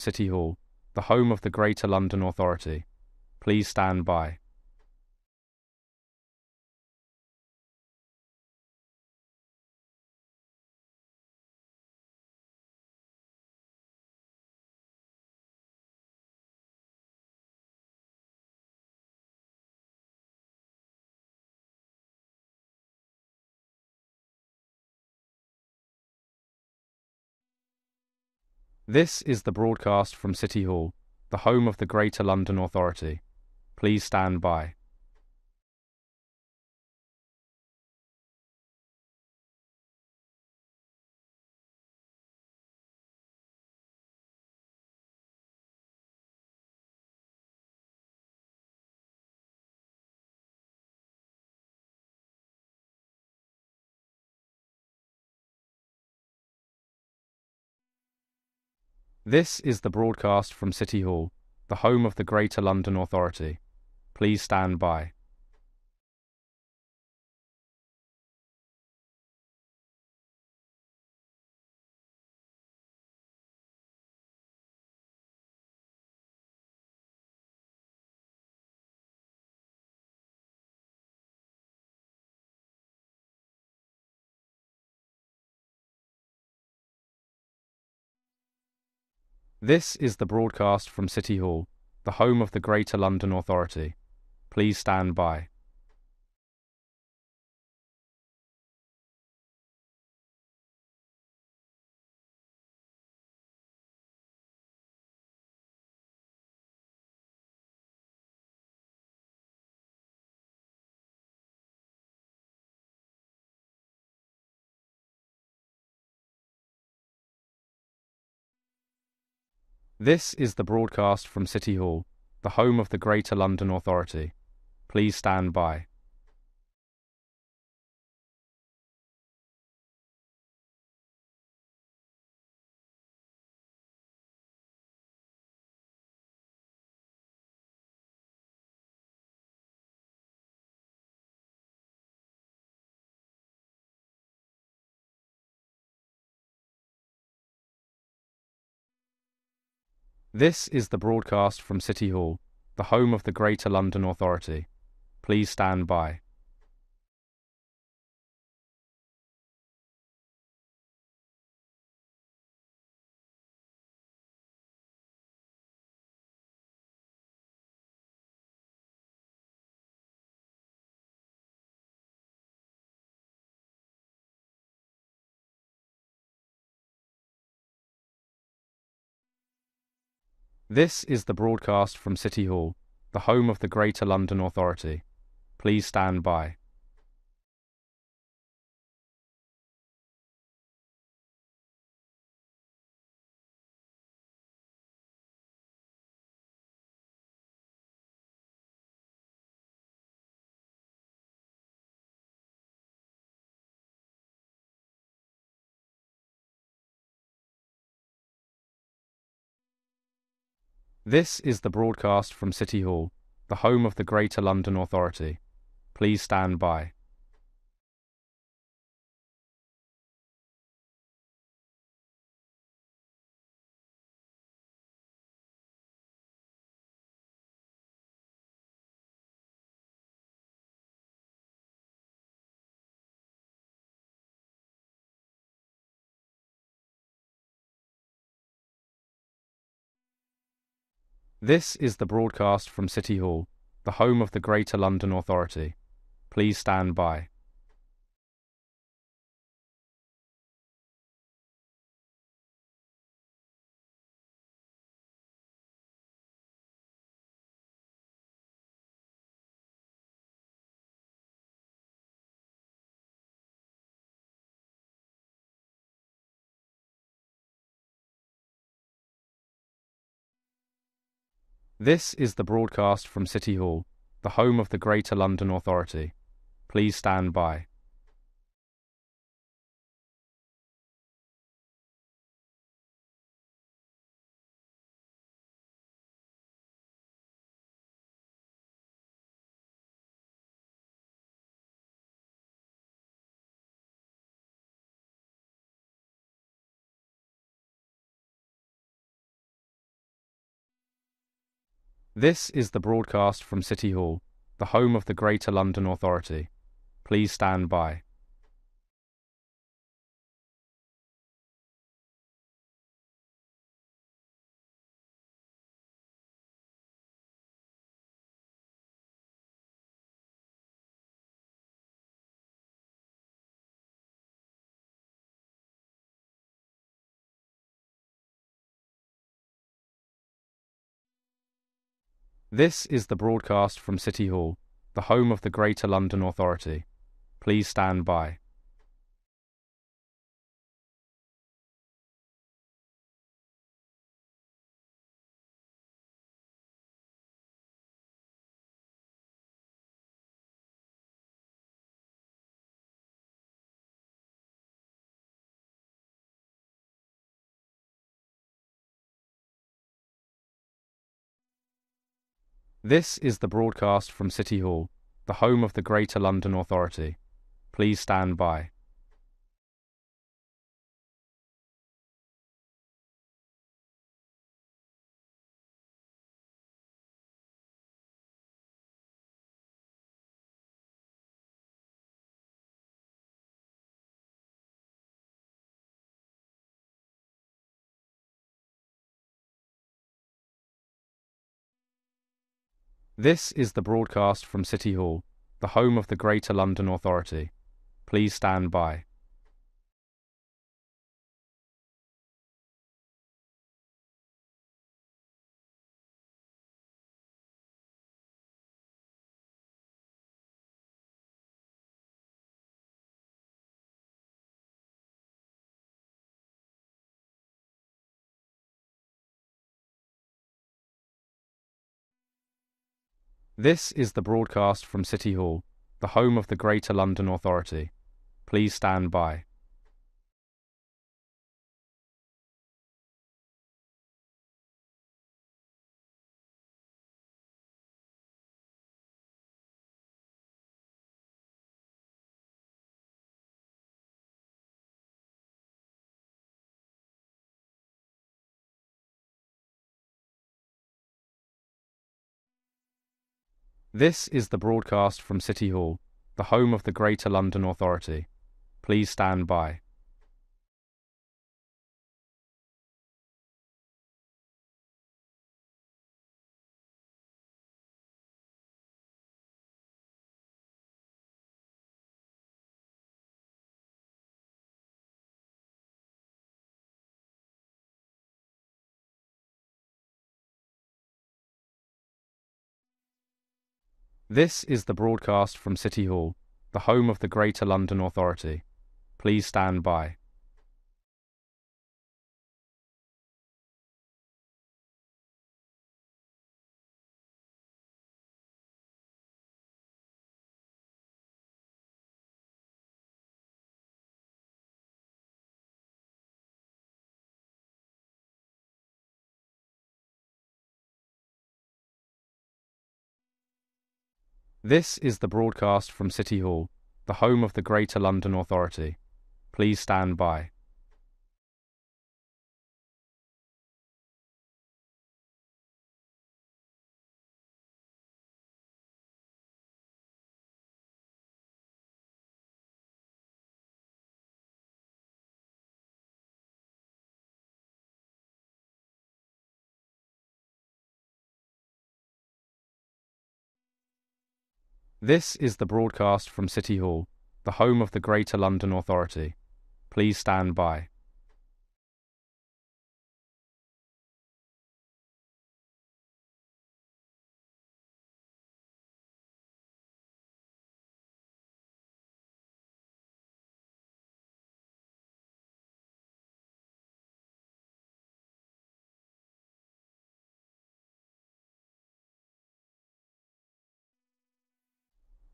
City Hall, the home of the Greater London Authority. Please stand by. This is the broadcast from City Hall, the home of the Greater London Authority. Please stand by. This is the broadcast from City Hall, the home of the Greater London Authority. Please stand by. This is the broadcast from City Hall, the home of the Greater London Authority. Please stand by. This is the broadcast from City Hall, the home of the Greater London Authority. Please stand by. This is the broadcast from City Hall, the home of the Greater London Authority. Please stand by. This is the broadcast from City Hall, the home of the Greater London Authority. Please stand by. This is the broadcast from City Hall, the home of the Greater London Authority. Please stand by. This is the broadcast from City Hall, the home of the Greater London Authority. Please stand by. This is the broadcast from City Hall, the home of the Greater London Authority. Please stand by. This is the broadcast from City Hall, the home of the Greater London Authority. Please stand by. This is the broadcast from City Hall, the home of the Greater London Authority. Please stand by. This is the broadcast from City Hall, the home of the Greater London Authority. Please stand by. This is the broadcast from City Hall, the home of the Greater London Authority. Please stand by. This is the broadcast from City Hall, the home of the Greater London Authority. Please stand by. This is the broadcast from City Hall, the home of the Greater London Authority. Please stand by. This is the broadcast from City Hall, the home of the Greater London Authority. Please stand by. This is the broadcast from City Hall, the home of the Greater London Authority. Please stand by. This is the broadcast from City Hall, the home of the Greater London Authority. Please stand by.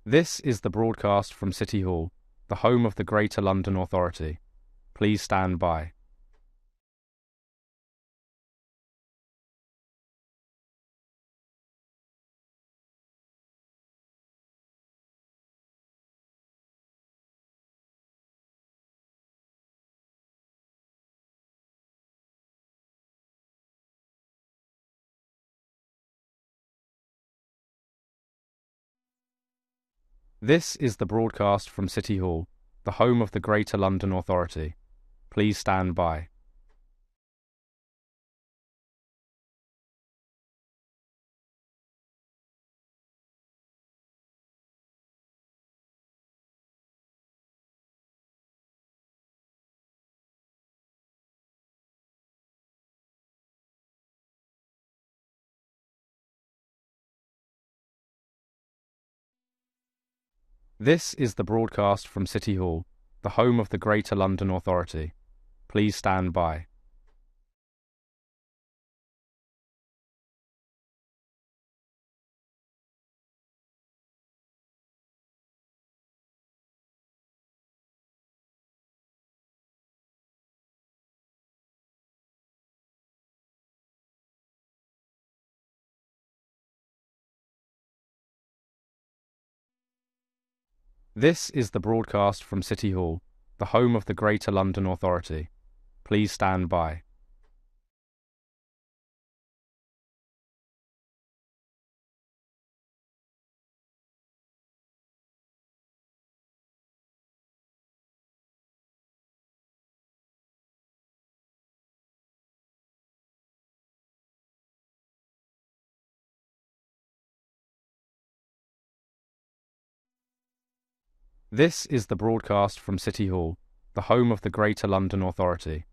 This is the broadcast from City Hall, the home of the Greater London Authority. Please stand by. This is the broadcast from City Hall, the home of the Greater London Authority. Please stand by. This is the broadcast from City Hall, the home of the Greater London Authority. Please stand by. This is the broadcast from City Hall, the home of the Greater London Authority. Please stand by. This is the broadcast from City Hall, the home of the Greater London Authority.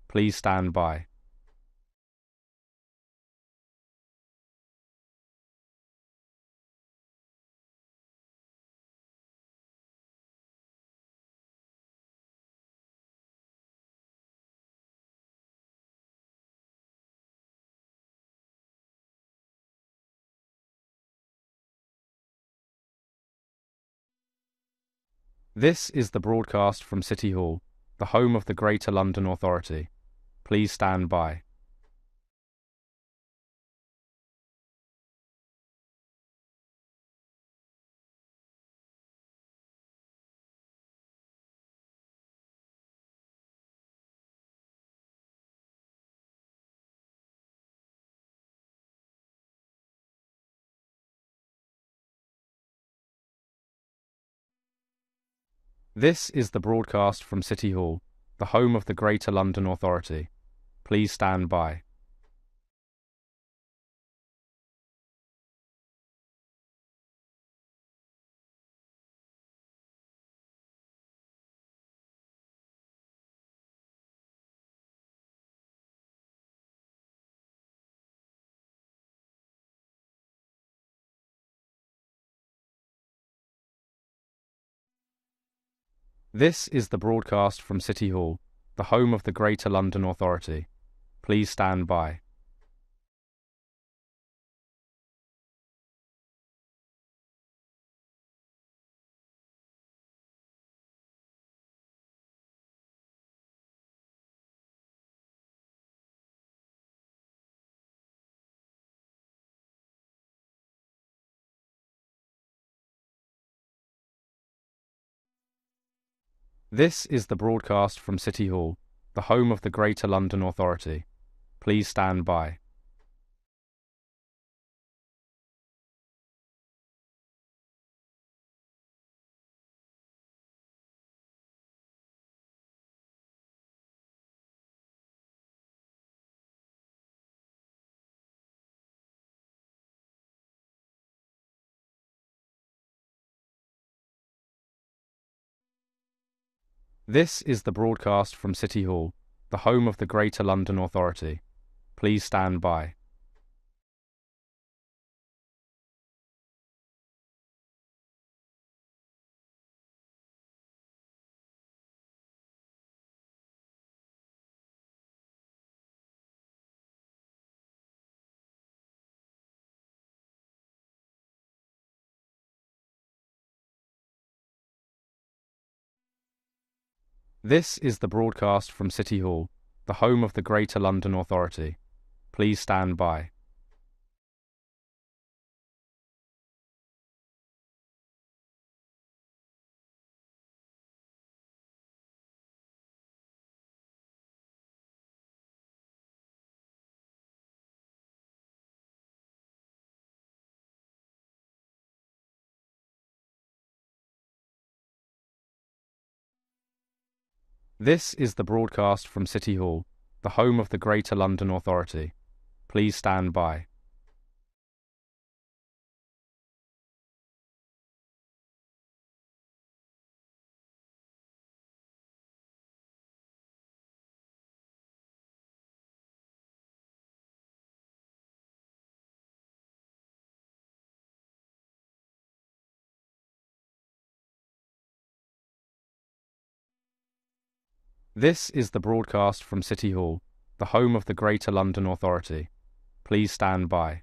Please stand by. This is the broadcast from City Hall, the home of the Greater London Authority. Please stand by. This is the broadcast from City Hall, the home of the Greater London Authority. Please stand by. This is the broadcast from City Hall, the home of the Greater London Authority. Please stand by. This is the broadcast from City Hall, the home of the Greater London Authority. Please stand by. This is the broadcast from City Hall, the home of the Greater London Authority. Please stand by. This is the broadcast from City Hall, the home of the Greater London Authority. Please stand by. This is the broadcast from City Hall, the home of the Greater London Authority. Please stand by. This is the broadcast from City Hall, the home of the Greater London Authority. Please stand by.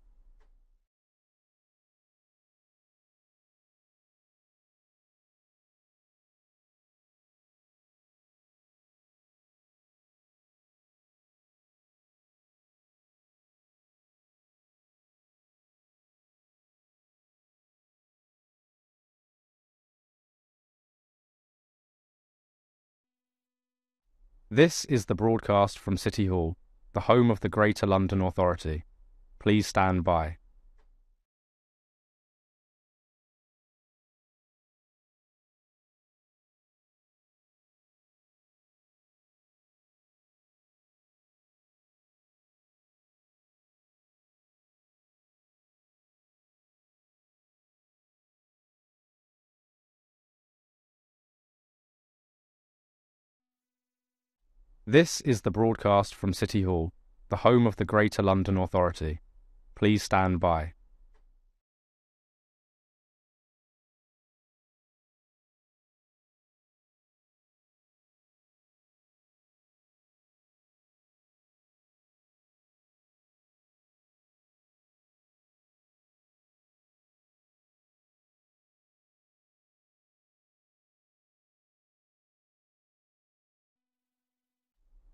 This is the broadcast from City Hall, the home of the Greater London Authority. Please stand by. This is the broadcast from City Hall, the home of the Greater London Authority. Please stand by.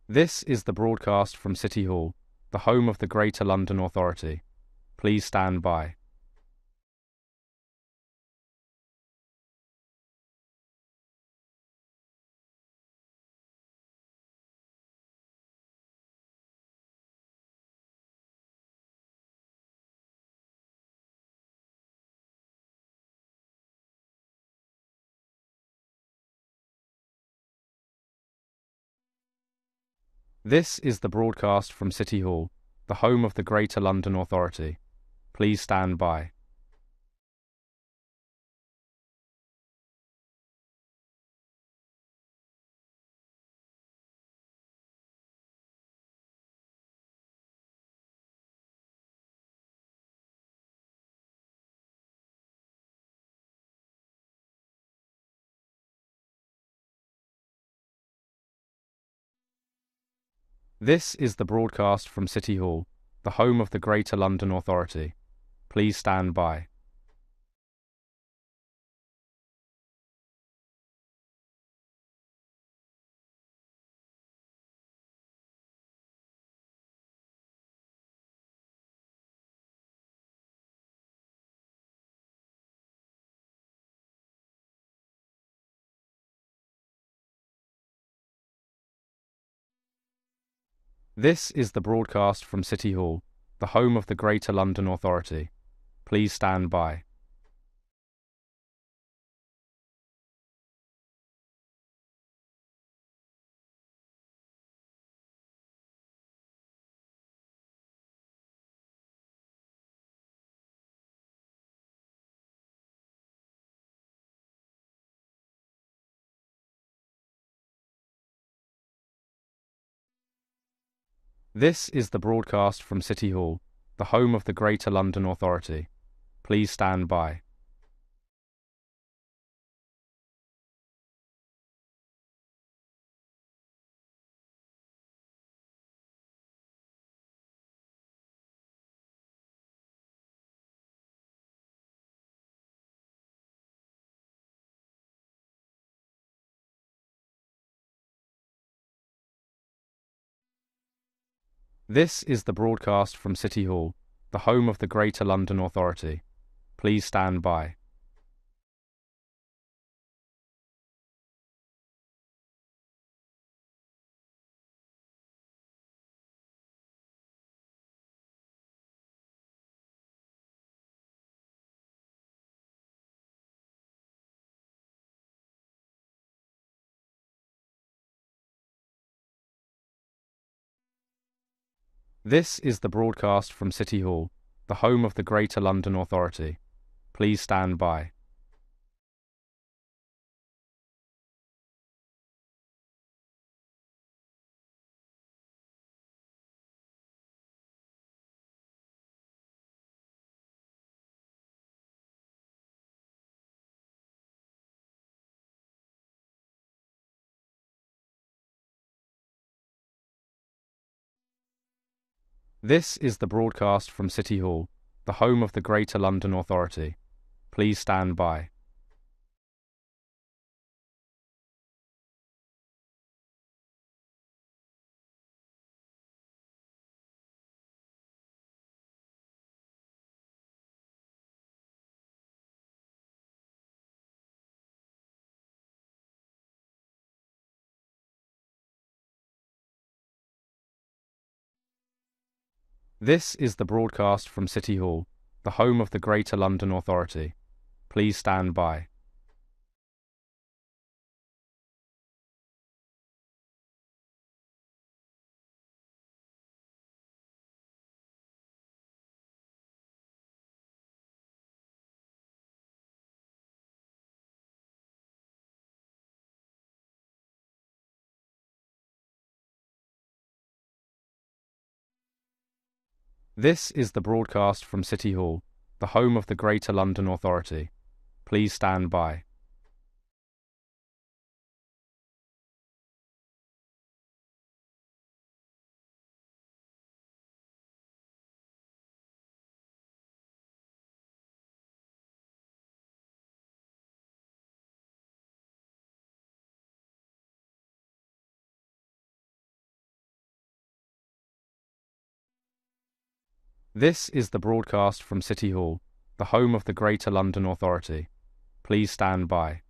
This is the broadcast from City Hall, the home of the Greater London Authority. Please stand by. This is the broadcast from City Hall, the home of the Greater London Authority. Please stand by. This is the broadcast from City Hall, the home of the Greater London Authority. Please stand by. This is the broadcast from City Hall, the home of the Greater London Authority. Please stand by. This is the broadcast from City Hall, the home of the Greater London Authority. Please stand by. This is the broadcast from City Hall, the home of the Greater London Authority. Please stand by. This is the broadcast from City Hall, the home of the Greater London Authority. Please stand by. This is the broadcast from City Hall, the home of the Greater London Authority. Please stand by. This is the broadcast from City Hall, the home of the Greater London Authority. Please stand by. This is the broadcast from City Hall, the home of the Greater London Authority. Please stand by. This is the broadcast from City Hall, the home of the Greater London Authority. Please stand by.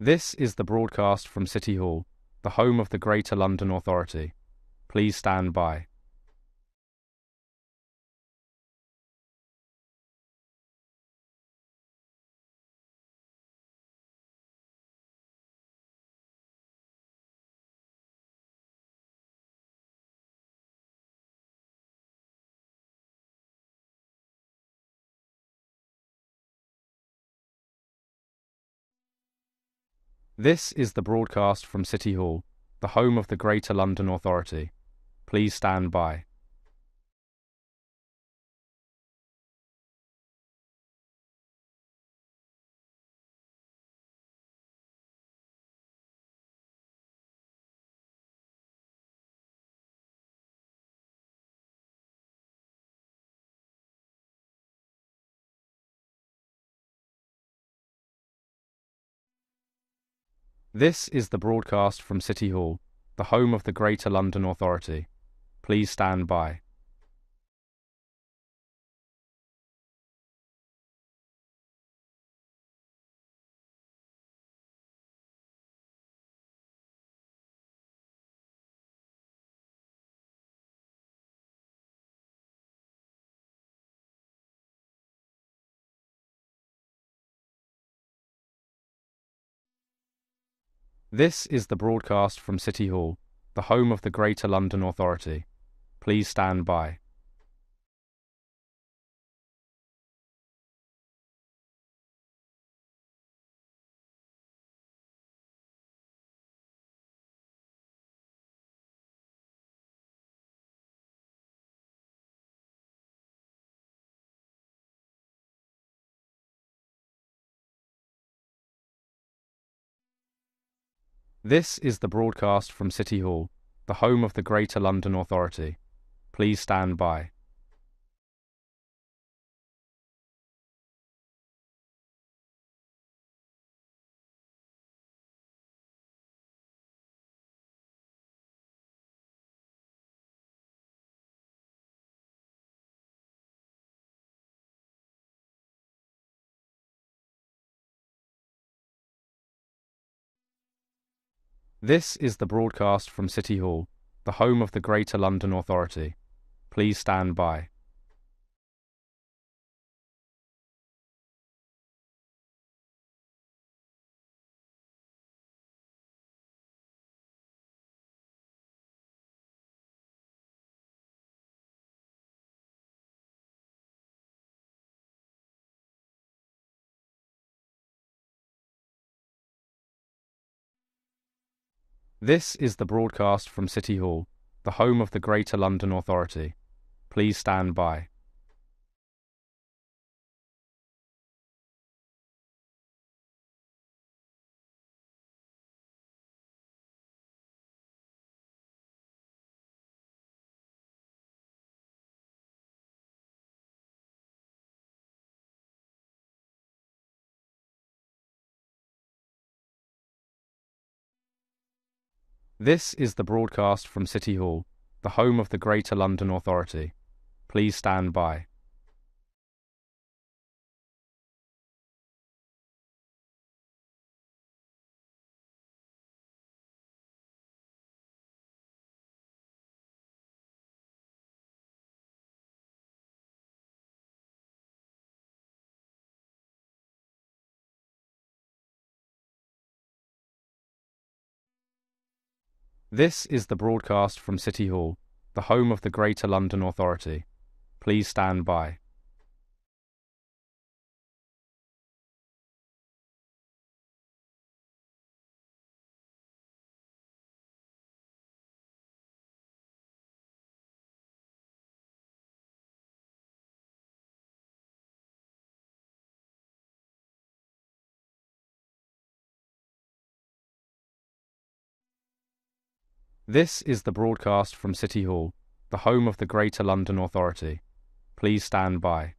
This is the broadcast from City Hall, the home of the Greater London Authority. Please stand by. This is the broadcast from City Hall, the home of the Greater London Authority. Please stand by. This is the broadcast from City Hall, the home of the Greater London Authority. Please stand by. This is the broadcast from City Hall, the home of the Greater London Authority. Please stand by. This is the broadcast from City Hall, the home of the Greater London Authority. Please stand by. This is the broadcast from City Hall, the home of the Greater London Authority. Please stand by. This is the broadcast from City Hall, the home of the Greater London Authority. Please stand by. This is the broadcast from City Hall, the home of the Greater London Authority. Please stand by. This is the broadcast from City Hall, the home of the Greater London Authority. Please stand by. This is the broadcast from City Hall, the home of the Greater London Authority. Please stand by.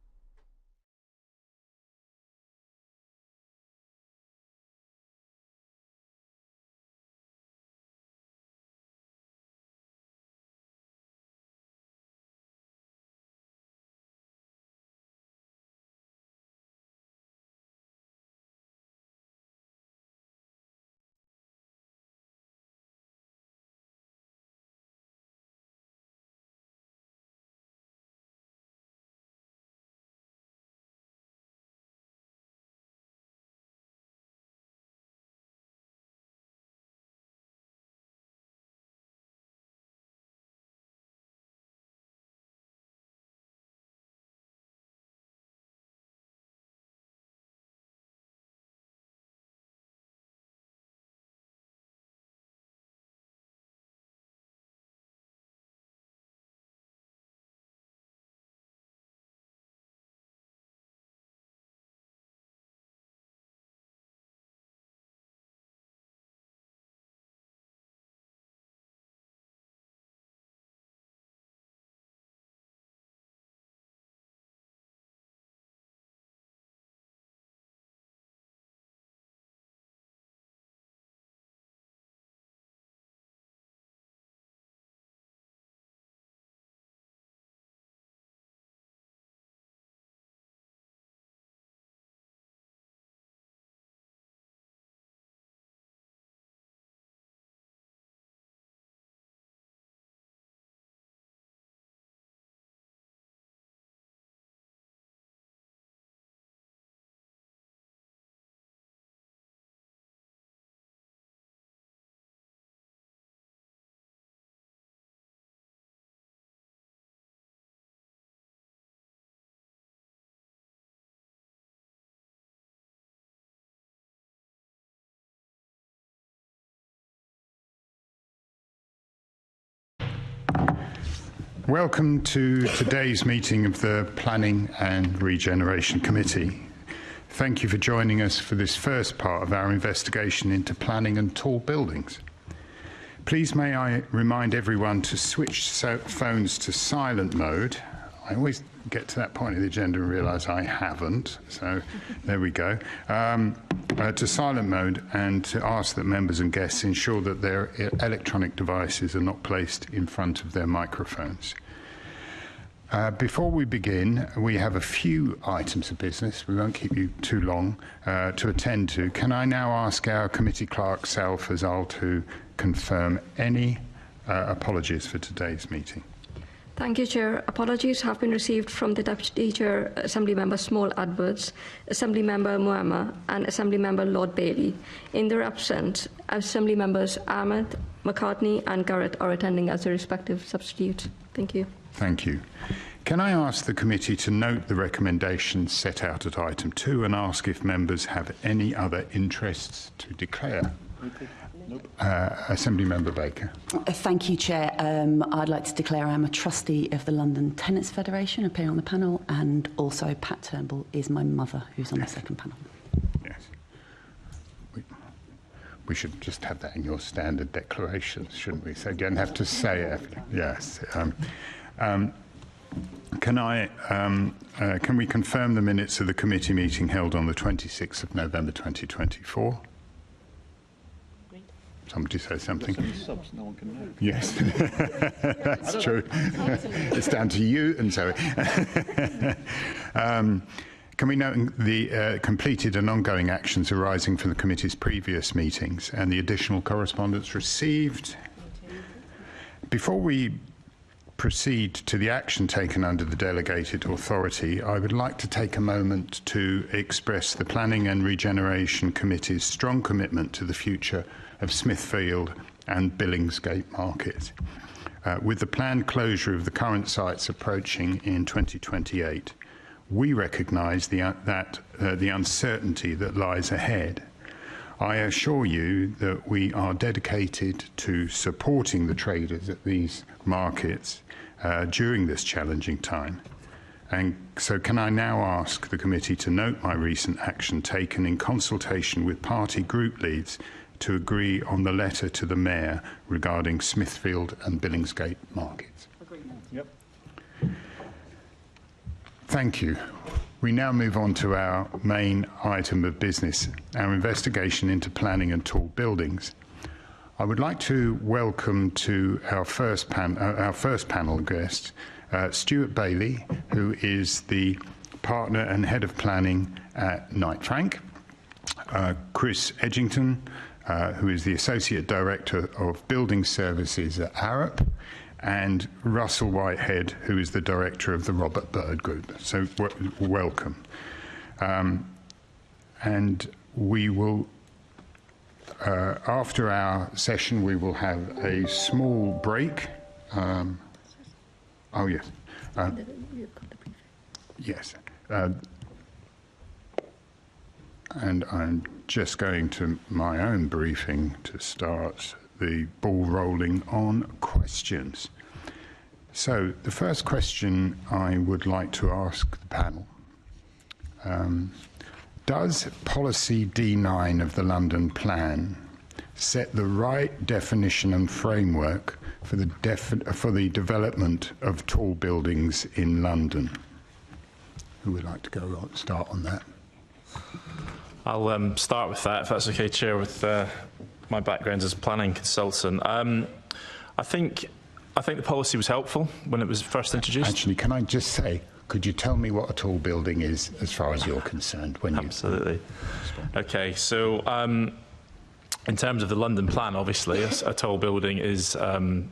Welcome to today's meeting of the Planning and Regeneration Committee. Thank you for joining us for this first part of our investigation into planning and tall buildings. Please may I remind everyone to switch phones to silent mode. I always get to that point of the agenda and realise I haven't, so there we go. To silent mode, and to ask that members and guests ensure that their electronic devices are not placed in front of their microphones. Before we begin, we have a few items of business. We won't keep you too long to attend to. Can I now ask our committee clerk, Sal Fazal, to confirm any apologies for today's meeting? Thank you, Chair. Apologies have been received from the Deputy Chair, Assemblymember Small Adverts, Assemblymember Muamma and Assemblymember Lord Bailey. In their absence, Assemblymembers Ahmed, McCartney and Garrett are attending as their respective substitute. Thank you. Thank you. Can I ask the committee to note the recommendations set out at item 2 and ask if members have any other interests to declare? Nope. Assemblymember Baker. Thank you, Chair. I'd like to declare I'm a trustee of the London Tenants Federation, appearing on the panel, and also Pat Turnbull is my mother, who's on the second panel. Yes. We should just have that in your standard declarations, shouldn't we? So you don't have to say it. Yes. Can we confirm the minutes of the committee meeting held on the 26th of November 2024? Somebody say something. Subs, no one can know. Yes, that's true. It's down to you and Zoe. Can we note the completed and ongoing actions arising from the committee's previous meetings and the additional correspondence received? Before we proceed to the action taken under the delegated authority, I would like to take a moment to express the Planning and Regeneration Committee's strong commitment to the future of Smithfield and Billingsgate Market. With the planned closure of the current sites approaching in 2028, we recognise the uncertainty that lies ahead. I assure you that we are dedicated to supporting the traders at these markets during this challenging time. And so can I now ask the committee to note my recent action taken in consultation with party group leads to agree on the letter to the Mayor regarding Smithfield and Billingsgate markets? Agreement. Yep. Thank you. We now move on to our main item of business, our investigation into planning and tall buildings. I would like to welcome to our first panel guest, Stuart Bailey, who is the partner and head of planning at Knight Frank, Chris Edgington, who is the Associate Director of Building Services at Arup, and Russell Whitehead, who is the Director of the Robert Bird Group. So welcome. And we will, after our session, we will have a small break. Oh, yes. Yes. And I'm just going to my own briefing to start the ball rolling on questions. So the first question I would like to ask the panel, does policy D9 of the London Plan set the right definition and framework for the development of tall buildings in London? Who would like to start on that? I'll start with that, if that's okay, Chair, with my background as a planning consultant. I think the policy was helpful when it was first introduced. Actually, can I just say, could you tell me what a tall building is as far as you're concerned? Absolutely. Okay, so in terms of the London Plan, obviously, a tall building is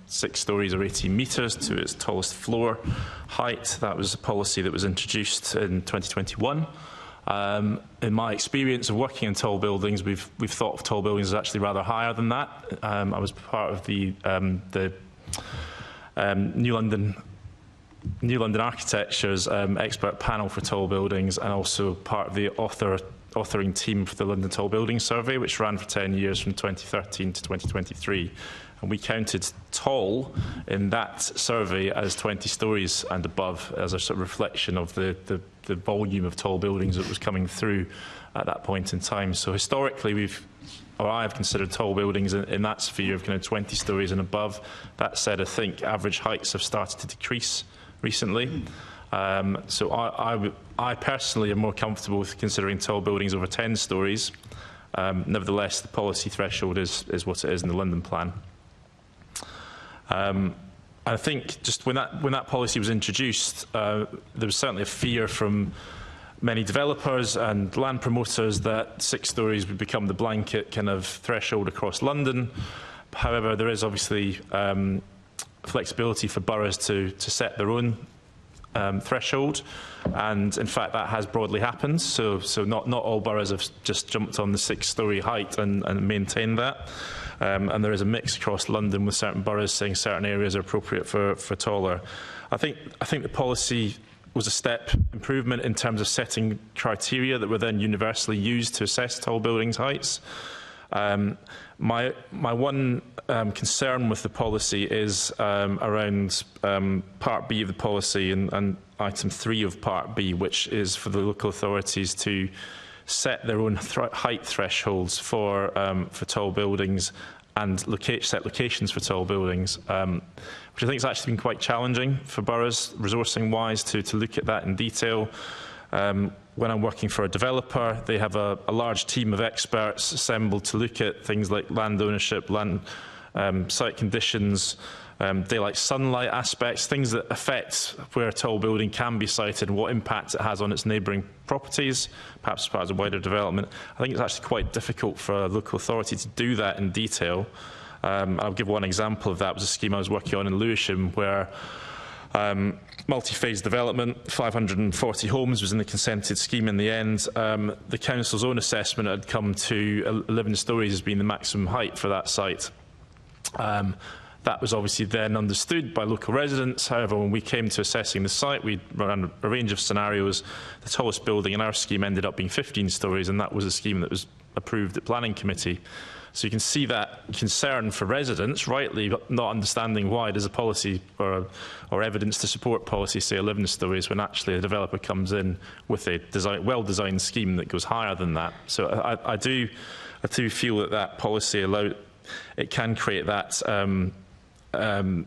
6 stories or 18 metres to its tallest floor height. That was a policy that was introduced in 2021. In my experience of working in tall buildings, we've thought of tall buildings as actually rather higher than that. I was part of the New London Architecture's expert panel for tall buildings, and also part of the authoring team for the London Tall Buildings Survey, which ran for 10 years from 2013 to 2023. And we counted tall in that survey as 20 stories and above, as a sort of reflection of the volume of tall buildings that was coming through at that point in time. So historically, I have considered tall buildings in that sphere of kind of 20 stories and above. That said, I think average heights have started to decrease recently. So I personally am more comfortable with considering tall buildings over 10 stories. Nevertheless, the policy threshold is what it is in the London Plan. I think just when that policy was introduced, there was certainly a fear from many developers and land promoters that 6 stories would become the blanket kind of threshold across London. However, there is obviously flexibility for boroughs to set their own threshold, and in fact that has broadly happened. So not all boroughs have just jumped on the 6-storey height and maintained that. And there is a mix across London with certain boroughs saying certain areas are appropriate for taller. I think the policy was a step improvement in terms of setting criteria that were then universally used to assess tall buildings' heights. My one concern with the policy is around Part B of the policy and Item 3 of Part B, which is for the local authorities to set their own height thresholds for tall buildings and set locations for tall buildings, which I think has actually been quite challenging for boroughs, resourcing-wise, to look at that in detail. When I'm working for a developer, they have a large team of experts assembled to look at things like land ownership, site conditions, daylight sunlight aspects, things that affect where a tall building can be sited and what impact it has on its neighbouring properties, perhaps as part of a wider development. I think it's actually quite difficult for a local authority to do that in detail. I'll give one example of that. It was a scheme I was working on in Lewisham where multi-phase development, 540 homes was in the consented scheme in the end. The council's own assessment had come to 11 stories as being the maximum height for that site. That was obviously then understood by local residents. However, when we came to assessing the site, we ran a range of scenarios. The tallest building in our scheme ended up being 15 stories, and that was a scheme that was approved at planning committee. So you can see that concern for residents, rightly not understanding why there's a policy or evidence to support policy, say 11 stories, when actually a developer comes in with a well-designed scheme that goes higher than that. So I do feel that policy it can create that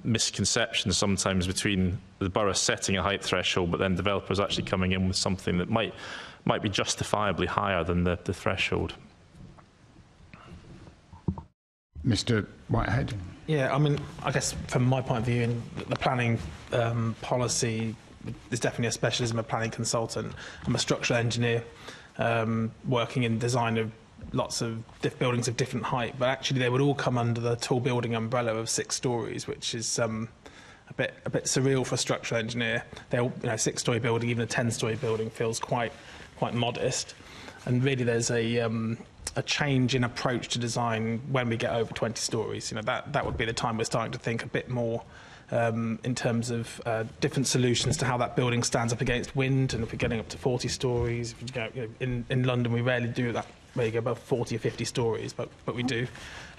misconception sometimes between the borough setting a height threshold, but then developers actually coming in with something that might be justifiably higher than the threshold. Mr. Whitehead. Yeah, I mean, I guess from my point of view, in the planning policy, there's definitely a specialism of planning consultant. I'm a structural engineer working in design of lots of buildings of different height, but actually they would all come under the tall building umbrella of 6 stories, which is a bit surreal for a structural engineer. They're 6-story building, even a 10-story building feels quite modest, and really there's a change in approach to design when we get over 20 stories. That would be the time we're starting to think a bit more in terms of different solutions to how that building stands up against wind. And if we're getting up to 40 stories, in London we rarely do that, where you go above 40 or 50 stories, but we do.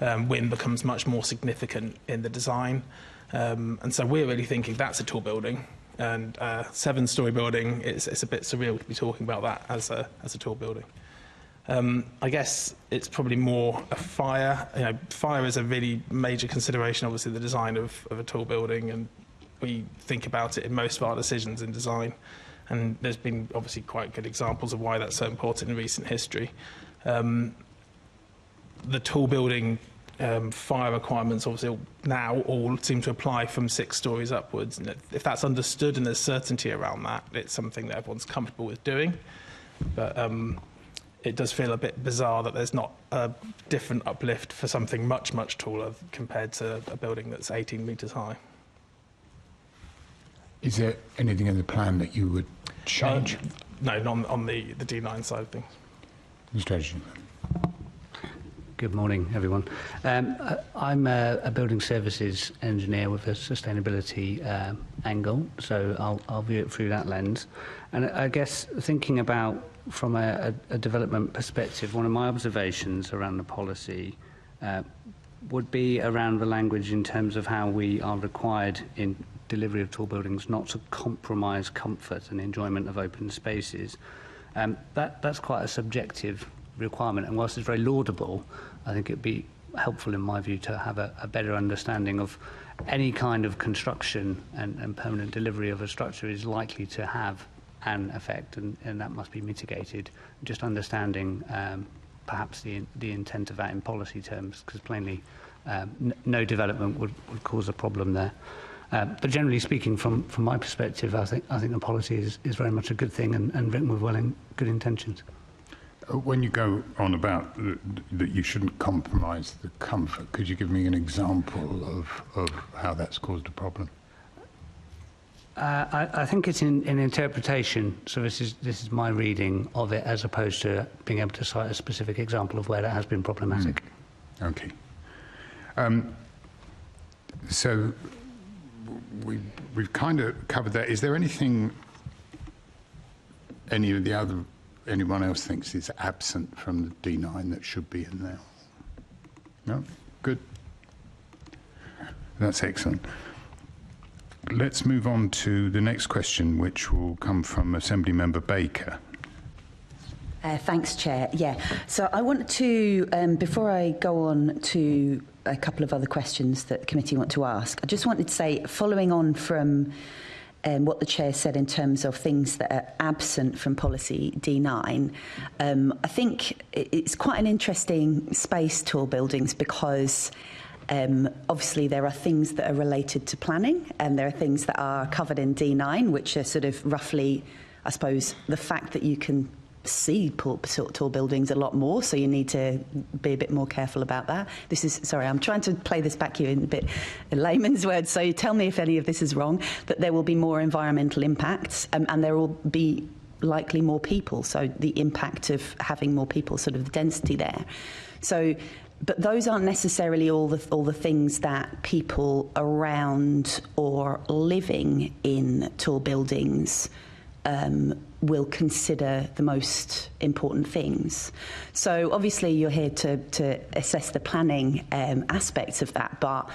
Wind becomes much more significant in the design, and so we're really thinking that's a tall building. And 7-story building, it's a bit surreal to be talking about that as a tall building. I guess it's probably more a fire. Fire is a really major consideration, obviously, the design of a tall building, and we think about it in most of our decisions in design. And there's been obviously quite good examples of why that's so important in recent history. The tall building fire requirements obviously now all seem to apply from 6 stories upwards. And if that's understood and there's certainty around that, it's something that everyone's comfortable with doing. But it does feel a bit bizarre that there's not a different uplift for something much, much taller compared to a building that's 18 metres high. Is there anything in the plan that you would change? No, not on the D9 side of things. Strategy. Good morning, everyone. I'm a building services engineer with a sustainability angle, so I'll view it through that lens. And I guess thinking about from a development perspective, one of my observations around the policy would be around the language in terms of how we are required in delivery of tall buildings not to compromise comfort and enjoyment of open spaces. That's quite a subjective requirement, and whilst it's very laudable, I think it'd be helpful in my view to have a better understanding of any kind of construction and permanent delivery of a structure is likely to have an effect, and that must be mitigated. Just understanding perhaps the intent of that in policy terms, because plainly no development would cause a problem there. But generally speaking, from my perspective, I think the policy is very much a good thing and written with good intentions. When you go on about that you shouldn't compromise the comfort, could you give me an example of how that's caused a problem? I think it's in interpretation. So this is my reading of it, as opposed to being able to cite a specific example of where that has been problematic. Okay. So we've kind of covered that. Is there anything anyone else thinks is absent from the D9 that should be in there? No? Good. That's excellent. Let's move on to the next question, which will come from Assembly Member Baker. Thanks, Chair. Yeah, so I want to, before I go on to a couple of other questions that the committee want to ask, I just wanted to say, following on from what the Chair said in terms of things that are absent from policy D9, I think it's quite an interesting space, tall buildings, because obviously there are things that are related to planning, and there are things that are covered in D9, which are sort of roughly, I suppose, the fact that you can see tall buildings a lot more, so you need to be a bit more careful about that. Sorry, I'm trying to play this back you in a bit in layman's words, so you tell me if any of this is wrong, but there will be more environmental impacts, and there will be likely more people, so the impact of having more people, sort of the density there. So, but those aren't necessarily all the things that people around or living in tall buildings will consider the most important things. So obviously you're here to assess the planning aspects of that, but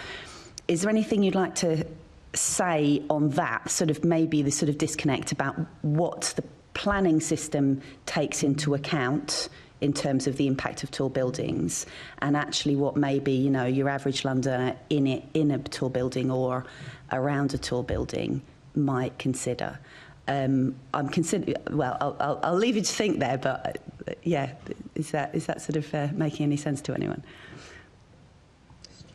is there anything you'd like to say on that, sort of maybe the sort of disconnect about what the planning system takes into account in terms of the impact of tall buildings, and actually what maybe, you know, your average Londoner in a tall building or around a tall building might consider? I'll leave you to think there, but yeah, is that sort of making any sense to anyone?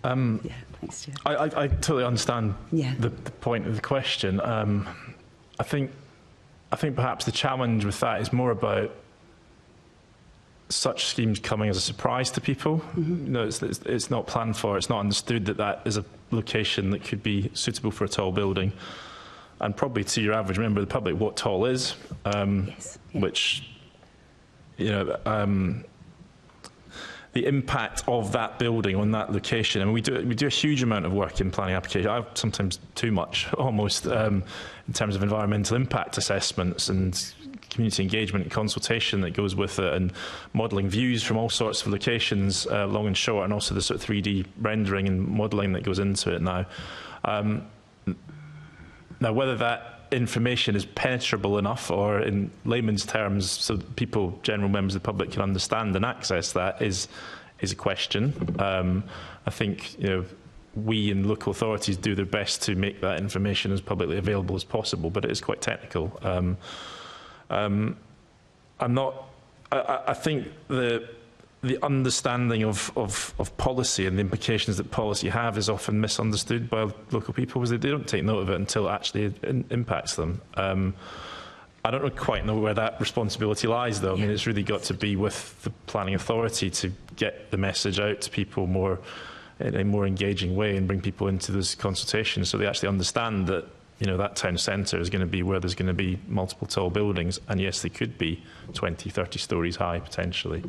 Yeah, thanks, Chair. I totally understand the point of the question. I think perhaps the challenge with that is more about such schemes coming as a surprise to people. Mm-hmm. You know, it's not planned for. It's not understood that is a location that could be suitable for a tall building. And probably to your average member of the public, what tall is, which, you know, the impact of that building on that location. I mean, we do a huge amount of work in planning application. Sometimes too much, almost, in terms of environmental impact assessments and community engagement and consultation that goes with it, and modelling views from all sorts of locations, long and short, and also the sort of 3D rendering and modelling that goes into it now. Now, whether that information is penetrable enough, or in layman's terms, so that people, general members of the public, can understand and access that, is a question. I think, you know, we in local authorities do their best to make that information as publicly available as possible, but it is quite technical. I think the understanding of policy and the implications that policy have is often misunderstood by local people, because they don't take note of it until it actually impacts them. I don't quite know where that responsibility lies, though. I mean, it's really got to be with the planning authority to get the message out to people in a more engaging way, and bring people into those consultations so they actually understand that, you know, that town centre is going to be where there's going to be multiple tall buildings, and yes, they could be 20, 30 stories high potentially.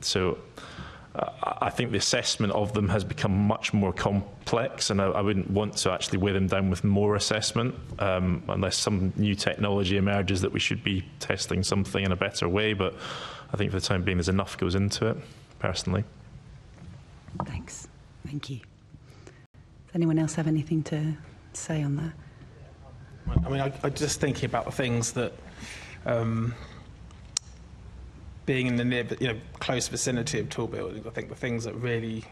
So I think the assessment of them has become much more complex, and I wouldn't want to actually weigh them down with more assessment, unless some new technology emerges that we should be testing something in a better way. But I think for the time being, there's enough goes into it, personally. Thanks. Thank you. Does anyone else have anything to say on that? I mean, I'm just thinking about the things that, being in the close vicinity of tall buildings, I think the things that really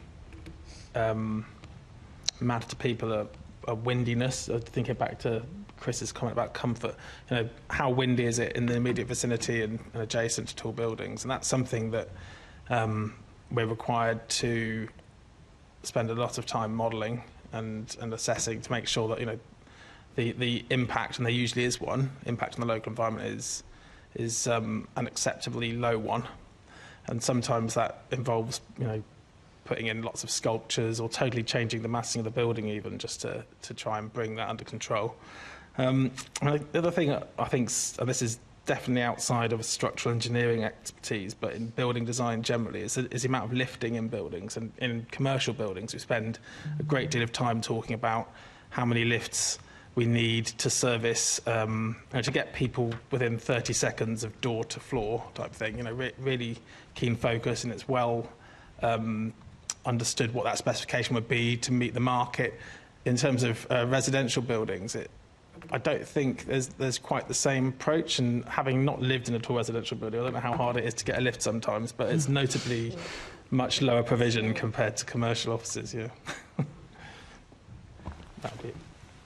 matter to people are windiness. Thinking back to Chris's comment about comfort, you know, how windy is it in the immediate vicinity and adjacent to tall buildings? And that's something that we're required to spend a lot of time modelling and assessing to make sure that, you know, the impact, and there usually is one, impact on the local environment is an acceptably low one. And sometimes that involves, you know, putting in lots of sculptures or totally changing the massing of the building even, just to try and bring that under control. And the other thing I think, and this is definitely outside of structural engineering expertise, but in building design generally, is the amount of lifting in buildings. And in commercial buildings, we spend a great deal of time talking about how many lifts we need to service, to get people within 30 seconds of door to floor type thing. You know, really keen focus, and it's well understood what that specification would be to meet the market. In terms of residential buildings, I don't think there's quite the same approach, and having not lived in a tall residential building, I don't know how hard it is to get a lift sometimes, but it's notably much lower provision compared to commercial offices. Yeah. That'd be it.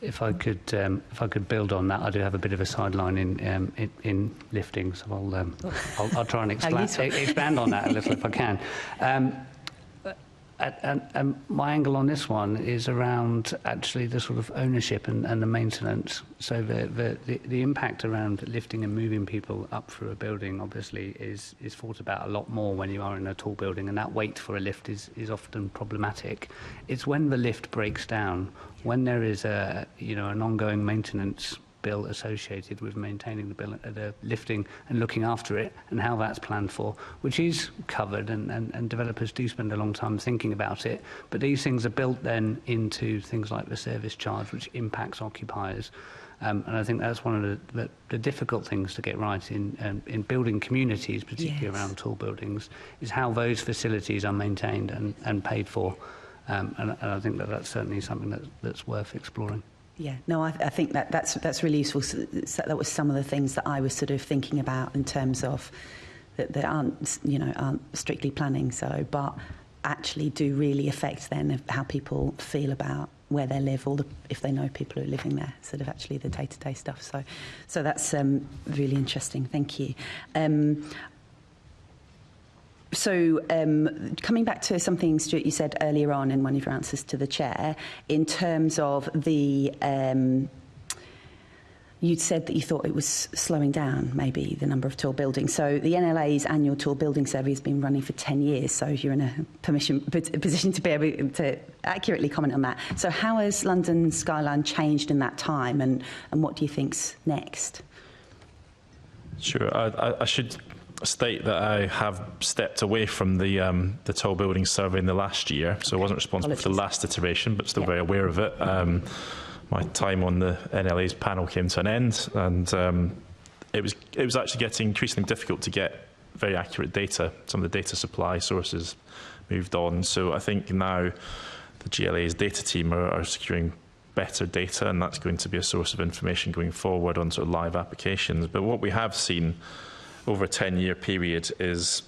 If I could build on that, I do have a bit of a sideline in lifting, so I'll try and expand on that a little if I can. And my angle on this one is around actually the sort of ownership and the maintenance. So the impact around lifting and moving people up through a building obviously is thought about a lot more when you are in a tall building, and that wait for a lift is often problematic. It's when the lift breaks down, when there is an ongoing maintenance bill associated with maintaining the lifting and looking after it, and how that's planned for, which is covered, and developers do spend a long time thinking about it. But these things are built then into things like the service charge, which impacts occupiers. And I think that's one of the difficult things to get right in building communities, particularly around tall buildings, is how those facilities are maintained and paid for. And I think that's certainly something that's worth exploring. Yeah, no, I think that's really useful. So that was some of the things that I was sort of thinking about in terms of that aren't strictly planning, but actually do really affect then how people feel about where they live, if they know people who are living there, sort of actually the day-to-day stuff. So that's really interesting. Thank you. So coming back to something, Stuart, you said earlier on in one of your answers to the chair, in terms of the, you'd said that you thought it was slowing down, maybe, the number of tall buildings. So the NLA's annual tall building survey has been running for 10 years, so you're in a position to be able to accurately comment on that. So how has London skyline changed in that time, and what do you think's next? Sure, I should state that I have stepped away from the tall building survey in the last year, so I wasn't responsible for the last iteration, but still very aware of it. My time on the NLA's panel came to an end, and it was actually getting increasingly difficult to get very accurate data. Some of the data supply sources moved on, so I think now the GLA's data team are securing better data, and that's going to be a source of information going forward on sort of live applications. But what we have seen over a 10-year period is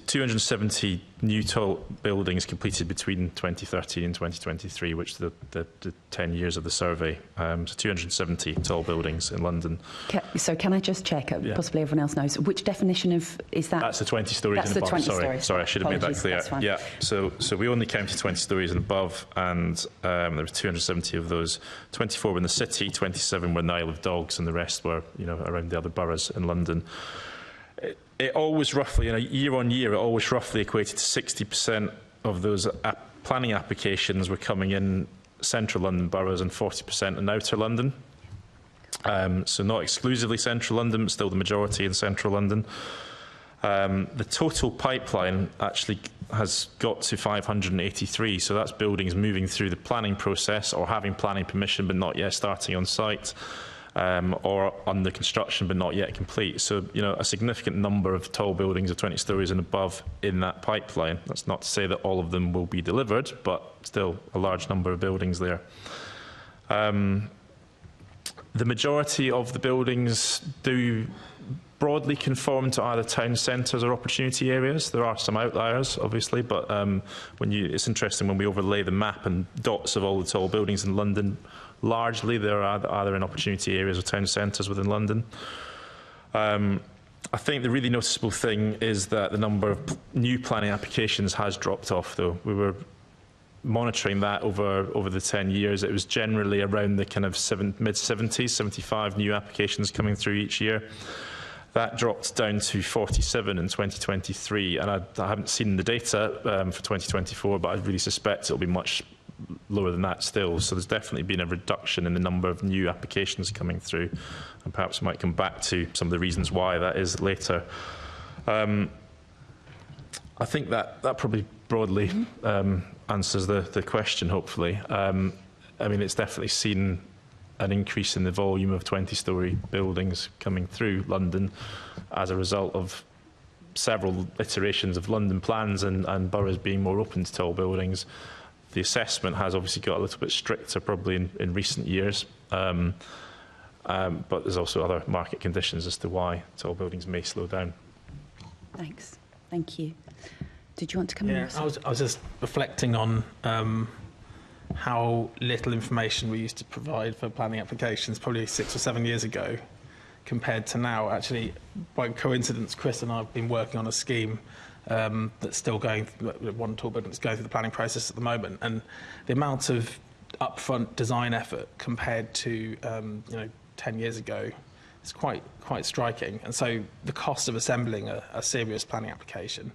270 new tall buildings completed between 2013 and 2023, which is the 10 years of the survey. So 270 tall buildings in London. So can I just check, possibly everyone else knows, which definition is that? That's the 20 stories and above. Sorry, I should have made that clear. Yeah, so we only counted 20 stories and above, and there were 270 of those. 24 were in the city, 27 were in the Isle of Dogs, and the rest were around the other boroughs in London. It always roughly, year on year, it always roughly equated to 60% of those planning applications were coming in central London boroughs and 40% in outer London. So not exclusively central London, but still the majority in central London. The total pipeline actually has got to 583, so that's buildings moving through the planning process or having planning permission but not yet starting on site. Or under construction but not yet complete. So, a significant number of tall buildings of 20 stories and above in that pipeline. That's not to say that all of them will be delivered, but still a large number of buildings there. The majority of the buildings do broadly conform to either town centres or opportunity areas. There are some outliers, obviously, but it's interesting when we overlay the map and dots of all the tall buildings in London. Largely, they're either in opportunity areas or town centres within London. I think the really noticeable thing is that the number of new planning applications has dropped off, though. We were monitoring that over the 10 years, it was generally around the kind of mid-70s, 75 new applications coming through each year. That dropped down to 47 in 2023, and I haven't seen the data for 2024, but I really suspect it'll be much lower than that still. So there's definitely been a reduction in the number of new applications coming through, and perhaps we might come back to some of the reasons why that is later. I think that probably broadly answers the question, hopefully. I mean, it's definitely seen an increase in the volume of 20-storey buildings coming through London as a result of several iterations of London plans and boroughs being more open to tall buildings. The assessment has obviously got a little bit stricter probably in recent years, but there's also other market conditions as to why tall buildings may slow down. Thanks. Thank you. Did you want to come in? Yeah, I was just reflecting on how little information we used to provide for planning applications probably 6 or 7 years ago compared to now. Actually, by coincidence, Chris and I have been working on a scheme that's still going through, one tall building that's going through the planning process at the moment, and the amount of upfront design effort compared to 10 years ago is quite striking. And so the cost of assembling a serious planning application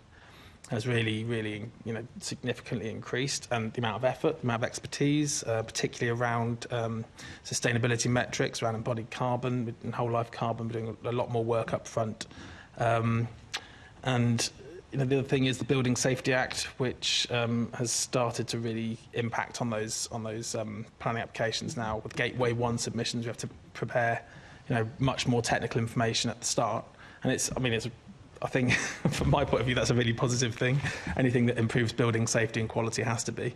has really significantly increased, and the amount of effort, the amount of expertise, particularly around sustainability metrics, around embodied carbon and whole life carbon. We're doing a lot more work up front. And the other thing is the Building Safety Act, which has started to really impact on those planning applications now. With Gateway 1 submissions, we have to prepare much more technical information at the start, and I think, from my point of view, that's a really positive thing. Anything that improves building safety and quality has to be.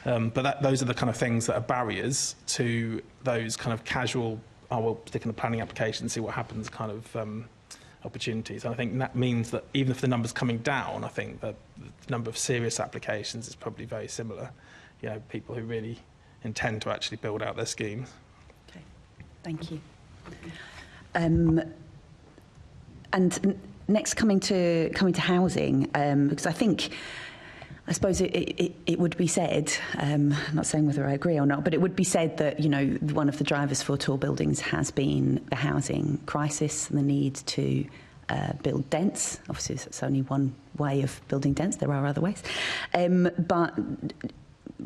But those are the kind of things that are barriers to those kind of casual, we'll stick in the planning application and see what happens kind of opportunities. And I think that means that even if the number's coming down, I think that the number of serious applications is probably very similar. People who really intend to actually build out their schemes. Okay, thank you. And next, coming to housing, because I suppose it would be said, I'm not saying whether I agree or not, but it would be said that one of the drivers for tall buildings has been the housing crisis and the need to build dense. Obviously, it's only one way of building dense. There are other ways, but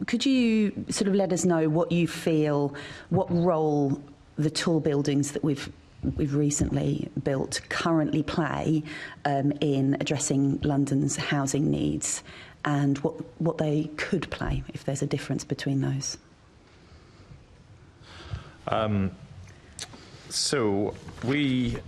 could you sort of let us know what you feel, what role the tall buildings that we've recently built currently play in addressing London's housing needs, and what they could play if there's a difference between those? So we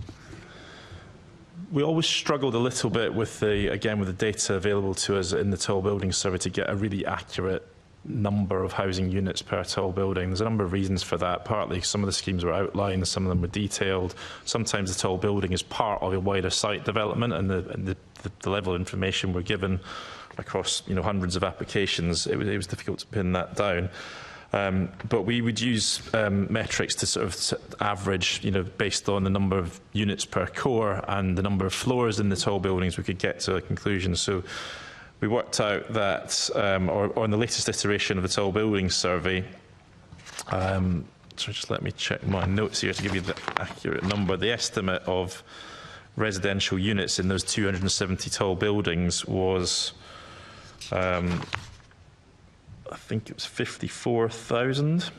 always struggled a little bit with the data available to us in the tall building survey to get a really accurate number of housing units per tall building. There's a number of reasons for that. Partly some of the schemes were outlined, some of them were detailed. Sometimes the tall building is part of a wider site development, and the level of information we're given across hundreds of applications, it was difficult to pin that down. But we would use metrics to sort of average, based on the number of units per core and the number of floors in the tall buildings, we could get to a conclusion. So we worked out that, or in the latest iteration of the tall building survey, so just let me check my notes here to give you the accurate number. The estimate of residential units in those 270 tall buildings was, I think it was 54,000.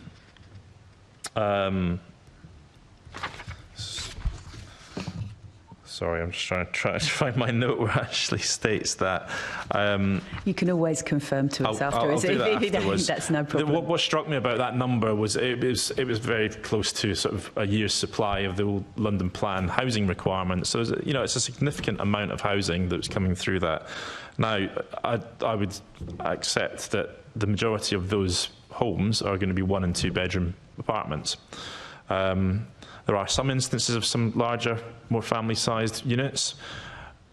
Sorry, I'm just trying to find my note where it actually states that. You can always confirm to us afterwards. I'll do that afterwards. That's no problem. What struck me about that number was it was very close to sort of a year's supply of the old London Plan housing requirements. So it's a significant amount of housing that was coming through that. Now, I would accept that the majority of those homes are going to be 1- and 2-bedroom apartments. There are some instances of some larger, more family-sized units.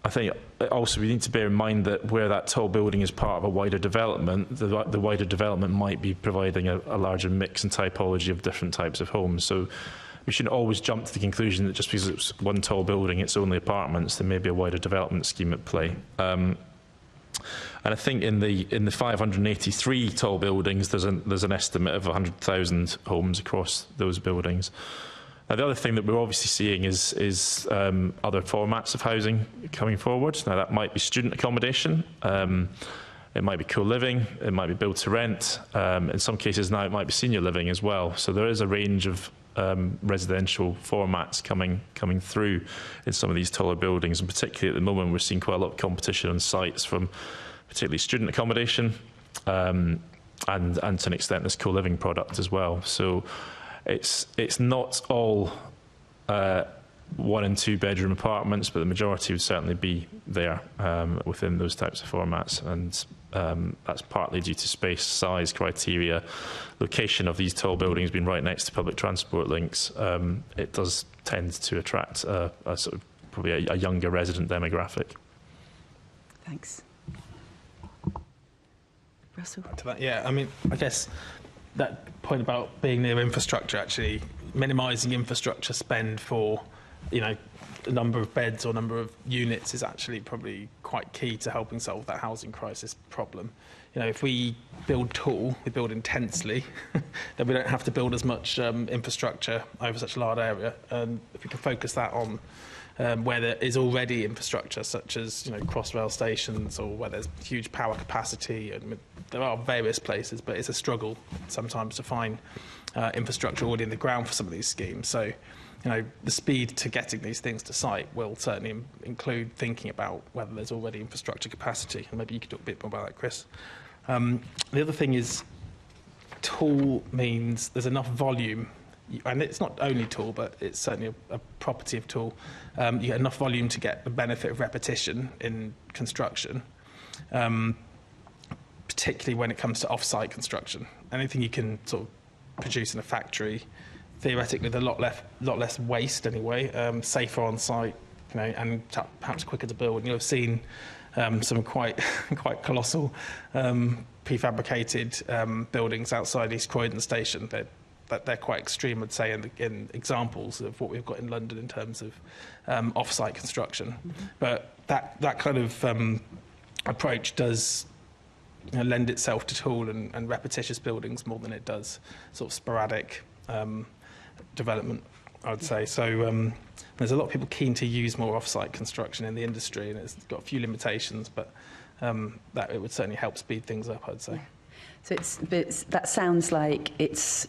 I think also we need to bear in mind that where that tall building is part of a wider development, the wider development might be providing a larger mix and typology of different types of homes. So we shouldn't always jump to the conclusion that just because it's one tall building, it's only apartments. There may be a wider development scheme at play. And I think in the 583 tall buildings, there's an estimate of 100,000 homes across those buildings. Now, the other thing that we're obviously seeing is other formats of housing coming forward. Now, that might be student accommodation, it might be co-living, it might be build to rent. In some cases now, it might be senior living as well. So there is a range of residential formats coming through in some of these taller buildings, and particularly at the moment, we're seeing quite a lot of competition on sites from particularly student accommodation, and to an extent this co-living product as well. So it's not all 1 and 2 bedroom apartments, but the majority would certainly be there within those types of formats, and that's partly due to space, size criteria, location of these tall buildings being right next to public transport links. It does tend to attract a sort of probably a younger resident demographic. Thanks. Russell? To that, yeah, I mean, I guess that point about being near infrastructure, actually minimising infrastructure spend for, you know, the number of beds or number of units is actually probably quite key to helping solve that housing crisis problem. You know, if we build tall, we build intensely, then we don't have to build as much infrastructure over such a large area. And if we can focus that on where there is already infrastructure, such as, you know, cross-rail stations, or where there's huge power capacity, and there are various places, but it's a struggle sometimes to find infrastructure already in the ground for some of these schemes. So, you know, the speed to getting these things to site will certainly include thinking about whether there's already infrastructure capacity. And maybe you could talk a bit more about that, Chris. The other thing is, tall means there's enough volume, and it's not only tall, but it's certainly a property of tall. You get enough volume to get the benefit of repetition in construction, particularly when it comes to off-site construction. Anything you can sort of produce in a factory, theoretically, there's a lot less waste anyway, safer on site, you know, and perhaps quicker to build. And you'll have seen some quite colossal prefabricated buildings outside East Croydon Station. They're quite extreme, I'd say, in examples of what we've got in London in terms of off-site construction. Mm-hmm. But that kind of approach does, you know, lend itself to tall and repetitious buildings more than it does sort of sporadic development, I would say. So there's a lot of people keen to use more off-site construction in the industry, and it's got a few limitations, but that it would certainly help speed things up, I'd say. Yeah. So that sounds like it's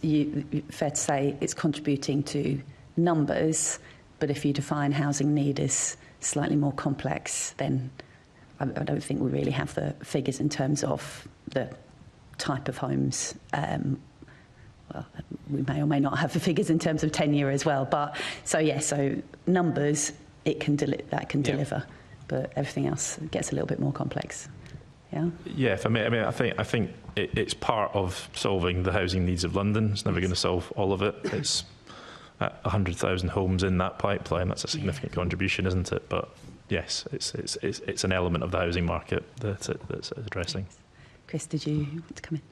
fair to say it's contributing to numbers, but if you define housing need as slightly more complex, then I don't think we really have the figures in terms of the type of homes. Well, we may or may not have the figures in terms of tenure as well. But so numbers, it can deliver, but everything else gets a little bit more complex. Yeah. Yeah. For me, I think it's part of solving the housing needs of London. It's never going to solve all of it. It's 100,000 homes in that pipeline. That's a significant contribution, isn't it? But yes, it's an element of the housing market that's addressing. Chris, did you want to come in?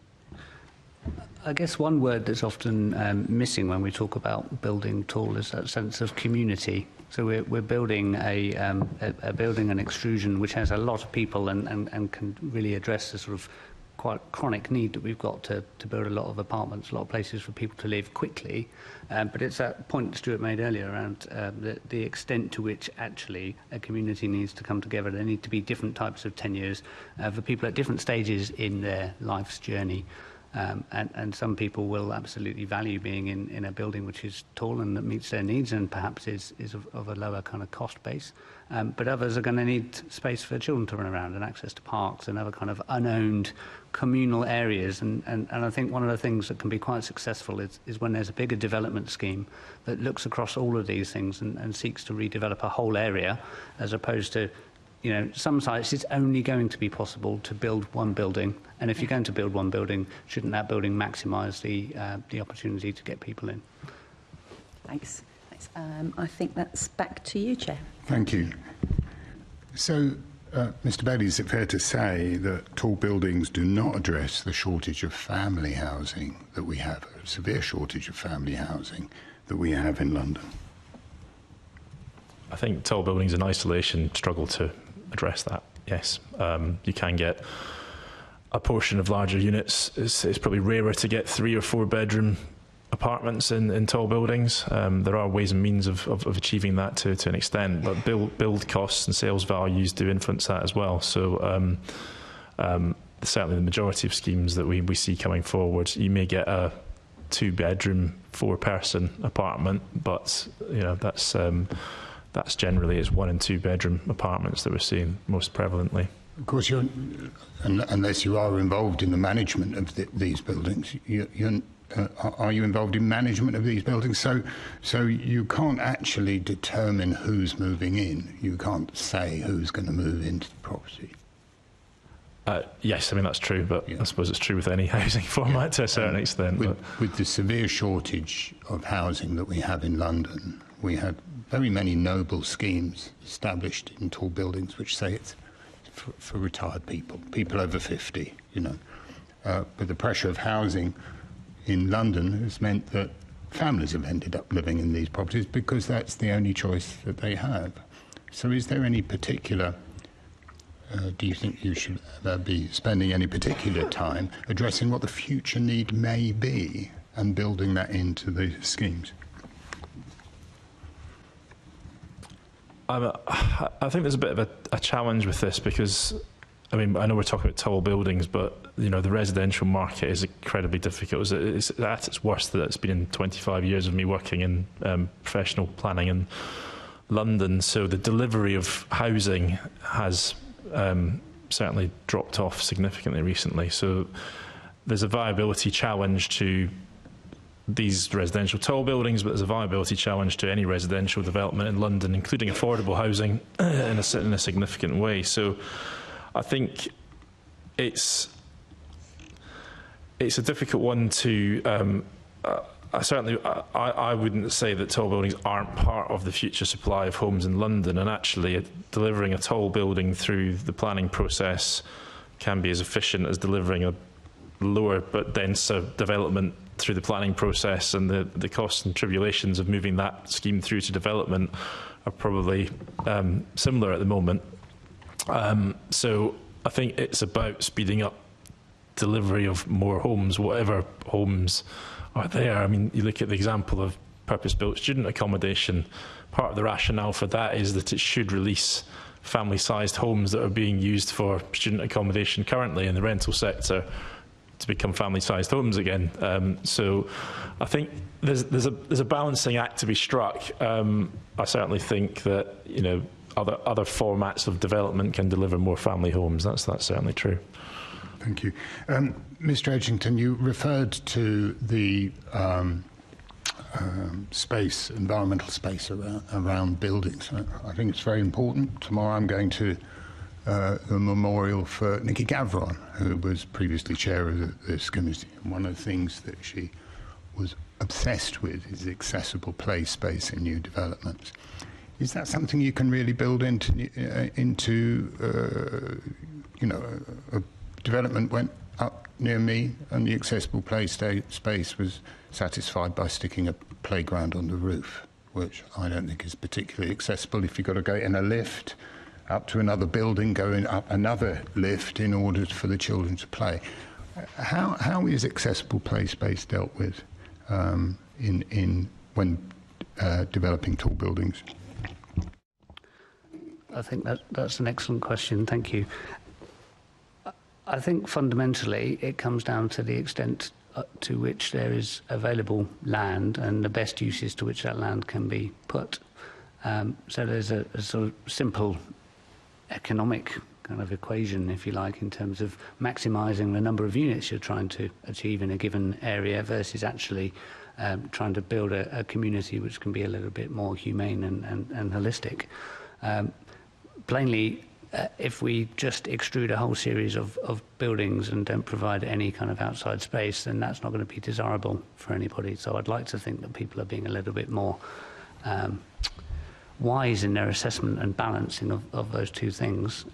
I guess one word that's often missing when we talk about building tall is that sense of community. So we're building a building, an extrusion, which has a lot of people and can really address the sort of quite chronic need that we've got to build a lot of apartments, a lot of places for people to live quickly. But it's that point that Stuart made earlier around the extent to which actually a community needs to come together. There need to be different types of tenures for people at different stages in their life's journey. And some people will absolutely value being in a building which is tall and that meets their needs and perhaps is of a lower kind of cost base. But others are going to need space for children to run around and access to parks and other kind of unowned communal areas. And I think one of the things that can be quite successful is when there's a bigger development scheme that looks across all of these things and seeks to redevelop a whole area, as opposed to, you know, some sites it's only going to be possible to build one building, and if you're going to build one building, shouldn't that building maximise the opportunity to get people in? Thanks. I think that's back to you, Chair. Thank you. So, Mr. Bailey, is it fair to say that tall buildings do not address the shortage of family housing that we have, a severe shortage of family housing that we have in London? I think tall buildings in isolation struggle to address that. yes. You can get a portion of larger units. It's probably rarer to get 3 or 4 bedroom apartments in tall buildings. There are ways and means of achieving that to an extent, but build costs and sales values do influence that as well. So certainly the majority of schemes that we see coming forward, you may get a 2-bedroom, 4-person apartment, but that's generally it's 1 and 2 bedroom apartments that we're seeing most prevalently. Of course, unless you are involved in the management of these buildings, are you involved in management of these buildings? So you can't actually determine who's moving in. You can't say who's going to move into the property. Yes, I mean that's true, but I suppose it's true with any housing format to a certain extent. With the severe shortage of housing that we have in London, we have very many noble schemes established in tall buildings which say it's for retired people over 50, But the pressure of housing in London has meant that families have ended up living in these properties because that's the only choice that they have. So is there any particular, do you think you should be spending any particular time addressing what the future need may be and building that into the schemes? I think there's a bit of a challenge with this because, I mean, I know we're talking about tall buildings, but the residential market is incredibly difficult. It's at its worst that it's been in 25 years of me working in professional planning in London. So the delivery of housing has certainly dropped off significantly recently. So there's a viability challenge to these residential tall buildings, but there's a viability challenge to any residential development in London, including affordable housing in a significant way. So I think it's a difficult one to. I wouldn't say that tall buildings aren't part of the future supply of homes in London, and actually delivering a tall building through the planning process can be as efficient as delivering a lower but denser development through the planning process, and the costs and tribulations of moving that scheme through to development are probably similar at the moment. So I think it's about speeding up delivery of more homes, whatever homes are there. I mean, you look at the example of purpose-built student accommodation. Part of the rationale for that is that it should release family-sized homes that are being used for student accommodation currently in the rental sector to become family-sized homes again. So I think there's a balancing act to be struck. I certainly think that other formats of development can deliver more family homes. That's certainly true. Thank you. Mr. Edgington, you referred to the environmental space around buildings. I think it's very important. Tomorrow I'm going to the memorial for Nicky Gavron, who was previously chair of this committee. And one of the things that she was obsessed with is accessible play space in new developments. Is that something you can really build into a development went up near me, and the accessible play space was satisfied by sticking a playground on the roof, which I don't think is particularly accessible if you've got to go in a lift up to another building, going up another lift in order for the children to play. How is accessible play space dealt with when developing tall buildings? I think that's an excellent question. Thank you. I think fundamentally it comes down to the extent to which there is available land and the best uses to which that land can be put. So there's a sort of simple economic kind of equation, if you like, in terms of maximising the number of units you're trying to achieve in a given area versus actually trying to build a community which can be a little bit more humane and holistic. Plainly, if we just extrude a whole series of buildings and don't provide any kind of outside space, then that's not going to be desirable for anybody. So I'd like to think that people are being a little bit more wise in their assessment and balancing of those two things.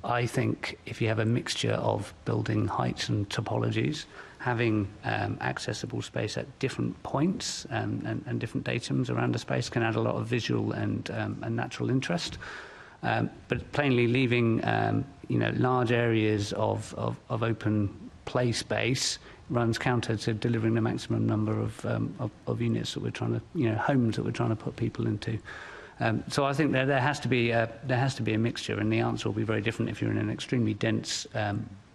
I think if you have a mixture of building heights and topologies, having accessible space at different points and different datums around the space can add a lot of visual and natural interest. But plainly leaving large areas of open play space runs counter to delivering the maximum number of units that we're trying to, homes that we're trying to put people into. So I think there has to be a mixture, and the answer will be very different if you're in an extremely dense,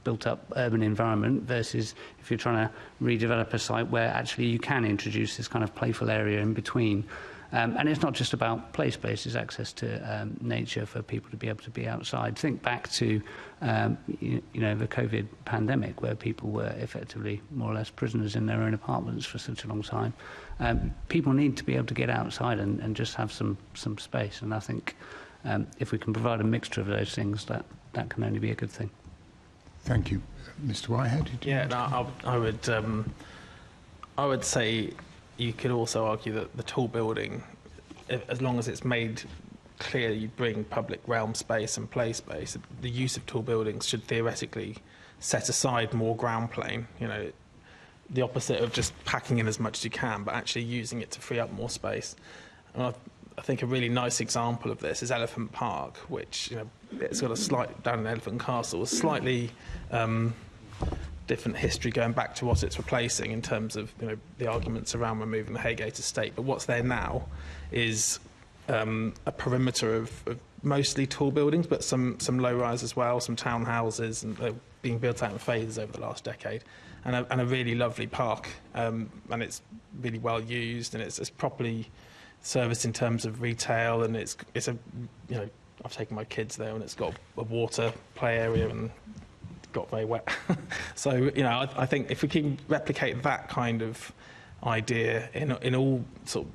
built-up urban environment versus if you're trying to redevelop a site where actually you can introduce this kind of playful area in between. And it's not just about play space, it's access to nature for people to be able to be outside. Think back to, the COVID pandemic, where people were effectively more or less prisoners in their own apartments for such a long time. People need to be able to get outside and just have some space. And I think if we can provide a mixture of those things, that can only be a good thing. Thank you. Mr. Whitehead? I would say you could also argue that the tall building, as long as it's made clear you bring public realm space and play space, the use of tall buildings should theoretically set aside more ground plane. The opposite of just packing in as much as you can, but actually using it to free up more space. And I think a really nice example of this is Elephant Park, which it's got a slight down in Elephant Castle, a slightly different history going back to what it's replacing in terms of the arguments around removing the Haygate estate. But what's there now is a perimeter of mostly tall buildings, but some low-rise as well, some townhouses, and they're being built out in phases over the last decade. And a really lovely park, and it's really well used, and it's properly serviced in terms of retail, and it's a I've taken my kids there, and it's got a water play area and got very wet. So I think if we can replicate that kind of idea in all sort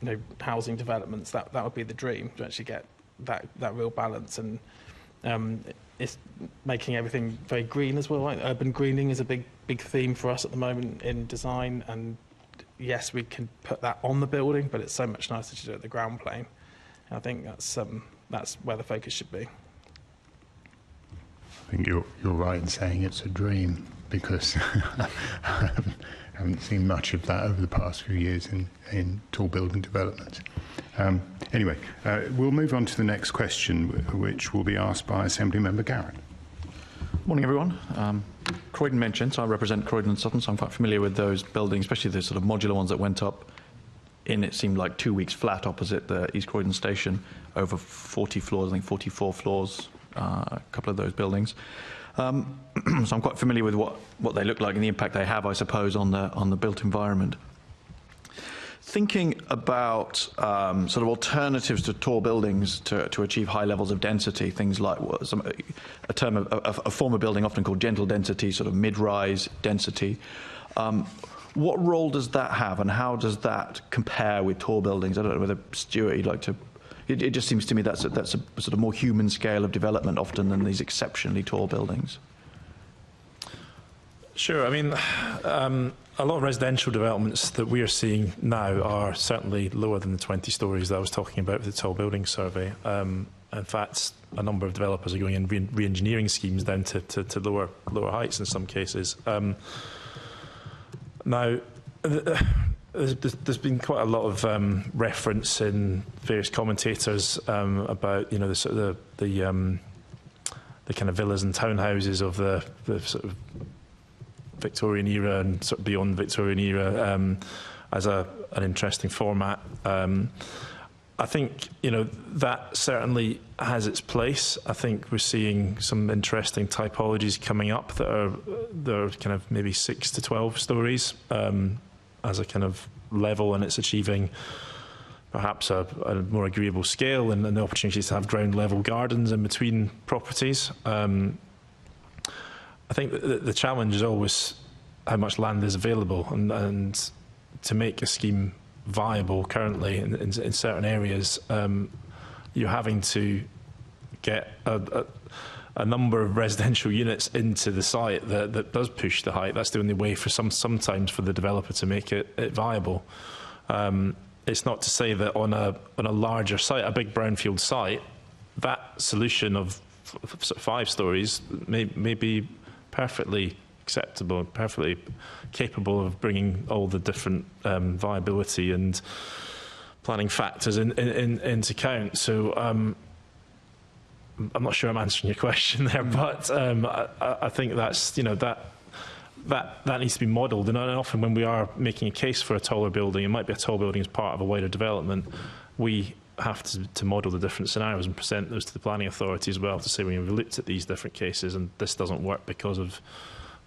of housing developments, that would be the dream, to actually get that real balance. And it's making everything very green as well. Right? Urban greening is a big theme for us at the moment in design, and yes, we can put that on the building, but it's so much nicer to do it at the ground plane. And I think that's where the focus should be. I think you're right in saying it's a dream, because I haven't seen much of that over the past few years in tall building developments. Anyway, we'll move on to the next question, which will be asked by Assembly Member Garrett. Morning, everyone. Croydon mentioned, so I represent Croydon and Sutton, so I'm quite familiar with those buildings, especially the sort of modular ones that went up in, it seemed like 2 weeks flat opposite the East Croydon station, over 40 floors, I think 44 floors, a couple of those buildings. So I'm quite familiar with what they look like and the impact they have, I suppose, on the built environment. Thinking about sort of alternatives to tall buildings to achieve high levels of density, things like a form of building often called gentle density, sort of mid-rise density. What role does that have, and how does that compare with tall buildings? I don't know whether, Stuart, you'd like to... It just seems to me that's a sort of more human scale of development often than these exceptionally tall buildings. Sure. I mean, a lot of residential developments that we are seeing now are certainly lower than the 20 stories that I was talking about with the tall building survey. In fact, a number of developers are going in re-engineering schemes down to lower heights in some cases. Now, there's been quite a lot of reference in various commentators about the kind of villas and townhouses of the sort of Victorian era and sort of beyond Victorian era as an interesting format. I think that certainly has its place. I think we're seeing some interesting typologies coming up that are kind of maybe 6 to 12 stories as a kind of level, and it's achieving perhaps a more agreeable scale and the opportunities to have ground level gardens in between properties. I think the challenge is always how much land is available, and to make a scheme viable currently in certain areas, you're having to get a number of residential units into the site that does push the height. That's the only way for sometimes for the developer to make it viable. It's not to say that on a larger site, a big brownfield site, that solution of 5 stories may be perfectly acceptable, perfectly capable of bringing all the different viability and planning factors into account. So I'm not sure I'm answering your question there, but I think that's, that needs to be modelled. And often when we are making a case for a taller building, it might be a tall building as part of a wider development, we have to model the different scenarios and present those to the planning authority as well, to say we've looked at these different cases and this doesn't work because of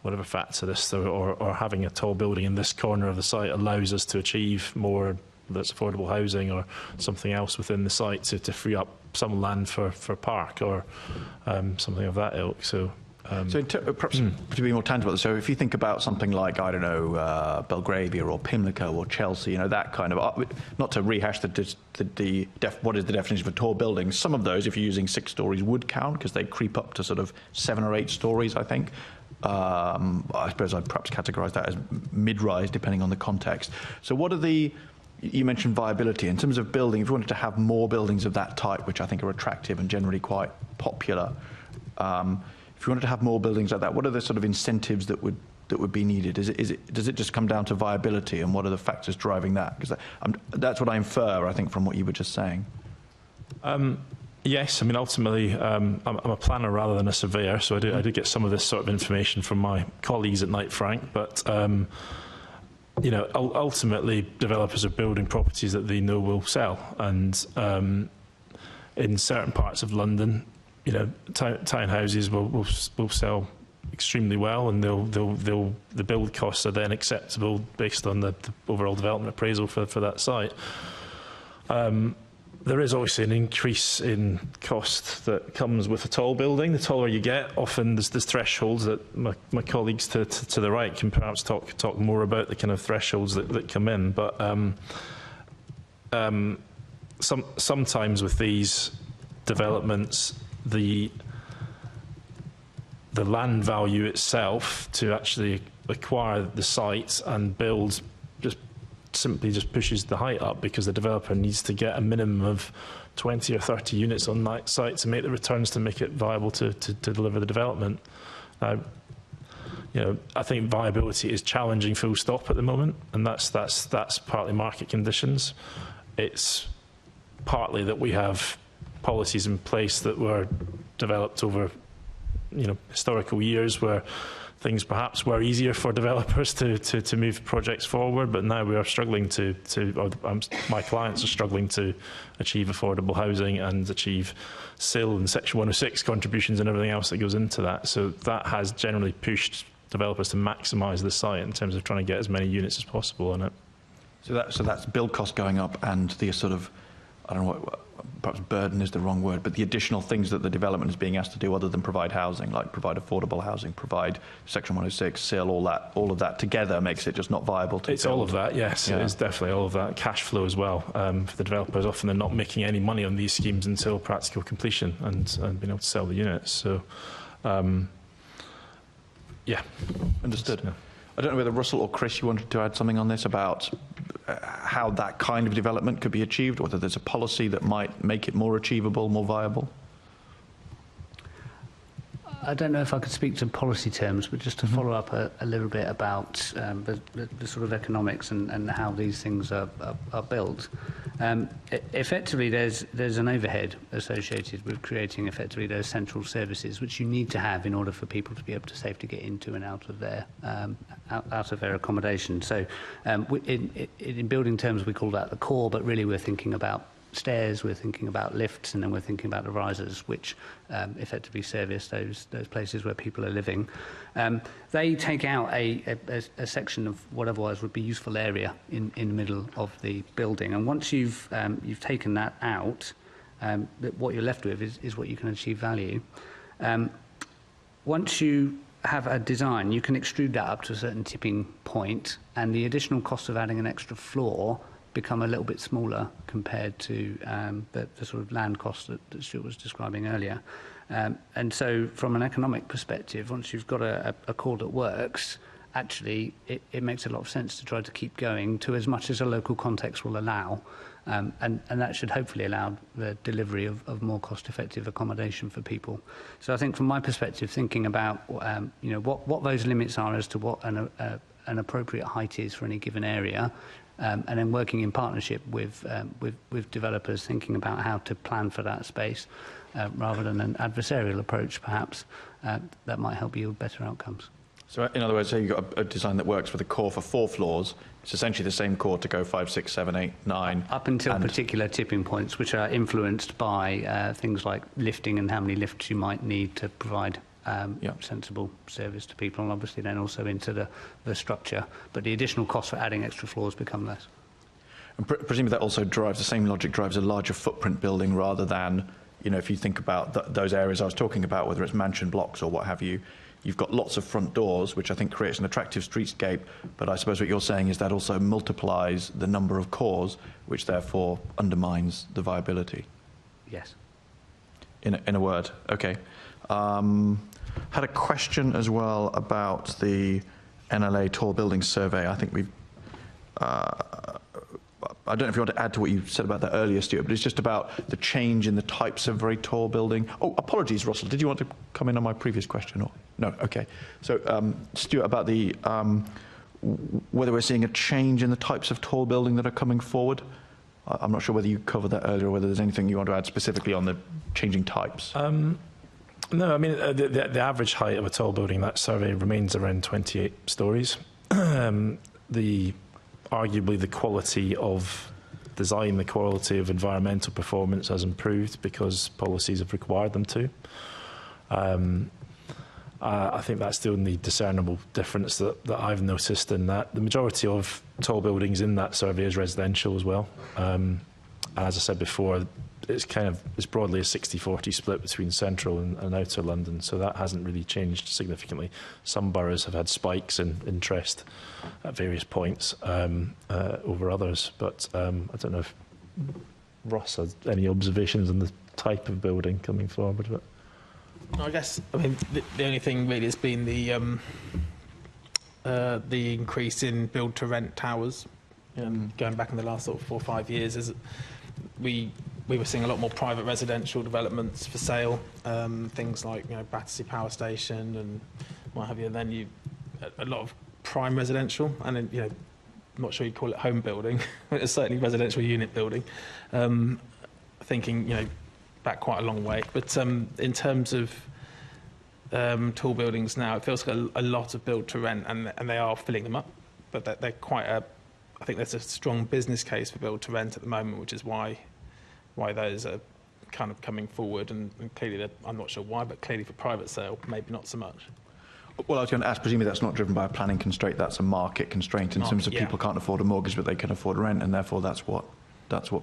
whatever factor this, or having a tall building in this corner of the site allows us to achieve more that's affordable housing or something else within the site to free up some land for park or something of that ilk. So perhaps to be more tangible, so if you think about something like, I don't know, Belgravia or Pimlico or Chelsea, that kind of, not to rehash what is the definition of a tall building, some of those, if you're using 6 stories, would count because they creep up to sort of 7 or 8 stories, I think. I suppose I'd perhaps categorise that as mid-rise, depending on the context. So what are you mentioned viability. In terms of building, if you wanted to have more buildings of that type, which I think are attractive and generally quite popular, if you wanted to have more buildings like that, what are the sort of incentives that would be needed? Does it just come down to viability, and what are the factors driving that? Because that's what I infer, I think, from what you were just saying. Yes, I mean, ultimately, I'm a planner rather than a surveyor, so I did get some of this sort of information from my colleagues at Knight Frank, but ultimately, developers are building properties that they know will sell, and in certain parts of London, townhouses will sell extremely well, and the build costs are then acceptable based on the overall development appraisal for that site. There is obviously an increase in cost that comes with a tall building. The taller you get, often there's thresholds that my colleagues to the right can perhaps talk more about the kind of thresholds that come in. But sometimes with these developments, the land value itself to actually acquire the site and build simply pushes the height up, because the developer needs to get a minimum of 20 or 30 units on that site to make the returns to make it viable to deliver the development. Now, I think viability is challenging full stop at the moment, and that's partly market conditions. It's partly that we have policies in place that were developed over historical years where things perhaps were easier for developers to move projects forward, but now we are struggling my clients are struggling to achieve affordable housing and achieve SIL and Section 106 contributions and everything else that goes into that. So that has generally pushed developers to maximise the site in terms of trying to get as many units as possible on it. So that's build cost going up, and the sort of, I don't know what, perhaps burden is the wrong word, but the additional things that the development is being asked to do other than provide housing, like provide affordable housing, provide Section 106, SIL, all of that together makes it just not viable to build. All of that, yes. Yeah. It is definitely all of that. Cash flow as well. For the developers, often they're not making any money on these schemes until practical completion and being able to sell the units. So, yeah. Understood. Yeah. I don't know whether Russell or Chris, you wanted to add something on this about how that kind of development could be achieved, whether there's a policy that might make it more achievable, more viable? I don't know if I could speak to policy terms, but just to follow up a little bit about the sort of economics and how these things are built. Effectively, there's an overhead associated with creating effectively those central services, which you need to have in order for people to be able to safely get into and out of their accommodation. So, in building terms, we call that the core, but really we're thinking about stairs, we're thinking about lifts, and then we're thinking about the risers, which effectively service those places where people are living. They take out a section of what otherwise would be useful area in the middle of the building, and once you've taken that out, what you're left with is what you can achieve value. Once you have a design, you can extrude that up to a certain tipping point, and the additional cost of adding an extra floor become a little bit smaller compared to the sort of land cost that Stuart was describing earlier. And so from an economic perspective, once you've got a core that works, actually it makes a lot of sense to try to keep going to as much as a local context will allow. And that should hopefully allow the delivery of more cost-effective accommodation for people. So I think from my perspective, thinking about what those limits are as to what an appropriate height is for any given area, and then working in partnership with developers, thinking about how to plan for that space rather than an adversarial approach, perhaps, that might help yield better outcomes. So in other words, say you've got a design that works with a core for 4 floors, it's essentially the same core to go 5, 6, 7, 8, 9. Up until particular tipping points, which are influenced by things like lifting and how many lifts you might need to provide sensible service to people, and obviously then also into the structure. But the additional costs for adding extra floors become less. And presumably that also drives, the same logic drives a larger footprint building rather than, you know, if you think about those areas I was talking about, whether it's mansion blocks or what have you, you've got lots of front doors, which I think creates an attractive streetscape, but I suppose what you're saying is that also multiplies the number of cores, which therefore undermines the viability. Yes. In a word, okay. Had a question as well about the NLA Tall Buildings Survey. I think we've... I don't know if you want to add to what you said about that earlier, Stuart, but it's just about the change in the types of very tall building. Oh, apologies, Russell. Did you want to come in on my previous question? Or no? Okay. So, Stuart, about the whether we're seeing a change in the types of tall building that are coming forward. I'm not sure whether you covered that earlier or whether there's anything you want to add specifically on the changing types. No, I mean, the average height of a tall building in that survey remains around 28 stories. Arguably, the quality of design, the quality of environmental performance has improved because policies have required them to. I think that's the only discernible difference that I've noticed in that. The majority of tall buildings in that survey is residential as well. And as I said before, it's broadly a 60-40 split between central and outer London, so that hasn't really changed significantly. Some boroughs have had spikes in interest at various points over others, but I don't know if Ross has any observations on the type of building coming forward. But I guess, I mean, the only thing really has been the increase in build-to-rent towers. Going back in the last sort of 4 or 5 years, is we were seeing a lot more private residential developments for sale, things like, you know, Battersea Power Station and what have you. And then a lot of prime residential, and then, you know, I'm not sure you'd call it home building, but it's certainly residential unit building. Thinking, you know, back quite a long way. But in terms of tall buildings now, it feels like a lot of build to rent, and they are filling them up. But they're quite I think there's a strong business case for build to rent at the moment, which is why those are kind of coming forward, and clearly, I'm not sure why, but clearly for private sale, maybe not so much. Well, I was going to ask, presumably that's not driven by a planning constraint, that's a market constraint in terms of people can't afford a mortgage, but they can afford rent, and therefore that's what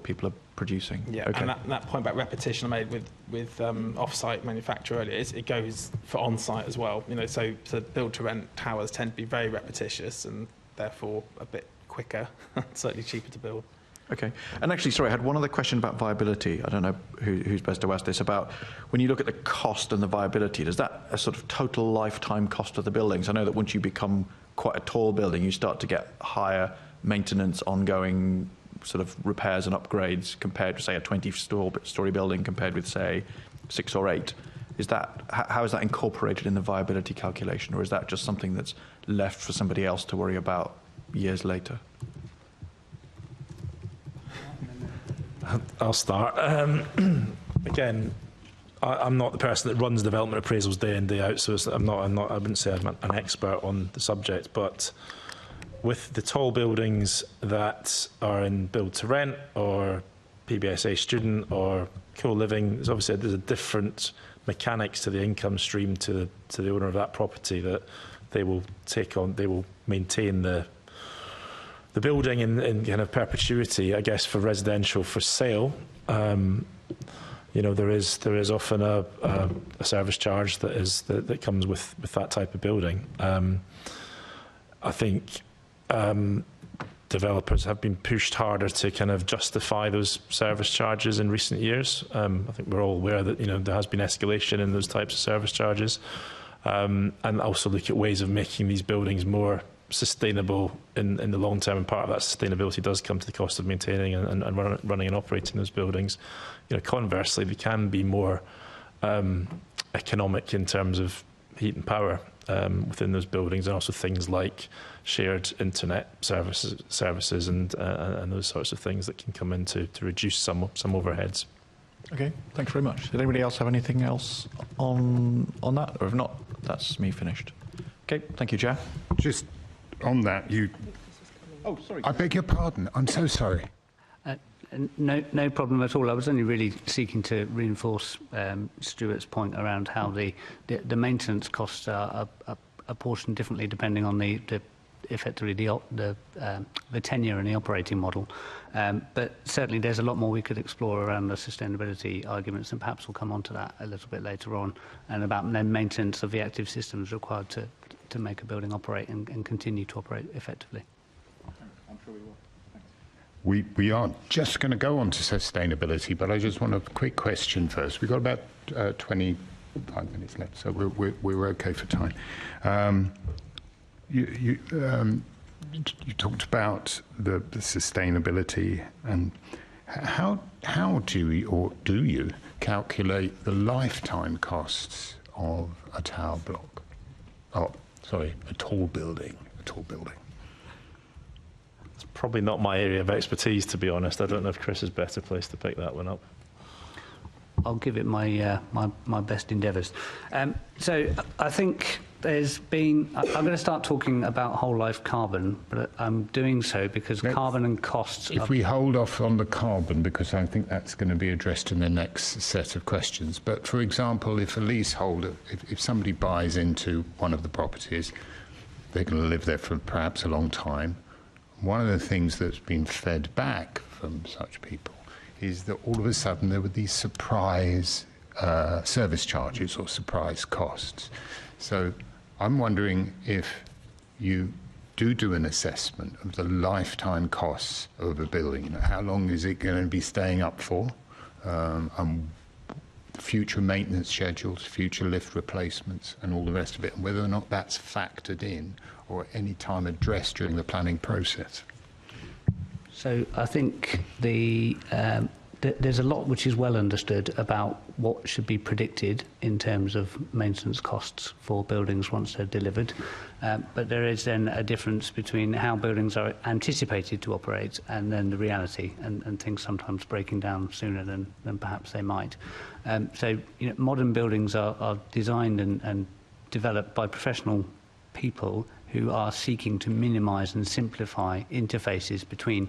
people are producing. Yeah, okay. And that point about repetition I made with off-site manufacture earlier, it goes for on-site as well. You know, so build-to-rent towers tend to be very repetitious and therefore a bit quicker, certainly cheaper to build. Okay. And actually, sorry, I had one other question about viability. I don't know who's best to ask this. About when you look at the cost and the viability, does that a sort of total lifetime cost of the buildings? I know that once you become quite a tall building, you start to get higher maintenance, ongoing sort of repairs and upgrades compared to, say, a 20-story building compared with, say, 6 or 8. How is that incorporated in the viability calculation, or is that just something that's left for somebody else to worry about years later? I'll start. Again, I'm not the person that runs development appraisals day in, day out, so I wouldn't say I'm an expert on the subject, but with the tall buildings that are in build to rent or PBSA student or co-living, there's a different mechanics to the income stream to the owner of that property that they will take on. They will maintain the building in kind of perpetuity. I guess for residential for sale, you know, there is often a service charge that comes with that type of building. I think developers have been pushed harder to kind of justify those service charges in recent years. I think we're all aware that, you know, there has been escalation in those types of service charges, and also look at ways of making these buildings more sustainable in the long term, and part of that sustainability does come to the cost of maintaining and running and operating those buildings. You know, conversely, they can be more economic in terms of heat and power. within those buildings, and also things like shared internet services and those sorts of things that can come in to reduce some overheads. Okay, thanks very much. Did anybody else have anything else on that? Or if not, that's me finished. Okay, thank you, Chair. Just on that, Oh, sorry. I beg your pardon. I'm so sorry. No problem at all. I was only really seeking to reinforce Stuart's point around how the maintenance costs are apportioned differently depending on effectively the tenure and the operating model. But certainly there's a lot more we could explore around the sustainability arguments, and perhaps we'll come on to that a little bit later on, and about the maintenance of the active systems required to make a building operate and continue to operate effectively. I'm sure we will. We are just going to go on to sustainability, but I just want a quick question first. We've got about 25 minutes left, so we're okay for time. You talked about the sustainability, and how do you calculate the lifetime costs of a tower block? Oh, sorry, a tall building. It's probably not my area of expertise, to be honest. I don't know if Chris is better placed to pick that one up. I'll give it my best endeavours. So I think there's been. I'm going to start talking about whole life carbon, but I'm doing so because carbon and costs. If we hold off on the carbon, because I think that's going to be addressed in the next set of questions. But for example, if a leaseholder, if somebody buys into one of the properties, they're going to live there for perhaps a long time. One of the things that's been fed back from such people is that all of a sudden there were these surprise service charges or surprise costs. So I'm wondering if you do an assessment of the lifetime costs of a building. You know, how long is it going to be staying up for? Future maintenance schedules, future lift replacements, and all the rest of it, and whether or not that's factored in or at any time addressed during the planning process. So I think there's a lot which is well understood about what should be predicted in terms of maintenance costs for buildings once they're delivered. But there is then a difference between how buildings are anticipated to operate and then the reality, and things sometimes breaking down sooner than perhaps they might. So modern buildings are designed and developed by professional people who are seeking to minimise and simplify interfaces between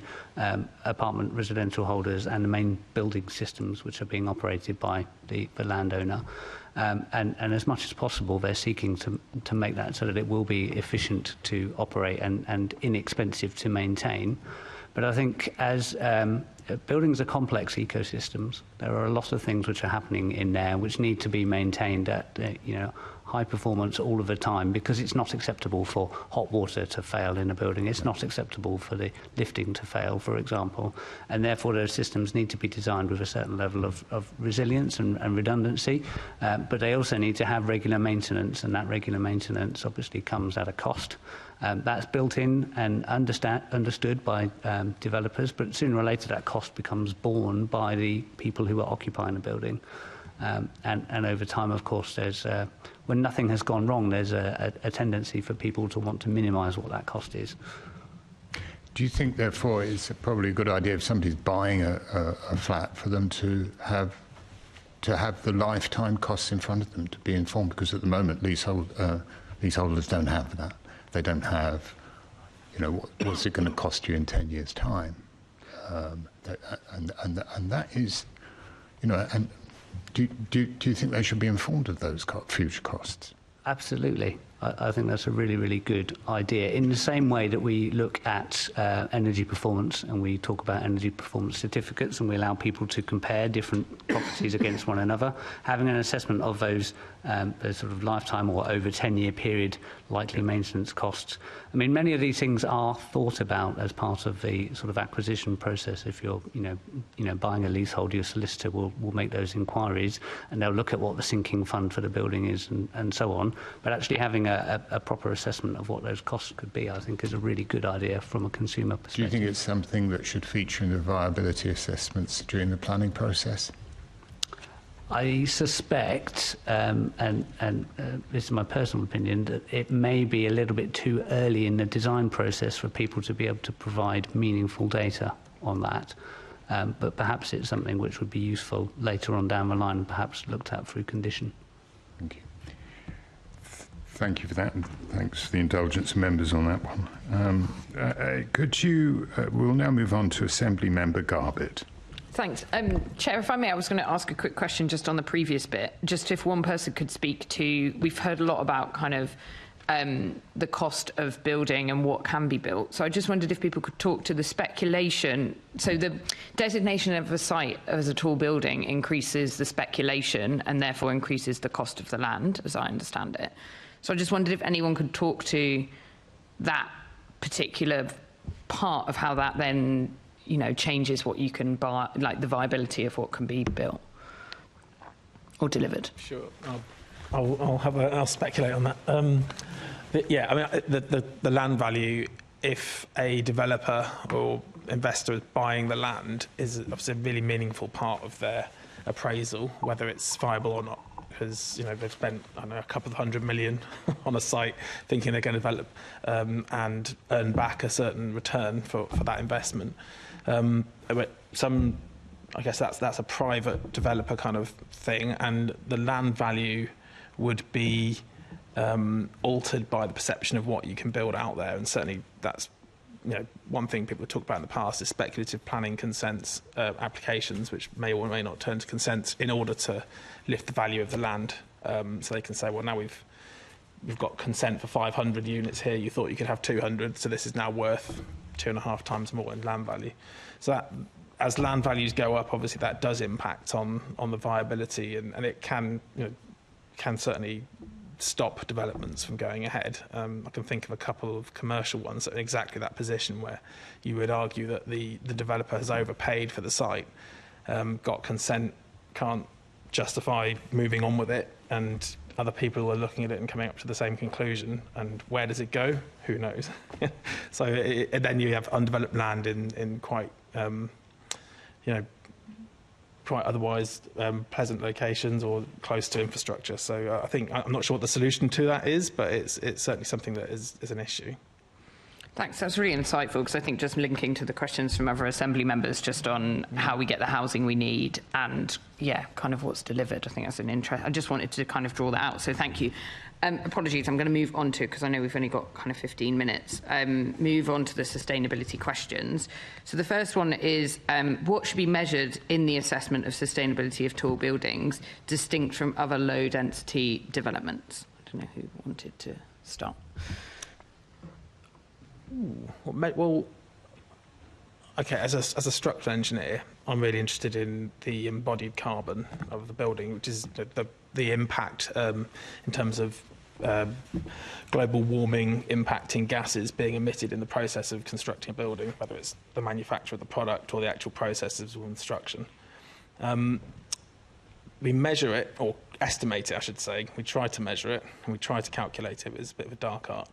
apartment residential holders and the main building systems which are being operated by the landowner. And as much as possible, they're seeking to make that so that it will be efficient to operate and inexpensive to maintain. But I think as buildings are complex ecosystems, there are a lot of things which are happening in there which need to be maintained at high performance all of the time, because it's not acceptable for hot water to fail in a building. It's not acceptable for the lifting to fail, for example. And therefore, those systems need to be designed with a certain level of resilience and redundancy. But they also need to have regular maintenance, and that regular maintenance obviously comes at a cost. That's built in and understood by developers, but sooner or later that cost becomes borne by the people who are occupying the building. And over time, of course, there's when nothing has gone wrong, there's a tendency for people to want to minimise what that cost is. Do you think, therefore, it's probably a good idea if somebody's buying a flat for them to have the lifetime costs in front of them, to be informed? Because at the moment, leaseholders don't have that. They don't have, what's it going to cost you in 10 years' time? And that is, and do you think they should be informed of those future costs? Absolutely. I think that's a really, really good idea. In the same way that we look at energy performance, and we talk about energy performance certificates, and we allow people to compare different properties against one another, having an assessment of those sort of lifetime or over 10-year period likely maintenance costs. I mean, many of these things are thought about as part of the sort of acquisition process. If you're, buying a leasehold, your solicitor will make those inquiries, and they'll look at what the sinking fund for the building is and so on. But actually having a proper assessment of what those costs could be, I think, is a really good idea from a consumer perspective. Do you think it's something that should feature in the viability assessments during the planning process? I suspect, and this is my personal opinion, that it may be a little bit too early in the design process for people to be able to provide meaningful data on that. But perhaps it's something which would be useful later on down the line, and perhaps looked at through condition. Thank you. Thank you for that, and thanks for the indulgence of members on that one. We'll now move on to Assembly Member Garbett. Thanks. Chair, if I may, I was going to ask a quick question just on the previous bit. Just if one person could speak to, we've heard a lot about kind of the cost of building and what can be built. So I just wondered if people could talk to the speculation. So the designation of a site as a tall building increases the speculation and therefore increases the cost of the land, as I understand it. So I just wondered if anyone could talk to that particular part of how that then, you know, changes what you can buy, like the viability of what can be built or delivered. Sure, I'll speculate on that. Yeah, I mean, the land value, if a developer or investor is buying the land, is obviously a really meaningful part of their appraisal, whether it's viable or not. Because, you know, they've spent, I don't know, a couple of $100 million on a site thinking they're going to develop and earn back a certain return for that investment. But I guess that's a private developer kind of thing, and the land value would be altered by the perception of what you can build out there, and certainly that's, you know, one thing people have talked about in the past is speculative planning consents applications, which may or may not turn to consents in order to lift the value of the land. So they can say, well, now we've got consent for 500 units here. You thought you could have 200, so this is now worth 2.5 times more in land value. So that, as land values go up, obviously that does impact on the viability, and it can, you know, can certainly stop developments from going ahead. I can think of a couple of commercial ones that are in exactly that position, where you would argue that the developer has overpaid for the site, got consent, can't justify moving on with it, and other people are looking at it and coming up to the same conclusion. And where does it go? Who knows? So then you have undeveloped land in quite, you know, quite otherwise pleasant locations or close to infrastructure. So I think, I'm not sure what the solution to that is, but it's certainly something that is an issue. Thanks, that's really insightful, because I think just linking to the questions from other Assembly members just on how we get the housing we need and, yeah, kind of what's delivered, I think that's an interest. I just wanted to kind of draw that out, so thank you. Apologies, I'm going to move on to, because I know we've only got kind of 15 minutes, move on to the sustainability questions. So the first one is, what should be measured in the assessment of sustainability of tall buildings, distinct from other low-density developments? I don't know who wanted to start. Well, okay, as a structural engineer, I'm really interested in the embodied carbon of the building, which is the impact in terms of global warming impacting gases being emitted in the process of constructing a building, whether it's the manufacture of the product or the actual processes of construction. We measure it, or estimate it, I should say. We try to measure it, and we try to calculate it. It's a bit of a dark art.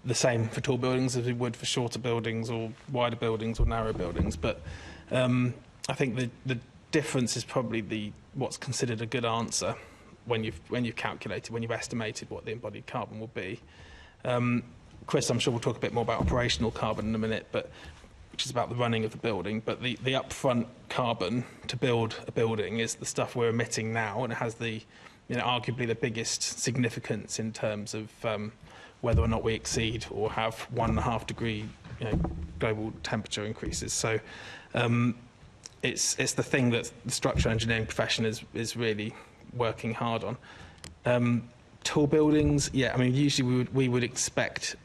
The same for tall buildings as we would for shorter buildings or wider buildings or narrow buildings. But I think the difference is probably what's considered a good answer when you've calculated, when you've estimated what the embodied carbon will be. Chris, I'm sure we'll talk a bit more about operational carbon in a minute, which is about the running of the building. But the upfront carbon to build a building is the stuff we're emitting now, and it has arguably the biggest significance in terms of whether or not we exceed or have 1.5 degree global temperature increases. So it's the thing that the structural engineering profession is really working hard on. Tall buildings, yeah, I mean, usually we would expect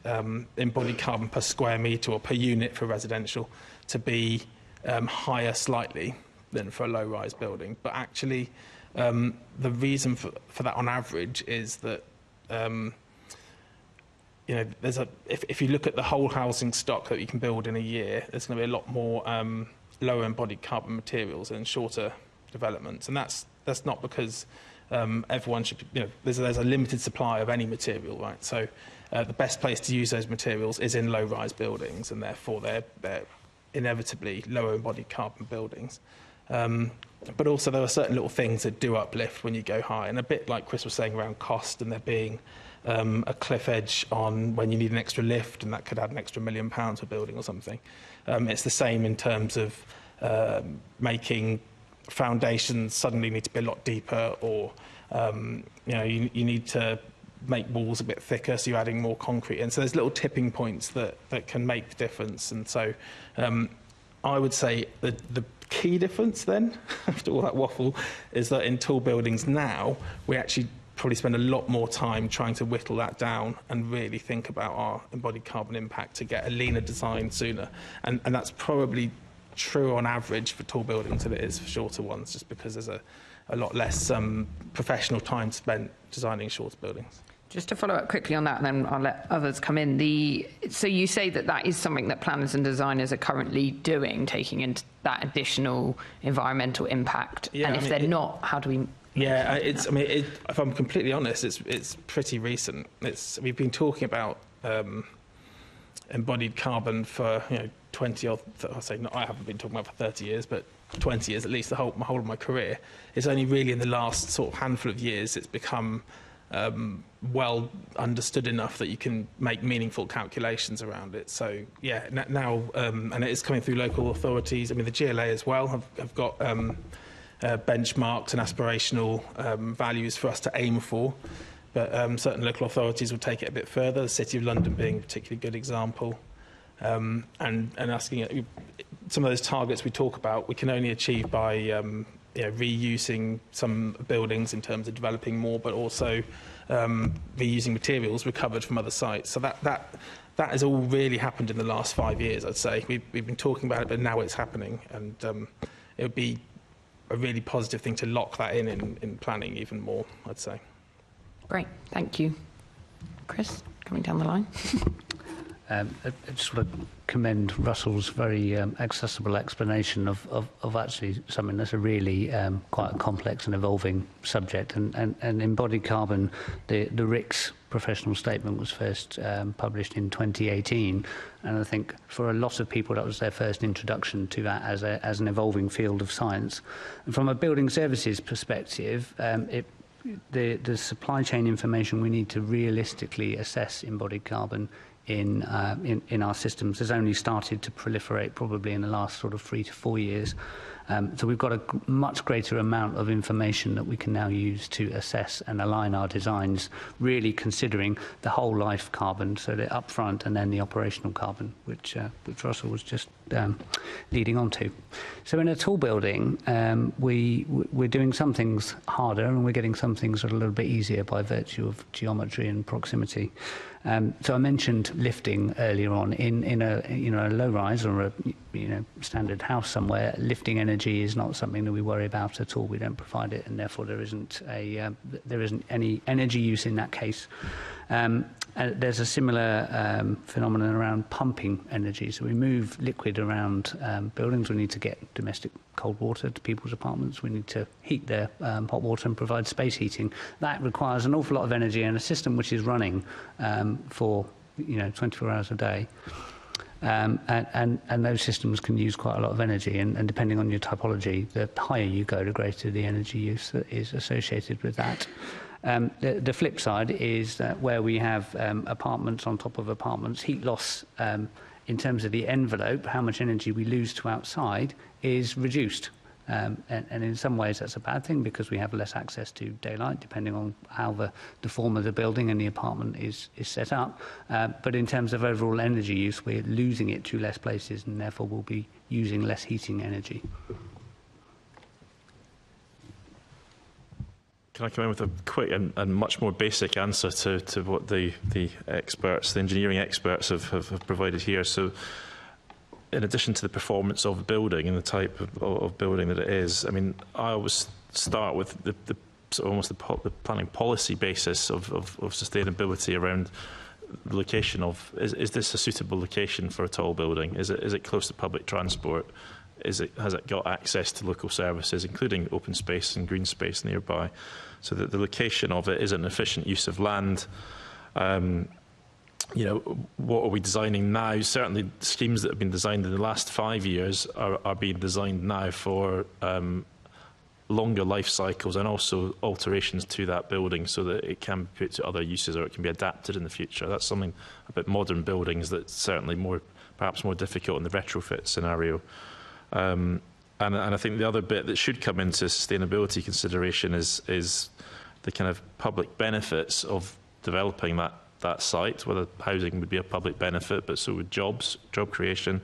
embodied carbon per square metre or per unit for residential to be higher slightly than for a low-rise building. But actually, the reason for that on average is that if you look at the whole housing stock that you can build in a year, there's going to be a lot more lower embodied carbon materials in shorter developments, and that's not because everyone should, there's a limited supply of any material, right? So the best place to use those materials is in low-rise buildings, and therefore they're inevitably lower embodied carbon buildings. But also there are certain little things that do uplift when you go high, and a bit like Chris was saying around cost and there being a cliff edge on when you need an extra lift, and that could add an extra £1 million to a building or something. It's the same in terms of making foundations suddenly need to be a lot deeper, or you need to make walls a bit thicker, so you're adding more concrete in. So there's little tipping points that can make the difference. And so I would say that the key difference then, after all that waffle, is that in tall buildings now, we actually probably spend a lot more time trying to whittle that down and really think about our embodied carbon impact to get a leaner design sooner. And that's probably true on average for tall buildings than it is for shorter ones, just because there's a lot less professional time spent designing shorter buildings. Just to follow up quickly on that, and then I'll let others come in. So you say that is something that planners and designers are currently doing, taking into that additional environmental impact. Yeah, and if they're not, how do we? Yeah, if I'm completely honest, it's pretty recent. We've been talking about embodied carbon for 20 or I haven't been talking about for 30 years, but 20 years at least, the whole of my career. It's only really in the last sort of handful of years it's become well understood enough that you can make meaningful calculations around it. So yeah, now and it is coming through local authorities. I mean, the GLA as well have got benchmarks and aspirational values for us to aim for. But certain local authorities will take it a bit further, the City of London being a particularly good example. And asking some of those targets we talk about, we can only achieve by reusing some buildings in terms of developing more, but also reusing materials recovered from other sites. So that has all really happened in the last 5 years, I'd say. We've been talking about it, but now it's happening. And it would be a really positive thing to lock that in planning even more, I'd say. Great, thank you. Chris, coming down the line. I just want to commend Russell's very accessible explanation of actually something that's a really quite a complex and evolving subject. And embodied carbon, the RICS professional statement was first published in 2018. And I think for a lot of people that was their first introduction to that as an evolving field of science. And from a building services perspective, the supply chain information we need to realistically assess embodied carbon in our systems has only started to proliferate probably in the last sort of 3 to 4 years. So we've got a much greater amount of information that we can now use to assess and align our designs, really considering the whole life carbon, so the upfront and then the operational carbon, which Russell was just leading on to. So in a tall building, we're doing some things harder and we're getting some things a little bit easier by virtue of geometry and proximity. So I mentioned lifting earlier on. In a low rise or a standard house somewhere, lifting energy is not something that we worry about at all. We don't provide it, and therefore there isn't any energy use in that case. There's a similar phenomenon around pumping energy. So we move liquid around buildings. We need to get domestic cold water to people's apartments. We need to heat their hot water and provide space heating. That requires an awful lot of energy, and a system which is running for 24 hours a day. And those systems can use quite a lot of energy, and depending on your typology, the higher you go, the greater the energy use that is associated with that. The flip side is that where we have apartments on top of apartments, heat loss in terms of the envelope, how much energy we lose to outside, is reduced. And in some ways that's a bad thing because we have less access to daylight depending on how the form of the building and the apartment is set up. But in terms of overall energy use, we're losing it to less places and therefore we'll be using less heating energy. Can I come in with a quick and much more basic answer to what the experts, the engineering experts have provided here? So in addition to the performance of the building and the type of building that it is, I mean, I always start with the sort of almost the planning policy basis of sustainability around the location of, is this a suitable location for a tall building? Is it close to public transport? Has it got access to local services, including open space and green space nearby? So that the location of it is an efficient use of land. what are we designing now? Certainly, schemes that have been designed in the last 5 years are being designed now for longer life cycles and also alterations to that building so that it can be put to other uses or it can be adapted in the future. That's something about modern buildings that's certainly perhaps more difficult in the retrofit scenario. And I think the other bit that should come into sustainability consideration is the kind of public benefits of developing that site, whether housing would be a public benefit, but so would job creation,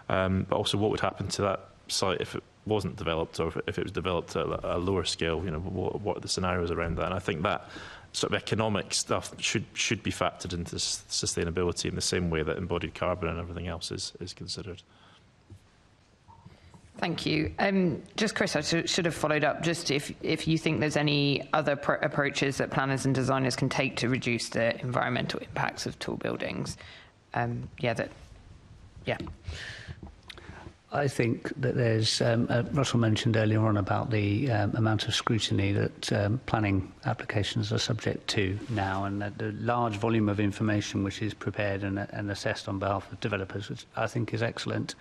but also what would happen to that site if it wasn't developed, or if it was developed at a lower scale. What are the scenarios around that? And I think that sort of economic stuff should be factored into sustainability in the same way that embodied carbon and everything else is considered. Thank you. Just Chris, I should have followed up. Just if you think there's any other approaches that planners and designers can take to reduce the environmental impacts of tall buildings. I think that there's, Russell mentioned earlier on about the amount of scrutiny that planning applications are subject to now, and the large volume of information which is prepared and assessed on behalf of developers, which I think is excellent.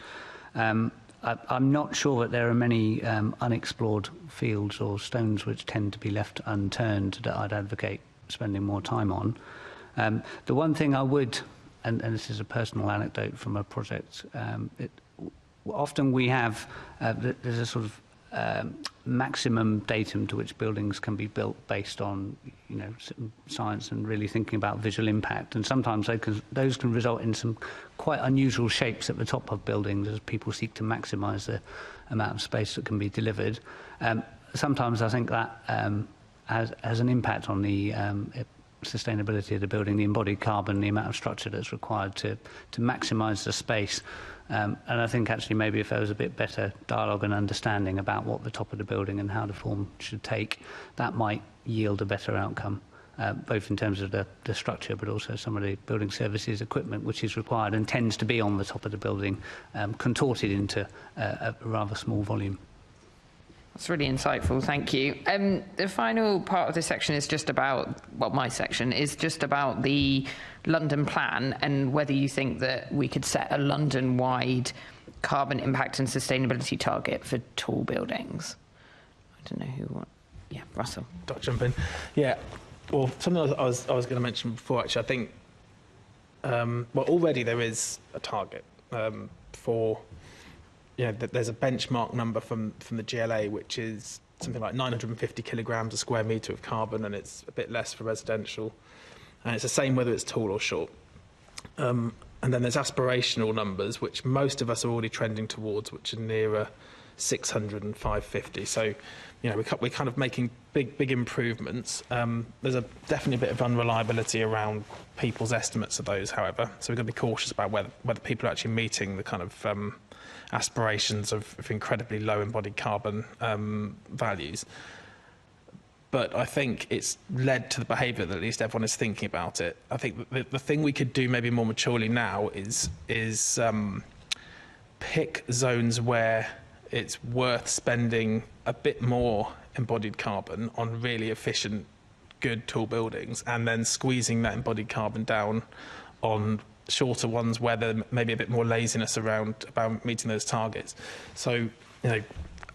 I'm not sure that there are many unexplored fields or stones which tend to be left unturned that I'd advocate spending more time on. The one thing I would, and this is a personal anecdote from a project, often we have, there's a sort of maximum datum to which buildings can be built based on, science and really thinking about visual impact. And sometimes those can result in some quite unusual shapes at the top of buildings as people seek to maximise the amount of space that can be delivered. Sometimes I think that has an impact on the sustainability of the building, the embodied carbon, the amount of structure that's required to maximise the space. And I think actually maybe if there was a bit better dialogue and understanding about what the top of the building and how the form should take, that might yield a better outcome, both in terms of the structure, but also some of the building services equipment which is required and tends to be on the top of the building, contorted into a rather small volume. That's really insightful, thank you. The final part of this section is just about, my section is just about the London plan and whether you think that we could set a London-wide carbon impact and sustainability target for tall buildings. I don't know who wants. Yeah, Russell. I'll jump in. Yeah, well, something I was going to mention before, actually, I think, already there is a target for... there's a benchmark number from the GLA, which is something like 950 kilograms a square metre of carbon, and it's a bit less for residential. And it's the same whether it's tall or short. And then there's aspirational numbers, which most of us are already trending towards, which are nearer 600 and 550. So, we're kind of making big improvements. There's definitely a bit of unreliability around people's estimates of those, however. So we've got to be cautious about whether people are actually meeting the kind of aspirations of incredibly low embodied carbon values. But I think it's led to the behaviour that at least everyone is thinking about it. I think the thing we could do maybe more maturely now is pick zones where it's worth spending a bit more embodied carbon on really efficient, good tall buildings, and then squeezing that embodied carbon down on shorter ones where there may be a bit more laziness about meeting those targets. So,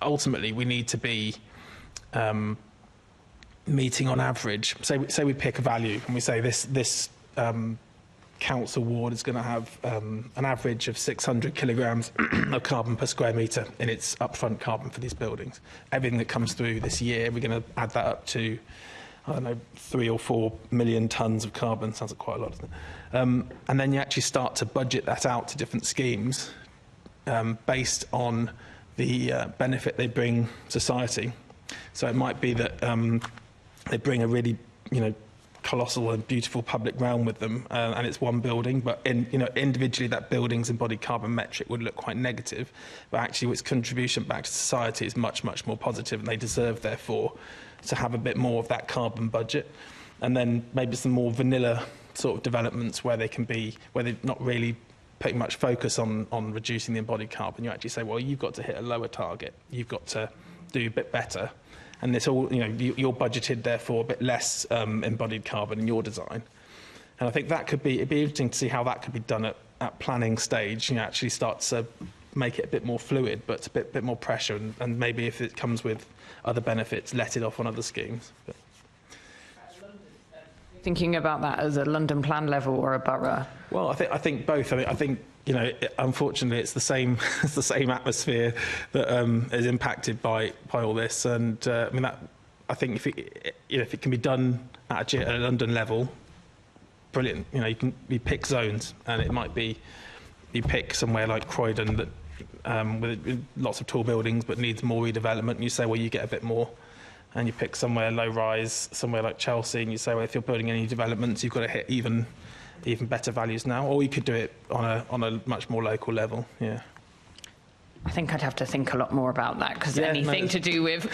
ultimately we need to be meeting on average. Say we pick a value and we say this council ward is going to have an average of 600 kilograms of carbon per square metre in its upfront carbon for these buildings. Everything that comes through this year, we're going to add that up to, 3 or 4 million tonnes of carbon. Sounds like quite a lot, doesn't it? And then you actually start to budget that out to different schemes based on the benefit they bring society. So it might be that they bring a really, colossal and beautiful public realm with them, and it's one building, but individually that building's embodied carbon metric would look quite negative, but actually its contribution back to society is much more positive, and they deserve therefore to have a bit more of that carbon budget. And then maybe some more vanilla sort of developments where they're not really putting much focus on reducing the embodied carbon. You actually say, well, you've got to hit a lower target, you've got to do a bit better. And it's all, you're budgeted, therefore, a bit less embodied carbon in your design. And I think it'd be interesting to see how that could be done at planning stage, actually start to make it a bit more fluid, but a bit more pressure, and maybe if it comes with other benefits, let it off on other schemes. But. Thinking about that as a London plan level or a borough? Well, I think both. I think unfortunately, it's the same atmosphere that is impacted by all this. And I think if it can be done at a London level, brilliant. You pick zones, and it might be you pick somewhere like Croydon that with lots of tall buildings but needs more redevelopment. And you say, well, you get a bit more. And you pick somewhere low rise, somewhere like Chelsea, and you say, well, if you're building any developments, you've got to hit even better values now. Or you could do it on a much more local level. Yeah. I think I'd have to think a lot more about that, because anything to do with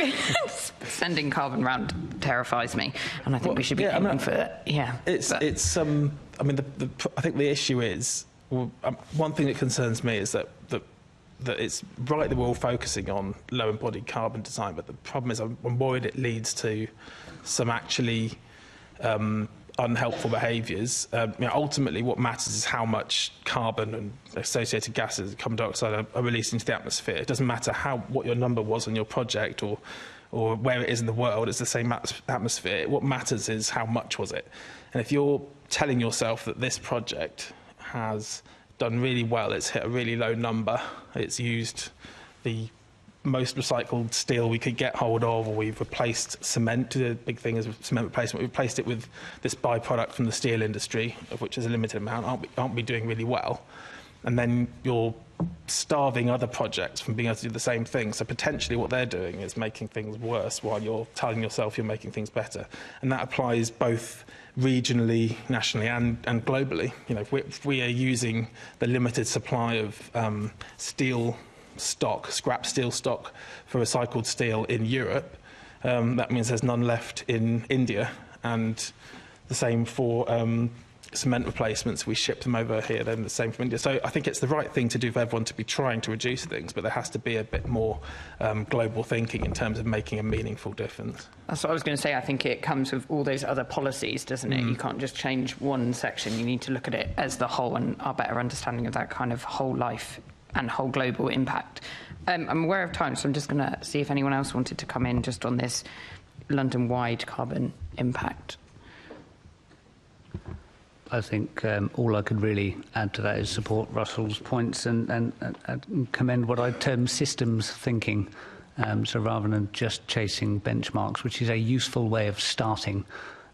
sending carbon round terrifies me, and I think we should be aiming for it. Yeah. I think the issue is, one thing that concerns me is that it's right that we're all focusing on low embodied carbon design, but the problem is I'm worried it leads to some actually unhelpful behaviours. Ultimately, what matters is how much carbon and associated gases, carbon dioxide, are released into the atmosphere. It doesn't matter what your number was on your project or where it is in the world. It's the same atmosphere. What matters is how much was it. And if you're telling yourself that this project has done really well, it's hit a really low number, it's used the most recycled steel we could get hold of, or we've replaced cement. The big thing is cement replacement. We've replaced it with this byproduct from the steel industry, of which is a limited amount. Aren't we doing really well? And then you're starving other projects from being able to do the same thing. So potentially what they're doing is making things worse while you're telling yourself you're making things better. And that applies both regionally, nationally, and globally. If we are using the limited supply of scrap steel stock for recycled steel in Europe, that means there's none left in India, and the same for cement replacements. We ship them over here, then the same from India. So I think it's the right thing to do for everyone to be trying to reduce things, but there has to be a bit more global thinking in terms of making a meaningful difference. That's what I was going to say. I think it comes with all those other policies, doesn't it? You can't just change one section. You need to look at it as the whole, and our better understanding of that kind of whole life and whole global impact. I'm aware of time, so I'm just going to see if anyone else wanted to come in just on this London-wide carbon impact. I think all I could really add to that is support Russell's points and commend what I'd term systems thinking. So rather than just chasing benchmarks, which is a useful way of starting,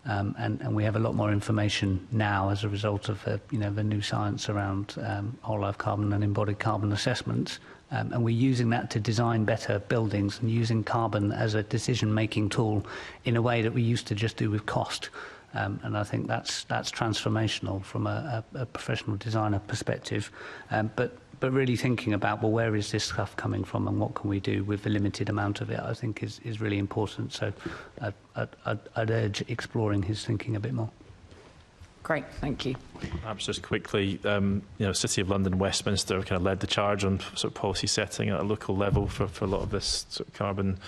and we have a lot more information now as a result of the new science around whole life carbon and embodied carbon assessments, and we're using that to design better buildings and using carbon as a decision-making tool in a way that we used to just do with cost. And I think that's transformational from a professional designer perspective. But really thinking about, well, where is this stuff coming from and what can we do with the limited amount of it, I think is really important. So I'd urge exploring his thinking a bit more. Great, thank you. Perhaps just quickly, City of London, Westminster kind of led the charge on sort of policy setting at a local level for a lot of this sort of carbon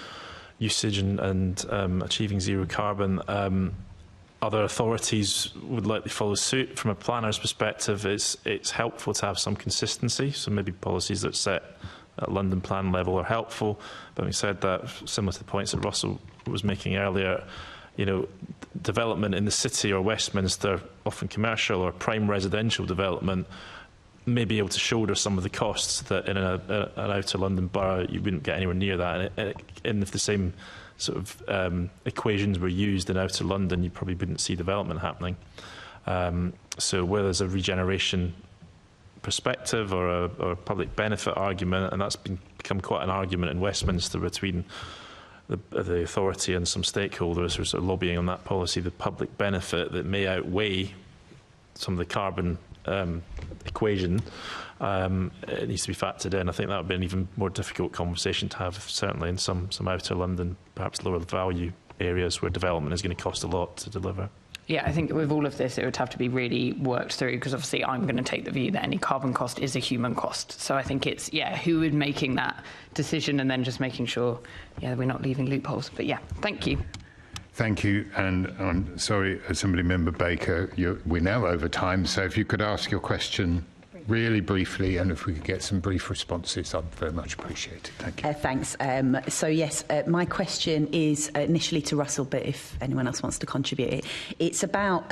usage and achieving zero carbon. Other authorities would likely follow suit. From a planner's perspective, it's helpful to have some consistency, so maybe policies that are set at London plan level are helpful. But having said that, similar to the points that Russell was making earlier, development in the city or Westminster, often commercial or prime residential development, may be able to shoulder some of the costs that in an outer London borough you wouldn't get anywhere near that. And if the same sort of equations were used in outer London, you probably wouldn't see development happening. So where there's a regeneration perspective or a public benefit argument, and that's become quite an argument in Westminster between the authority and some stakeholders who are sort of lobbying on that policy, the public benefit that may outweigh some of the carbon equation, it needs to be factored in. I think that would be an even more difficult conversation to have, certainly in some outer London, perhaps lower value areas where development is going to cost a lot to deliver. Yeah, I think with all of this, it would have to be really worked through, because obviously I'm going to take the view that any carbon cost is a human cost. So I think it's, who is making that decision and then just making sure, we're not leaving loopholes. But thank you. Thank you, and I'm sorry, Assembly Member Baker, we're now over time, so if you could ask your question really briefly, and if we could get some brief responses, I'd very much appreciate it. Thank you. Thanks. So yes, my question is initially to Russell, but if anyone else wants to contribute, it's about,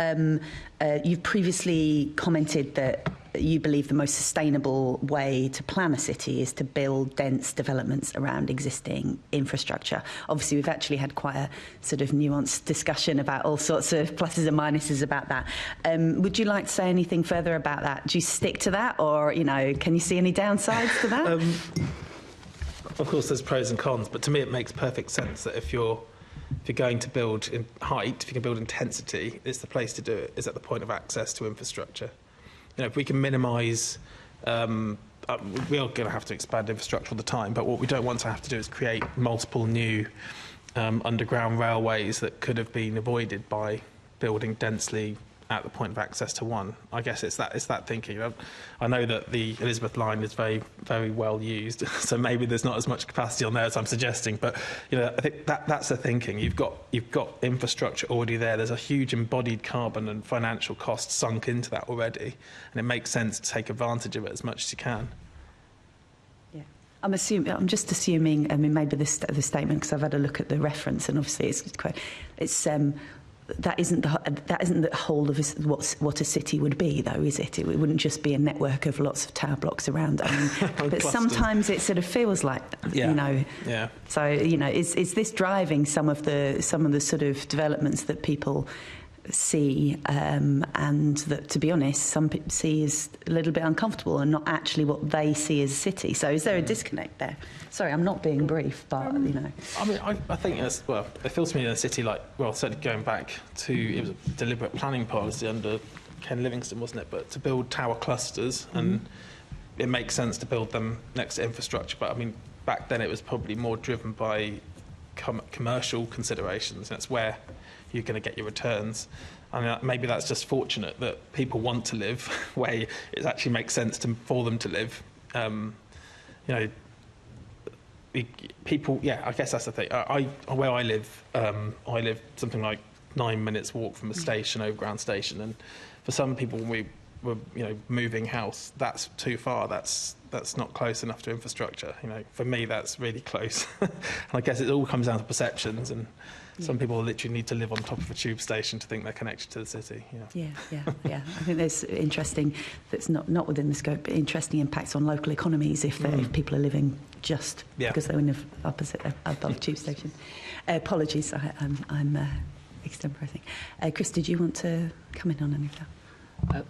you've previously commented that you believe the most sustainable way to plan a city is to build dense developments around existing infrastructure. Obviously, we've actually had quite a sort of nuanced discussion about all sorts of pluses and minuses about that. Would you like to say anything further about that? Do you stick to that, or, you know, can you see any downsides to that? Of course, there's pros and cons, but to me, it makes perfect sense that if you're going to build in height, if you can build intensity, it's the place to do it. Is at the point of access to infrastructure. You know, if we can minimise, we are going to have to expand infrastructure all the time, but what we don't want to have to do is create multiple new underground railways that could have been avoided by building densely at the point of access to one. I guess it's that thinking. I know that the Elizabeth line is very, very well used, so maybe there's not as much capacity on there as I'm suggesting. But you know, I think that's the thinking. You've got infrastructure already there. There's a huge embodied carbon and financial cost sunk into that already, and it makes sense to take advantage of it as much as you can. Yeah, I'm just assuming. I mean, maybe the statement, because I've had a look at the reference, and obviously it's. That isn't the whole of what a city would be, though, is it? It wouldn't just be a network of lots of tower blocks around. I mean, but sometimes it sort of feels like, you know. Yeah. So, you know, is this driving some of the sort of developments that people see, and that, to be honest, some people see as a little bit uncomfortable and not actually what they see as a city? So is there a disconnect there? Sorry, I'm not being brief, but, you know. I mean, I think, it feels to me in a city like, well, certainly going back to, it was a deliberate planning policy under Ken Livingstone, wasn't it? But to build tower clusters, and it makes sense to build them next to infrastructure. But, I mean, back then it was probably more driven by commercial considerations. That's where you're going to get your returns. I mean, maybe that's just fortunate that people want to live where it actually makes sense for them to live. You know, people, yeah, I guess that's the thing. Where I live something like 9 minutes walk from a station, overground station, and for some people, when we were, you know, moving house, that's too far. That's not close enough to infrastructure. You know, for me, that's really close. And I guess it all comes down to perceptions, and some people literally need to live on top of a tube station to think they're connected to the city. Yeah. I think there's interesting, that's not within the scope, but interesting impacts on local economies if people are living just because they're in the above tube station. Apologies, I'm extemporizing. Chris, did you want to come in on any of that?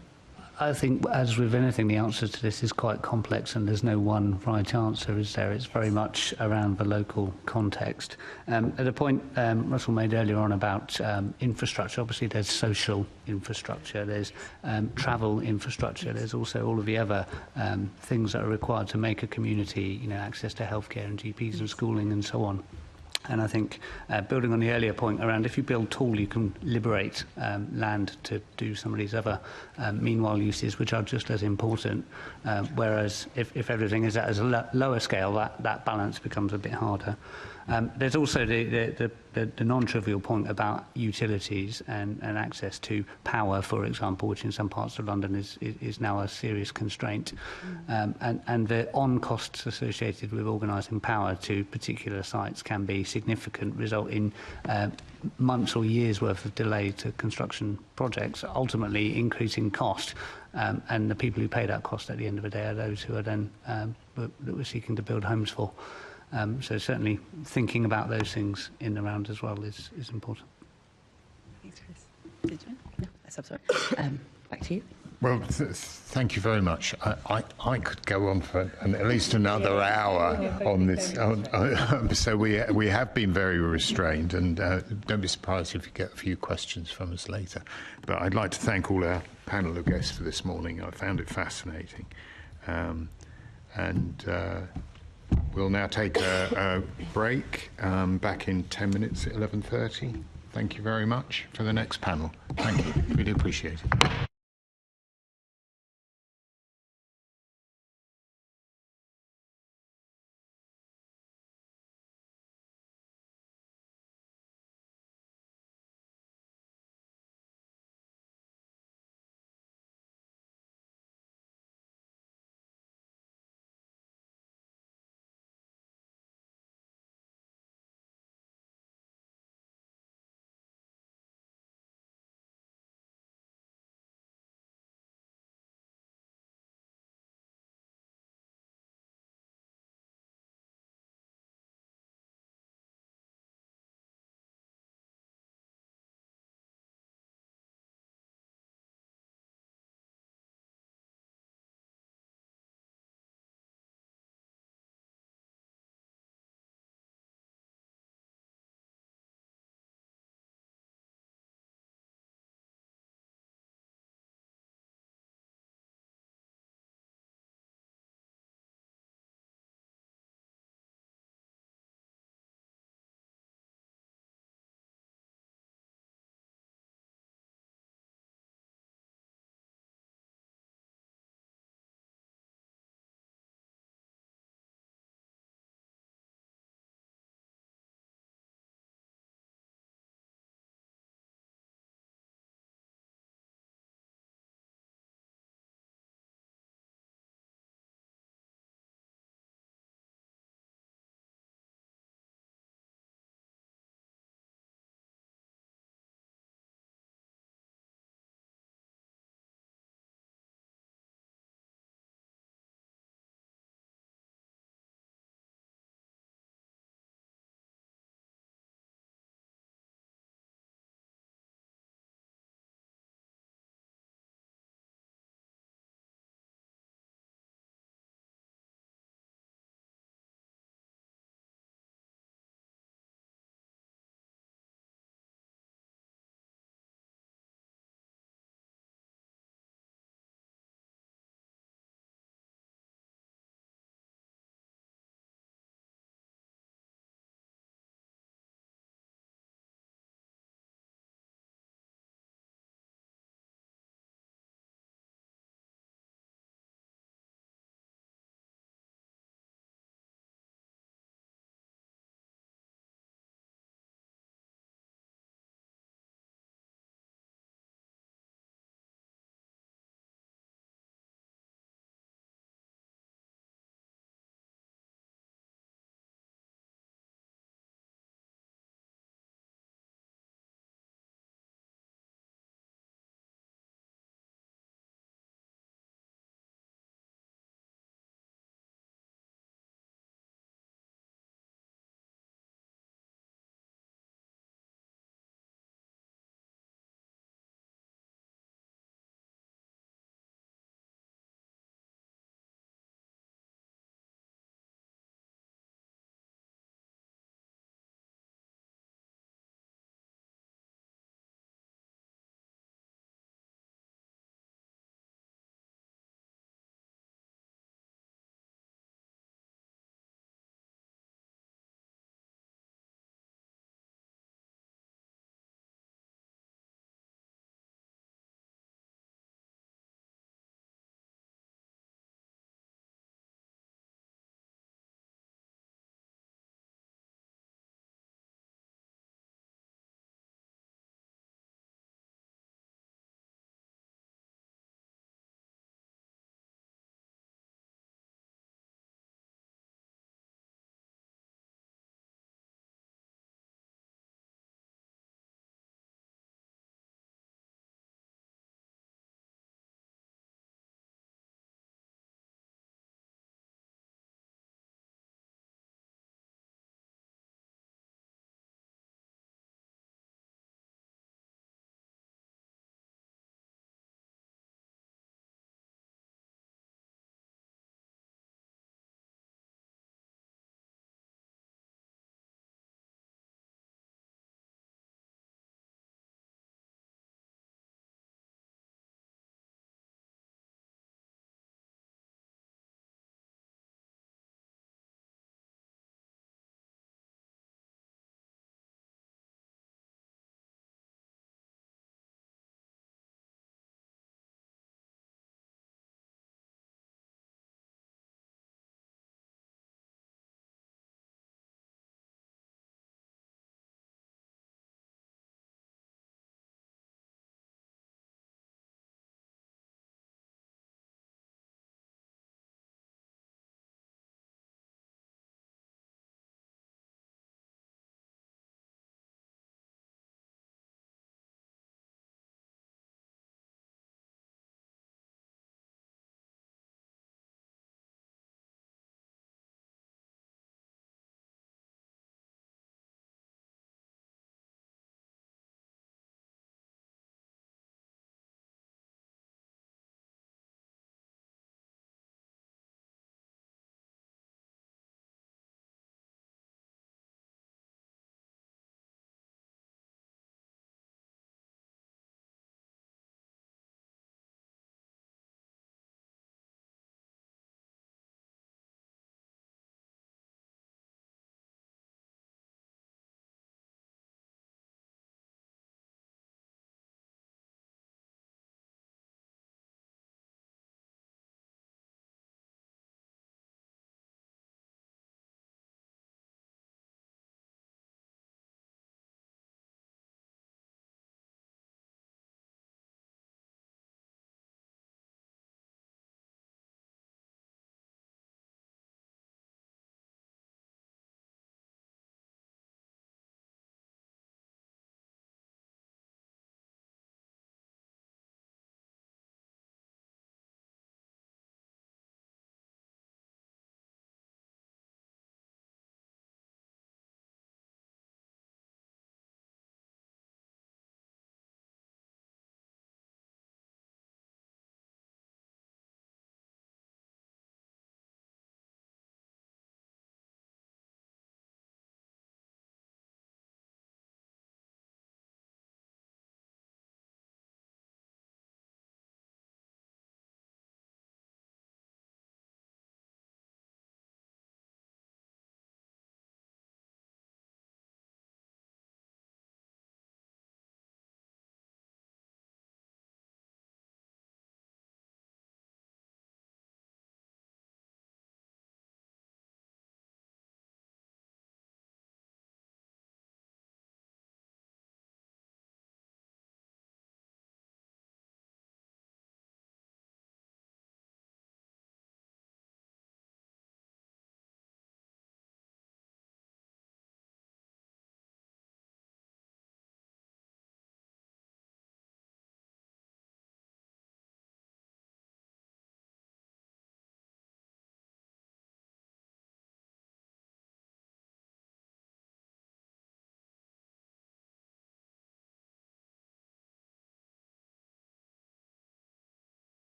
I think, as with anything, the answer to this is quite complex, and there's no one right answer, is there? It's very much around the local context. At a point Russell made earlier on about infrastructure, obviously there's social infrastructure, there's travel infrastructure, there's also all of the other things that are required to make a community, you know, access to healthcare and GPs and schooling and so on. And I think, building on the earlier point around, if you build tall, you can liberate land to do some of these other meanwhile uses, which are just as important. Whereas if everything is at a lower scale, that balance becomes a bit harder. There's also the non-trivial point about utilities and access to power, for example, which in some parts of London is now a serious constraint, and the on-costs associated with organising power to particular sites can be significant, result in months or years worth of delay to construction projects, ultimately increasing cost, and the people who pay that cost at the end of the day are those who are then that we're seeking to build homes for. So certainly thinking about those things in the round as well is important. Thanks, Chris. Did you? No, that's up, sorry. Back to you. Well, thank you very much. I could go on for at least another hour on this. So we have been very restrained, and don't be surprised if you get a few questions from us later. But I'd like to thank all our panel of guests for this morning. I found it fascinating. We'll now take a break, back in 10 minutes at 11:30. Thank you very much for the next panel. Thank you. Really appreciate it.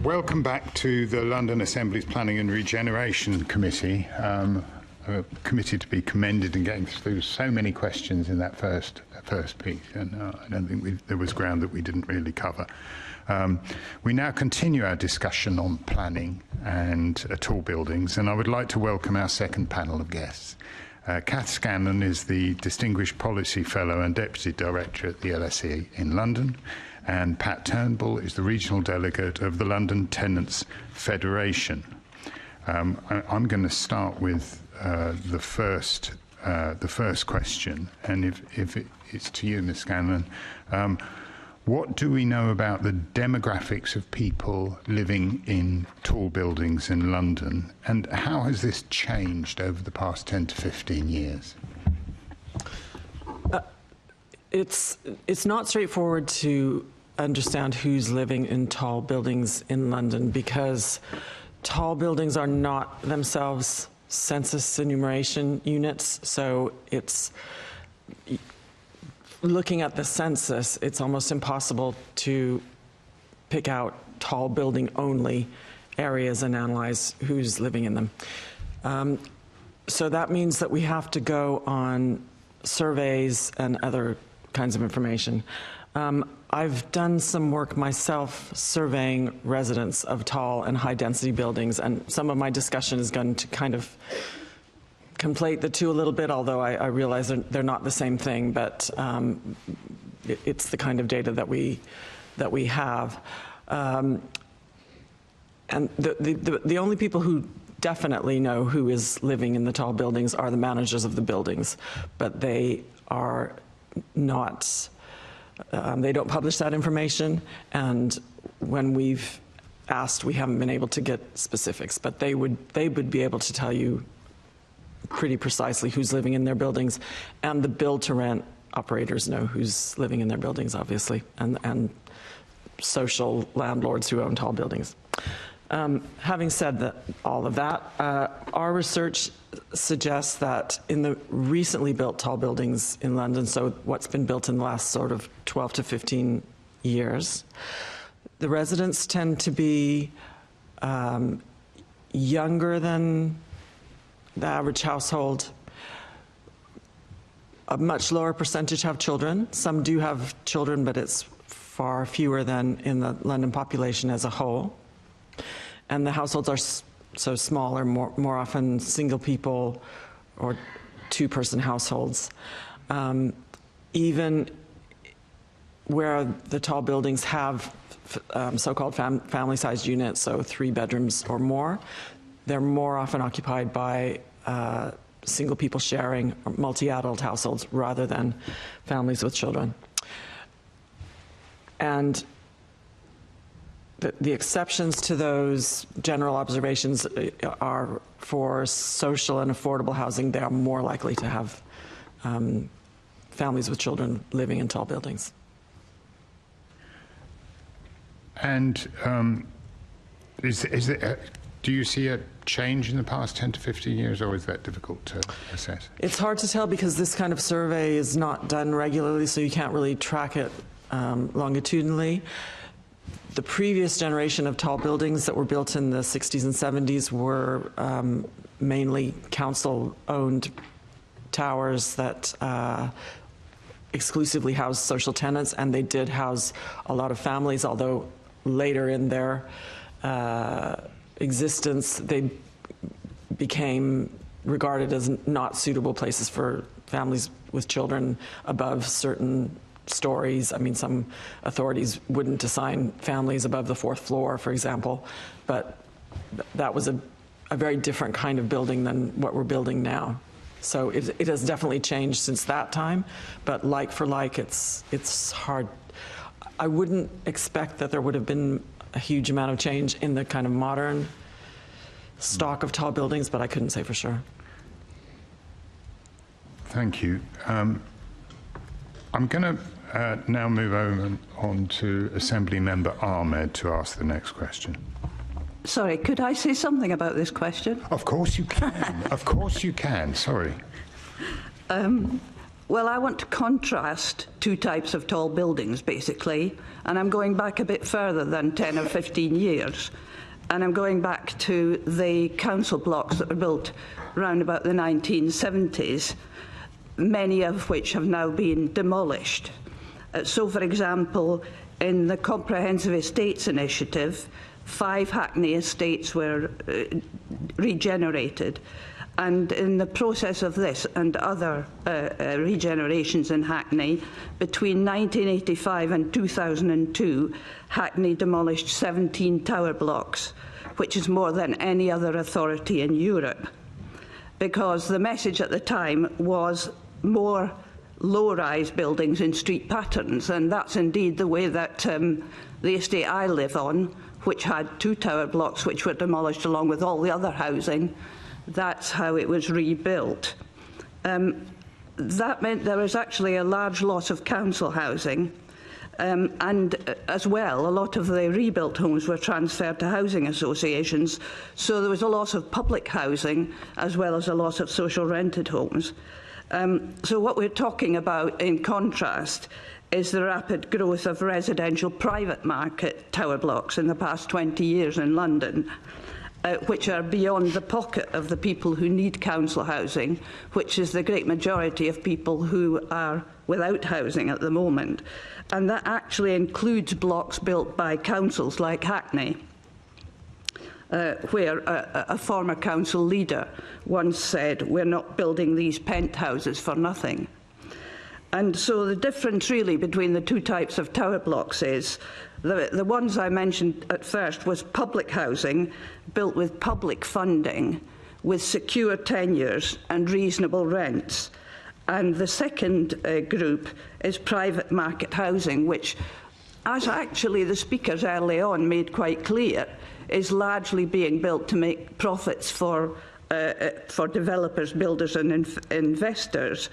Welcome back to the London Assembly's Planning and Regeneration Committee, a committee to be commended in getting through so many questions in that first piece, and I don't think there was ground that we didn't really cover. We now continue our discussion on planning and tall buildings, and I would like to welcome our second panel of guests. Kath Scanlon is the Distinguished Policy Fellow and Deputy Director at the LSE in London, and Pat Turnbull is the Regional Delegate of the London Tenants Federation. I'm going to start with the first question, and if it's to you, Ms. Scanlon. What do we know about the demographics of people living in tall buildings in London, and how has this changed over the past 10 to 15 years? It's not straightforward to understand who's living in tall buildings in London, because tall buildings are not themselves census enumeration units, so it's looking at the census, it's almost impossible to pick out tall building only areas and analyze who's living in them. So that means that we have to go on surveys and other kinds of information. I've done some work myself surveying residents of tall and high density buildings, and some of my discussion is going to kind of conflate the two a little bit, although I realize they're not the same thing, but it's the kind of data that we have. And the only people who definitely know who is living in the tall buildings are the managers of the buildings, but they are not, they don't publish that information, and when we've asked, we haven't been able to get specifics, but they would be able to tell you pretty precisely who's living in their buildings, and the build-to-rent operators know who's living in their buildings, obviously, and social landlords who own tall buildings. Having said all of that, our research suggests that in the recently built tall buildings in London, so what's been built in the last sort of 12 to 15 years, the residents tend to be younger than the average household. A much lower percentage have children. Some do have children, but it's far fewer than in the London population as a whole. And the households are so small, or more often single people or two-person households. Even where the tall buildings have so-called family-sized units, so 3 bedrooms or more, they're more often occupied by single people sharing or multi-adult households rather than families with children. And the exceptions to those general observations are for social and affordable housing. They are more likely to have families with children living in tall buildings. And do you see a change in the past 10 to 15 years, or is that difficult to assess? It's hard to tell because this kind of survey is not done regularly, so you can't really track it longitudinally. The previous generation of tall buildings that were built in the 60s and 70s were mainly council-owned towers that exclusively housed social tenants, and they did house a lot of families, although later in their existence, they became regarded as not suitable places for families with children above certain stories. I mean, some authorities wouldn't assign families above the 4th floor, for example, but that was a very different kind of building than what we're building now. So it has definitely changed since that time, but like for like, it's hard. I wouldn't expect that there would have been a huge amount of change in the kind of modern stock of tall buildings, but I couldn't say for sure. Thank you. I'm going to now move on to Assembly Member Ahmed to ask the next question. Sorry, could I say something about this question? Of course you can. Of course you can. Sorry. Well, I want to contrast two types of tall buildings, basically, and I'm going back a bit further than 10 or 15 years. And I'm going back to the council blocks that were built around about the 1970s, many of which have now been demolished. So, for example, in the Comprehensive Estates Initiative, 5 Hackney estates were regenerated. And in the process of this and other regenerations in Hackney, between 1985 and 2002, Hackney demolished 17 tower blocks, which is more than any other authority in Europe. Because the message at the time was more low-rise buildings in street patterns, and that's indeed the way that the estate I live on, which had 2 tower blocks which were demolished along with all the other housing, that's how it was rebuilt. That meant there was actually a large loss of council housing, and as well, a lot of the rebuilt homes were transferred to housing associations, so there was a loss of public housing as well as a loss of social rented homes. So what we're talking about, in contrast, is the rapid growth of residential private market tower blocks in the past 20 years in London, which are beyond the pocket of the people who need council housing, which is the great majority of people who are without housing at the moment. And that actually includes blocks built by councils like Hackney, where a former council leader once said, "We're not building these penthouses for nothing." And so the difference really between the two types of tower blocks is the ones I mentioned at first was public housing built with public funding, with secure tenures and reasonable rents. And the second group is private market housing, which, as actually the speakers early on made quite clear, is largely being built to make profits for developers, builders and investors.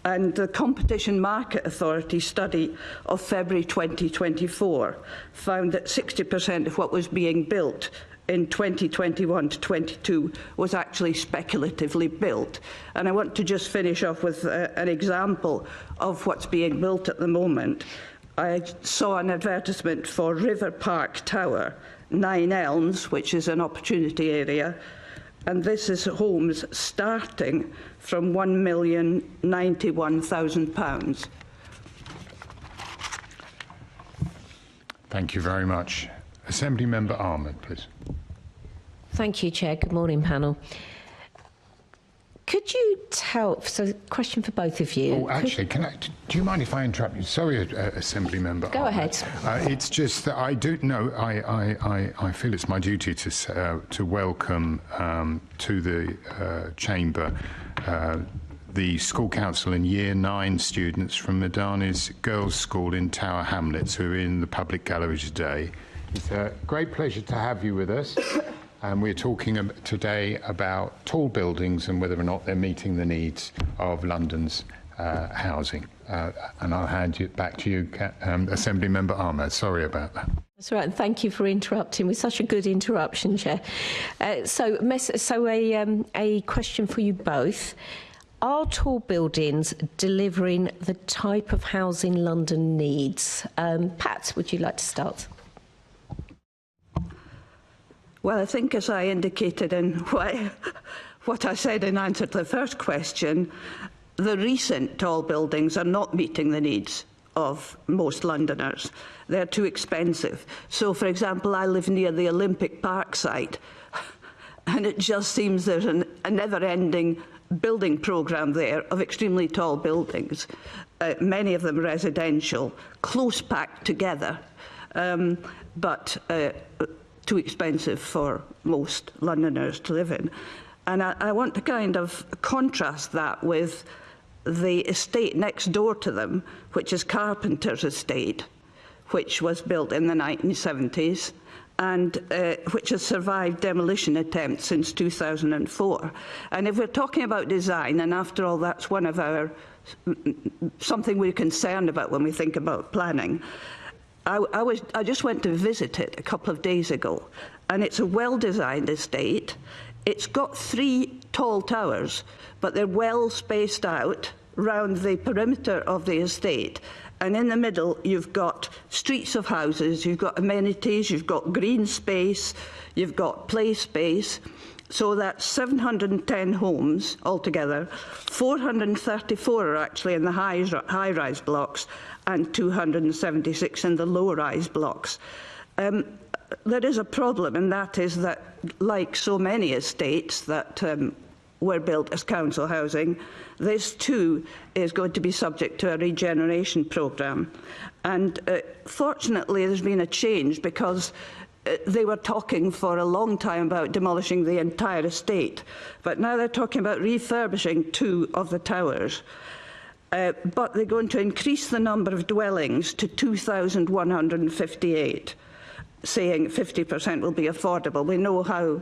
And the Competition Market Authority study of February 2024 found that 60% of what was being built in 2021 to 22 was actually speculatively built. And I want to just finish off with an example of what's being built at the moment. I saw an advertisement for River Park Tower, 9 Elms, which is an opportunity area, and this is homes starting from £1,091,000. Thank you very much. Assembly Member Ahmed, please. Thank you, Chair. Good morning, panel. Could you tell, so question for both of you. Oh, actually, do you mind if I interrupt you? Sorry, Assembly Member Go Ahmed. ahead. It's just that I do know, I feel it's my duty to welcome to the Chamber the school council and Year 9 students from Madani's Girls' School in Tower Hamlets who are in the public gallery today. It's a great pleasure to have you with us. And we're talking today about tall buildings and whether or not they're meeting the needs of London's housing. And I'll hand it back to you, Assembly Member Ahmed. Sorry about that. That's right, and thank you for interrupting with such a good interruption, Chair. So a question for you both. Are tall buildings delivering the type of housing London needs? Pat, would you like to start? Well, I think as I indicated in what I said in answer to the first question, the recent tall buildings are not meeting the needs of most Londoners. They're too expensive. So, for example, I live near the Olympic Park site, and it just seems there's a never-ending building programme there of extremely tall buildings, many of them residential, close packed together, but too expensive for most Londoners to live in. And I want to kind of contrast that with the estate next door to them, which is Carpenter's estate, which was built in the 1970s and which has survived demolition attempts since 2004. And if we're talking about design, and after all that's one of our, something we're concerned about when we think about planning, I just went to visit it a couple of days ago, and it's a well-designed estate. It's got 3 tall towers, but they're well spaced out round the perimeter of the estate. And in the middle, you've got streets of houses, you've got amenities, you've got green space, you've got play space. So that's 710 homes altogether. 434 are actually in the high-rise blocks and 276 in the low-rise blocks. There is a problem, and that is that, like so many estates that were built as council housing, this too is going to be subject to a regeneration programme. And fortunately, there's been a change, because they were talking for a long time about demolishing the entire estate, but now they're talking about refurbishing 2 of the towers. But they're going to increase the number of dwellings to 2,158, saying 50% will be affordable. We know how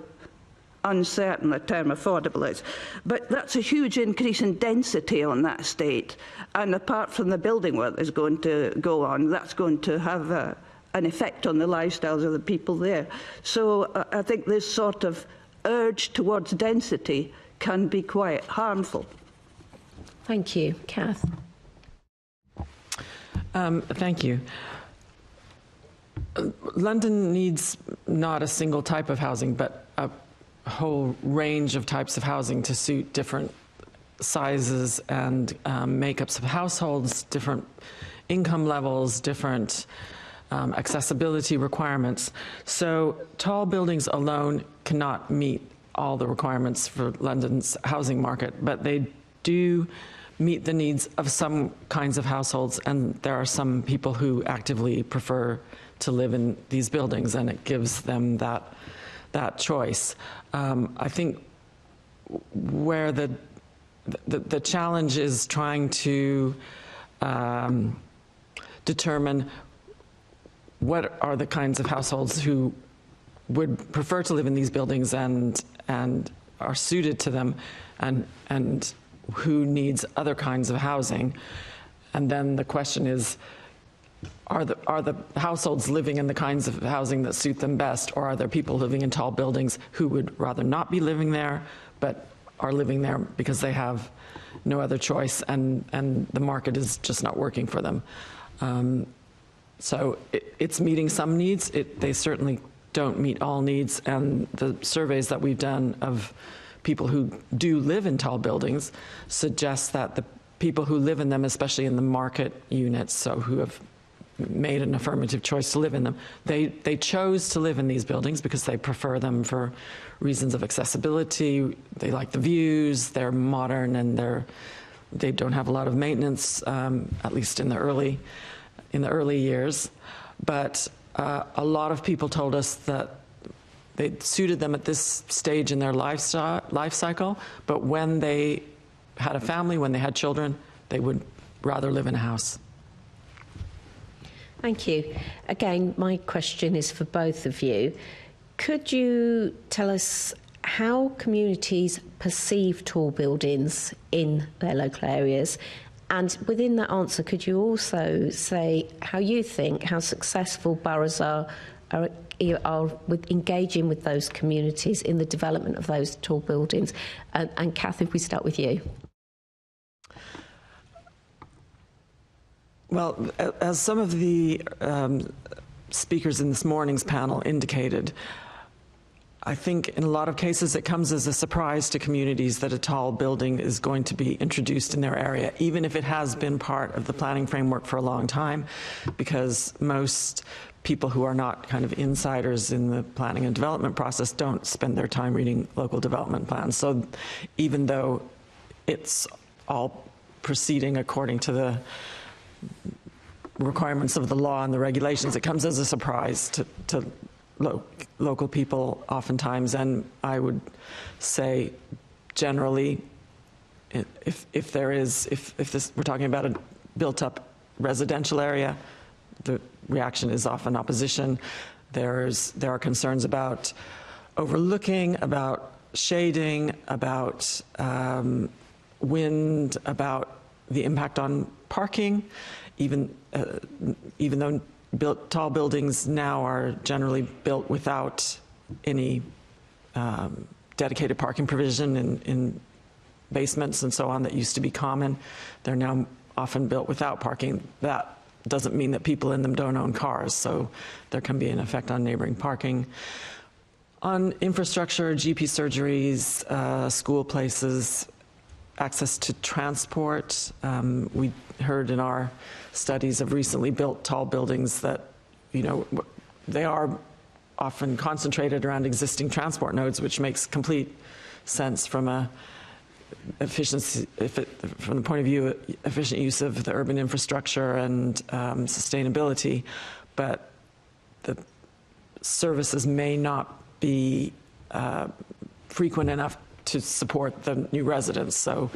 uncertain the term affordable is. But that's a huge increase in density on that estate. And apart from the building work that's going to go on, that's going to have an effect on the lifestyles of the people there. So I think this sort of urge towards density can be quite harmful. Thank you. Kath? Thank you. London needs not a single type of housing, but a whole range of types of housing to suit different sizes and makeups of households, different income levels, different accessibility requirements. So tall buildings alone cannot meet all the requirements for London's housing market, but they do meet the needs of some kinds of households, and there are some people who actively prefer to live in these buildings, and it gives them that choice. I think where the challenge is trying to determine what are the kinds of households who would prefer to live in these buildings and are suited to them, and who needs other kinds of housing. And then the question is, are the households living in the kinds of housing that suit them best, or are there people living in tall buildings who would rather not be living there, but are living there because they have no other choice, and the market is just not working for them? So it's meeting some needs. They certainly don't meet all needs, and the surveys that we've done of people who do live in tall buildings suggest that the people who live in them, especially in the market units, so who have made an affirmative choice to live in them, they chose to live in these buildings because they prefer them for reasons of accessibility. They like the views, they're modern, and they don't have a lot of maintenance, at least in the early years. But a lot of people told us that they suited them at this stage in their life cycle, but when they had a family, when they had children, they would rather live in a house. Thank you. Again, my question is for both of you. Could you tell us how communities perceive tall buildings in their local areas? And within that answer, could you also say how you think, how successful boroughs are with engaging with those communities in the development of those tall buildings? And Kath, if we start with you. Well, as some of the speakers in this morning's panel indicated, I think in a lot of cases it comes as a surprise to communities that a tall building is going to be introduced in their area, even if it has been part of the planning framework for a long time, because most people who are not kind of insiders in the planning and development process don't spend their time reading local development plans. So even though it's all proceeding according to the requirements of the law and the regulations, it comes as a surprise to local people oftentimes. And I would say generally, if we're talking about a built-up residential area, the reaction is often opposition. There are concerns about overlooking, about shading, about wind, about the impact on parking, even though tall buildings now are generally built without any dedicated parking provision in basements and so on that used to be common. They're now often built without parking. That doesn't mean that people in them don't own cars, so there can be an effect on neighboring parking. On infrastructure, GP surgeries, school places, access to transport. We heard in our studies of recently built tall buildings that, they are often concentrated around existing transport nodes, which makes complete sense from a efficiency, from the point of view efficient use of the urban infrastructure and sustainability, but the services may not be frequent enough to support the new residents. So,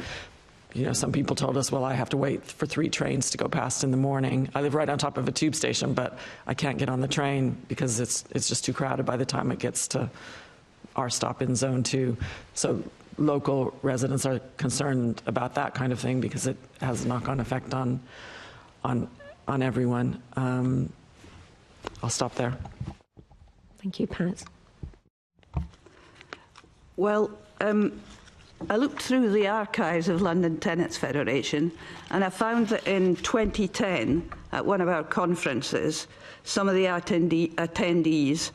some people told us, well, I have to wait for 3 trains to go past in the morning. I live right on top of a tube station, but I can't get on the train because it's just too crowded by the time it gets to our stop in zone 2. So local residents are concerned about that kind of thing because it has a knock-on effect on everyone. I'll stop there. Thank you, Pat. Well, I looked through the archives of London Tenants Federation, and I found that in 2010, at one of our conferences, some of the attendees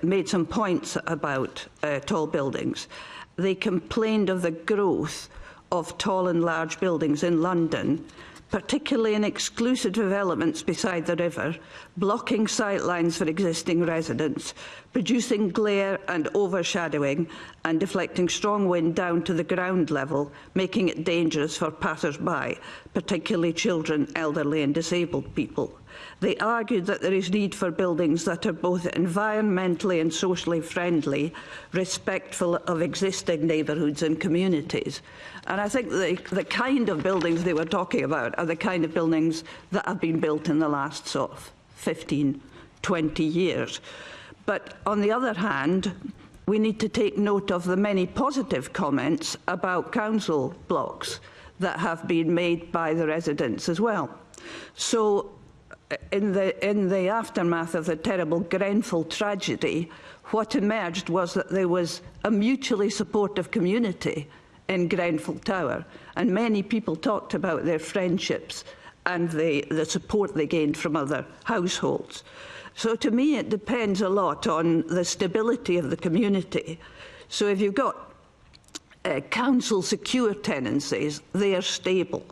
made some points about tall buildings. They complained of the growth of tall and large buildings in London, particularly in exclusive developments beside the river, blocking sightlines for existing residents, producing glare and overshadowing, and deflecting strong wind down to the ground level, making it dangerous for passers-by, particularly children, elderly and disabled people. They argued that there is need for buildings that are both environmentally and socially friendly, respectful of existing neighbourhoods and communities. And I think the kind of buildings they were talking about are the kind of buildings that have been built in the last sort of 15, 20 years. But on the other hand, we need to take note of the many positive comments about council blocks that have been made by the residents as well. So in the aftermath of the terrible Grenfell tragedy, what emerged was that there was a mutually supportive community in Grenfell Tower, and many people talked about their friendships and the support they gained from other households. So to me, it depends a lot on the stability of the community. So if you've got council secure tenancies, they are stable.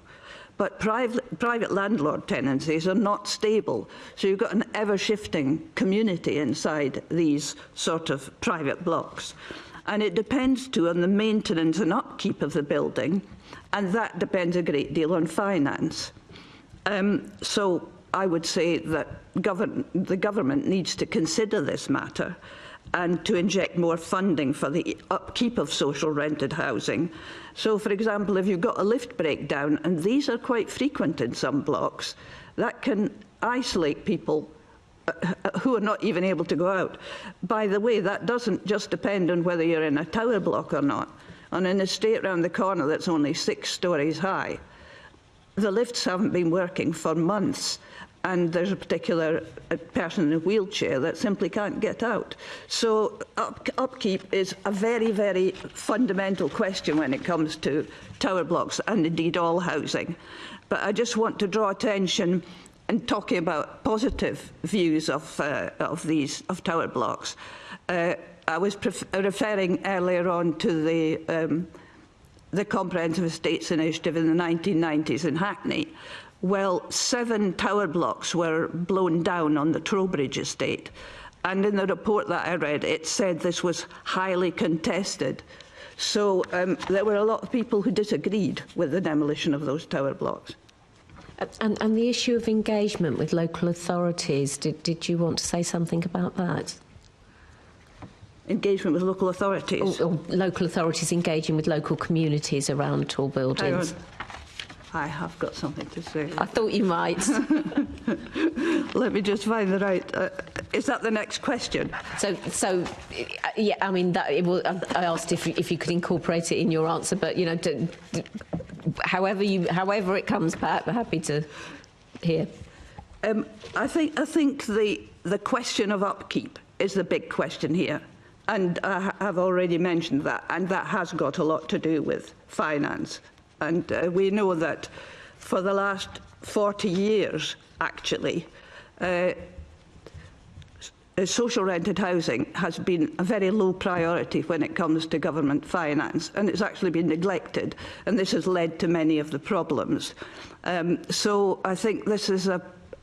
But private landlord tenancies are not stable. So you've got an ever-shifting community inside these sort of private blocks. And it depends too on the maintenance and upkeep of the building, and that depends a great deal on finance. So I would say that the government needs to consider this matter and to inject more funding for the upkeep of social rented housing. So, for example, if you've got a lift breakdown, and these are quite frequent in some blocks, that can isolate people who are not even able to go out. By the way, that doesn't just depend on whether you're in a tower block or not. On an estate round the corner that's only 6 stories high, the lifts haven't been working for months, and there's a particular person in a wheelchair that simply can't get out. So upkeep is a very, very fundamental question when it comes to tower blocks and indeed all housing. But I just want to draw attention, and talking about positive views of tower blocks. I was referring earlier on to the Comprehensive Estates Initiative in the 1990s in Hackney. Well, 7 tower blocks were blown down on the Trowbridge estate. And in the report that I read, it said this was highly contested. So there were a lot of people who disagreed with the demolition of those tower blocks. And the issue of engagement with local authorities, did you want to say something about that? Engagement with local authorities? Or local authorities engaging with local communities around tall buildings. I have got something to say. I thought you might. Let me just find the right... is that the next question? So yeah, I mean, I asked if you could incorporate it in your answer, but, you know, however it comes, Pat, we're happy to hear. I think the question of upkeep is the big question here. And I have already mentioned that, and that has got a lot to do with finance. And we know that for the last 40 years, actually, social rented housing has been a very low priority when it comes to government finance, and it's actually been neglected, and this has led to many of the problems. So I think this is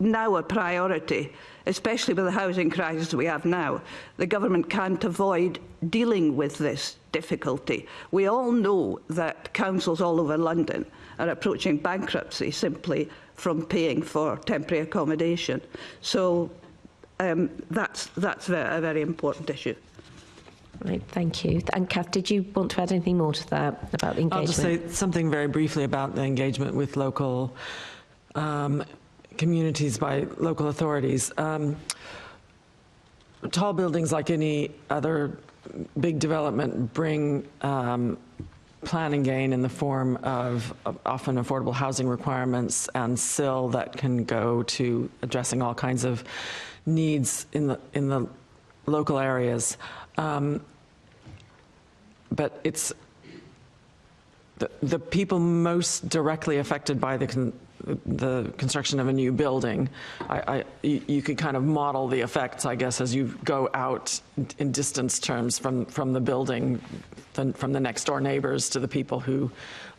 now a priority, especially with the housing crisis we have now. The government can't avoid dealing with this difficulty. We all know that councils all over London are approaching bankruptcy simply from paying for temporary accommodation. So that's a very important issue. Right, thank you. And Kath, did you want to add anything more to that about the engagement? I'll just say something very briefly about the engagement with local communities by local authorities. Tall buildings, like any other big development, bring planning gain in the form of often affordable housing requirements and SIL that can go to addressing all kinds of needs in the local areas. But it's the people most directly affected by the construction of a new building. You could kind of model the effects, I guess, as you go out in distance terms from the building, from the next door neighbors to the people who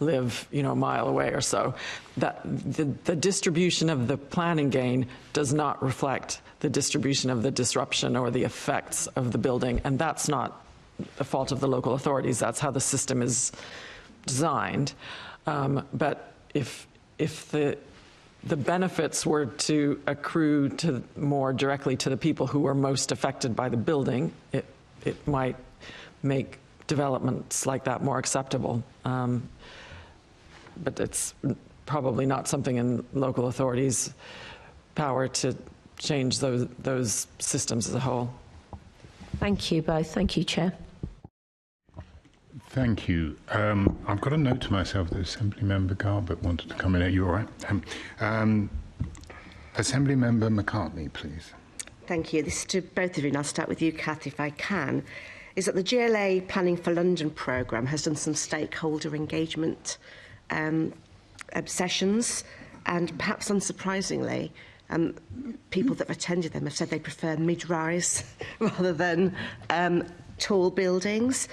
live, a mile away or so. That the distribution of the planning gain does not reflect the distribution of the disruption or the effects of the building, and that's not the fault of the local authorities. That's how the system is designed. But if the benefits were to accrue to more directly to the people who are most affected by the building, it might make developments like that more acceptable. But it's probably not something in local authorities' power to change those systems as a whole. Thank you both. Thank you, Chair. Thank you. I've got a note to myself that Assemblymember Garbutt wanted to come in. Are you all right? Assemblymember McCartney, please. Thank you. This is to both of you, and I'll start with you, Kath, if I can. Is that the GLA Planning for London programme has done some stakeholder engagement sessions, and perhaps unsurprisingly, people that have attended them have said they prefer mid-rise rather than tall buildings.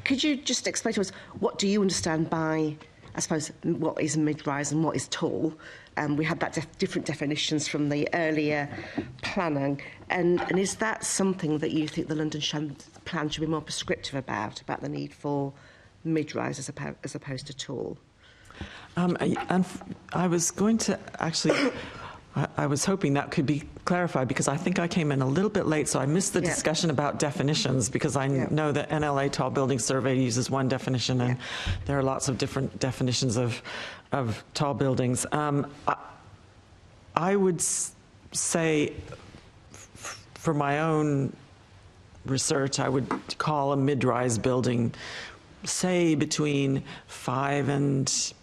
Could you just explain to us, what do you understand by, I suppose, what is mid-rise and what is tall? We had that different definitions from the earlier planning. And is that something that you think the London plan should be more prescriptive about the need for mid-rise as opposed to tall? And I was going to actually... I was hoping that could be clarified, because I think I came in a little bit late, so I missed the discussion about definitions, because I know that NLA Tall Building Survey uses one definition, and there are lots of different definitions of tall buildings. I would say, for my own research, I would call a mid-rise building, say, between 5 and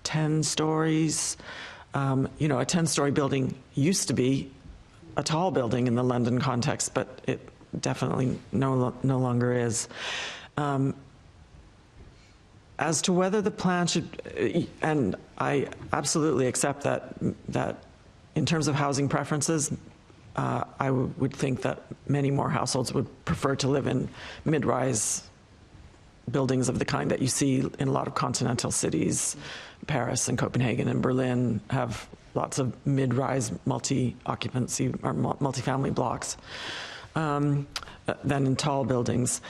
10 stories. A 10-story building used to be a tall building in the London context, but it definitely no longer is. As to whether the plan should, and I absolutely accept that in terms of housing preferences, I would think that many more households would prefer to live in mid-rise buildings of the kind that you see in a lot of continental cities. Paris and Copenhagen and Berlin have lots of mid-rise multi-occupancy or multi-family blocks than in tall buildings.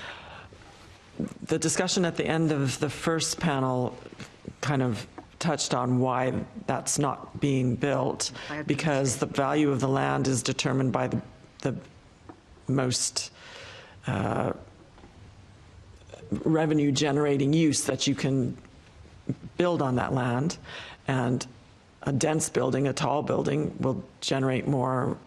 The discussion at the end of the first panel kind of touched on why that's not being built, because the value of the land is determined by the most revenue-generating use that you can build on that land, and a dense building, a tall building, will generate more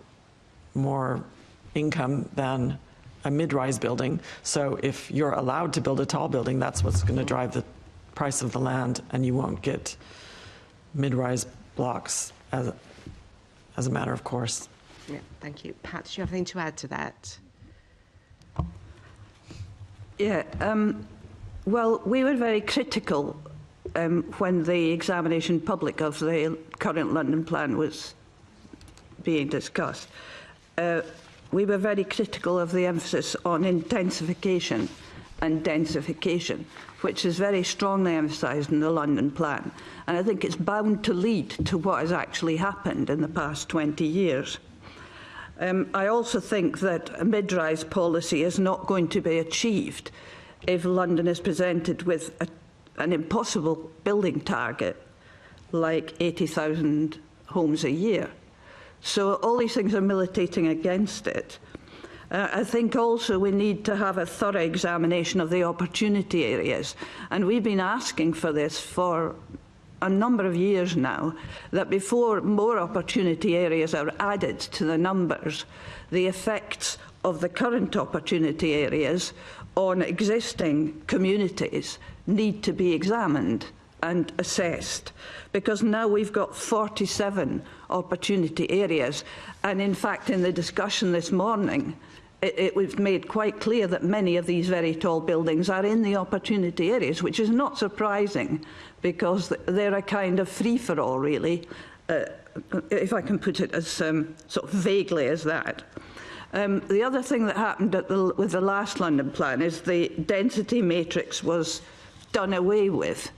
income than a mid-rise building. So if you're allowed to build a tall building, that's what's going to drive the price of the land, and you won't get mid-rise blocks as a matter of course. Yeah, thank you. Pat, do you have anything to add to that? Yeah, well, we were very critical when the examination public of the current London plan was being discussed. We were very critical of the emphasis on intensification and densification, which is very strongly emphasised in the London plan. And I think it's bound to lead to what has actually happened in the past 20 years. I also think that a mid-rise policy is not going to be achieved if London is presented with an impossible building target like 80,000 homes a year. So all these things are militating against it. I think also we need to have a thorough examination of the opportunity areas. And we've been asking for this for a number of years now, that before more opportunity areas are added to the numbers, the effects of the current opportunity areas on existing communities need to be examined and assessed, because now we've got 47 opportunity areas, and in fact in the discussion this morning it was made quite clear that many of these very tall buildings are in the opportunity areas, which is not surprising because they're a kind of free-for-all, really, if I can put it as sort of vaguely as that. The other thing that happened with the last London plan is the density matrix was done away with.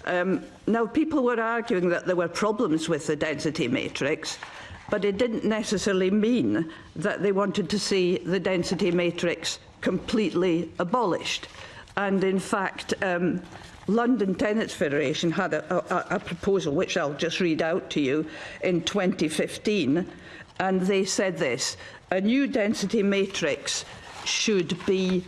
Now, people were arguing that there were problems with the density matrix, but it didn't necessarily mean that they wanted to see the density matrix completely abolished. And in fact, London Tenants Federation had a proposal, which I'll just read out to you, in 2015, and they said this: a new density matrix should be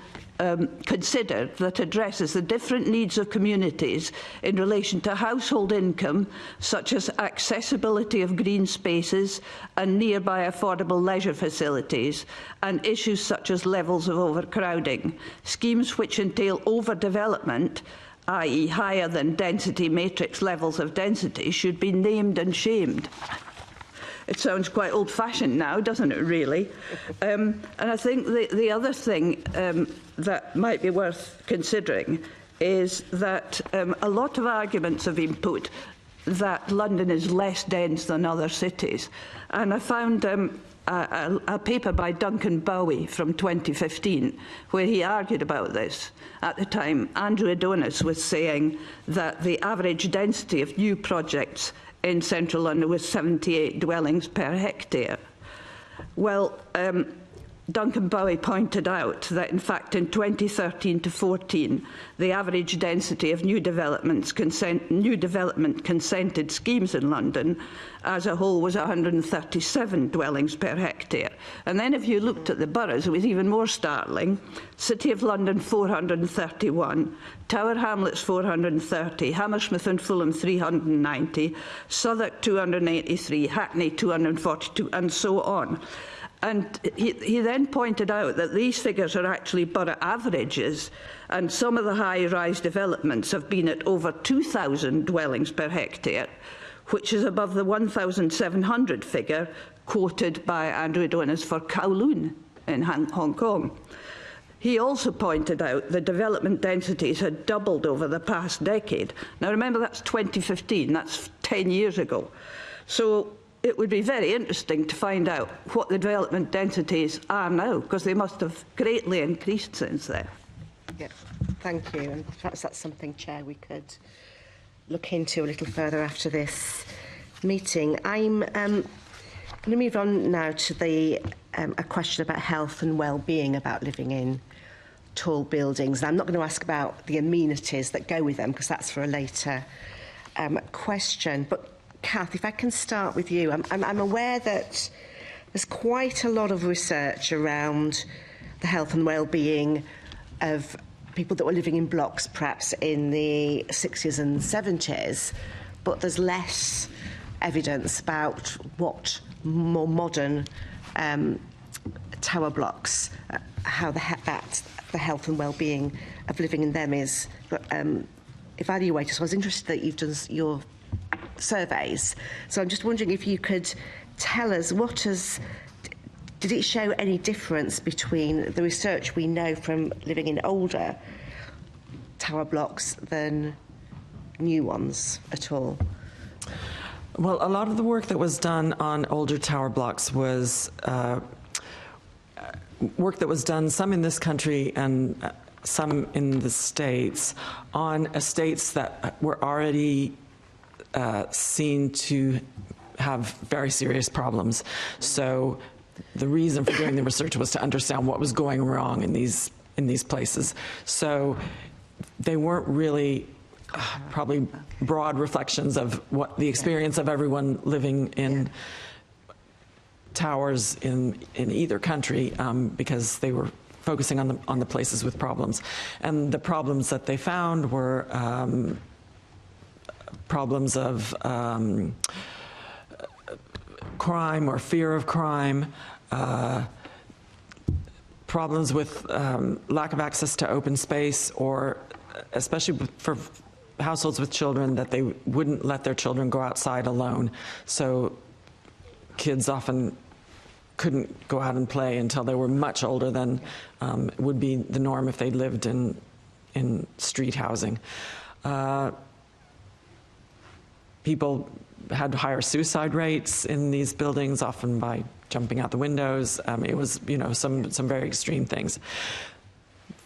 considered that addresses the different needs of communities in relation to household income, such as accessibility of green spaces and nearby affordable leisure facilities, and issues such as levels of overcrowding. Schemes which entail overdevelopment, i.e. higher than density matrix levels of density, should be named and shamed. It sounds quite old-fashioned now, doesn't it, really? And I think the other thing that might be worth considering is that a lot of arguments have been put that London is less dense than other cities. And I found a paper by Duncan Bowie from 2015 where he argued about this. At the time, Andrew Adonis was saying that the average density of new projects in central London was 78 dwellings per hectare. Well, Duncan Bowie pointed out that, in fact, in 2013 to 14, the average density of new development consented schemes in London as a whole was 137 dwellings per hectare. And then if you looked at the boroughs, it was even more startling. City of London, 431, Tower Hamlets, 430, Hammersmith and Fulham, 390, Southwark, 283, Hackney, 242, and so on. And he then pointed out that these figures are actually borough averages, and some of the high-rise developments have been at over 2,000 dwellings per hectare, which is above the 1,700 figure quoted by Andrew Adonis for Kowloon in Hong Kong. He also pointed out the development densities had doubled over the past decade. Now remember, that's 2015, that's 10 years ago. So it would be very interesting to find out what the development densities are now, because they must have greatly increased since then. Yeah, thank you. And perhaps that's something, Chair, we could look into a little further after this meeting. I'm going to move on now to a question about health and well-being, about living in tall buildings. And I'm not going to ask about the amenities that go with them, because that's for a later question. But Kath, if I can start with you. I'm aware that there's quite a lot of research around the health and well-being of people that were living in blocks perhaps in the 60s and 70s, but there's less evidence about what more modern tower blocks, how the health and well-being of living in them is evaluated. So I was interested that you've done your surveys. So I'm just wondering if you could tell us, what has did it show any difference between the research we know from living in older tower blocks than new ones at all? Well, a lot of the work that was done on older tower blocks was work that was done, some in this country and some in the States, on estates that were already seen to have very serious problems. So the reason for doing the research was to understand what was going wrong in these places. So they weren't really probably broad reflections of what the experience of everyone living in towers in either country, because they were focusing on the places with problems. And the problems that they found were problems of crime or fear of crime, problems with lack of access to open space, or especially for households with children, that they wouldn't let their children go outside alone. So kids often couldn't go out and play until they were much older than would be the norm if they'd lived in street housing. People had higher suicide rates in these buildings, often by jumping out the windows. It was, some very extreme things.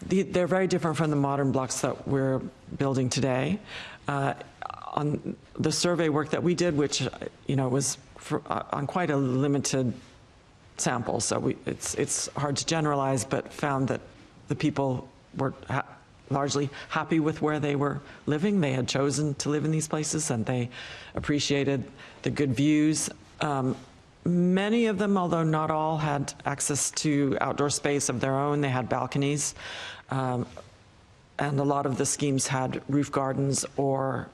They're very different from the modern blocks that we're building today. On the survey work that we did, which was on quite a limited sample, so it's hard to generalize, but found that the people were largely happy with where they were living. They had chosen to live in these places, and they appreciated the good views. Many of them, although not all, had access to outdoor space of their own. They had balconies, and a lot of the schemes had roof gardens or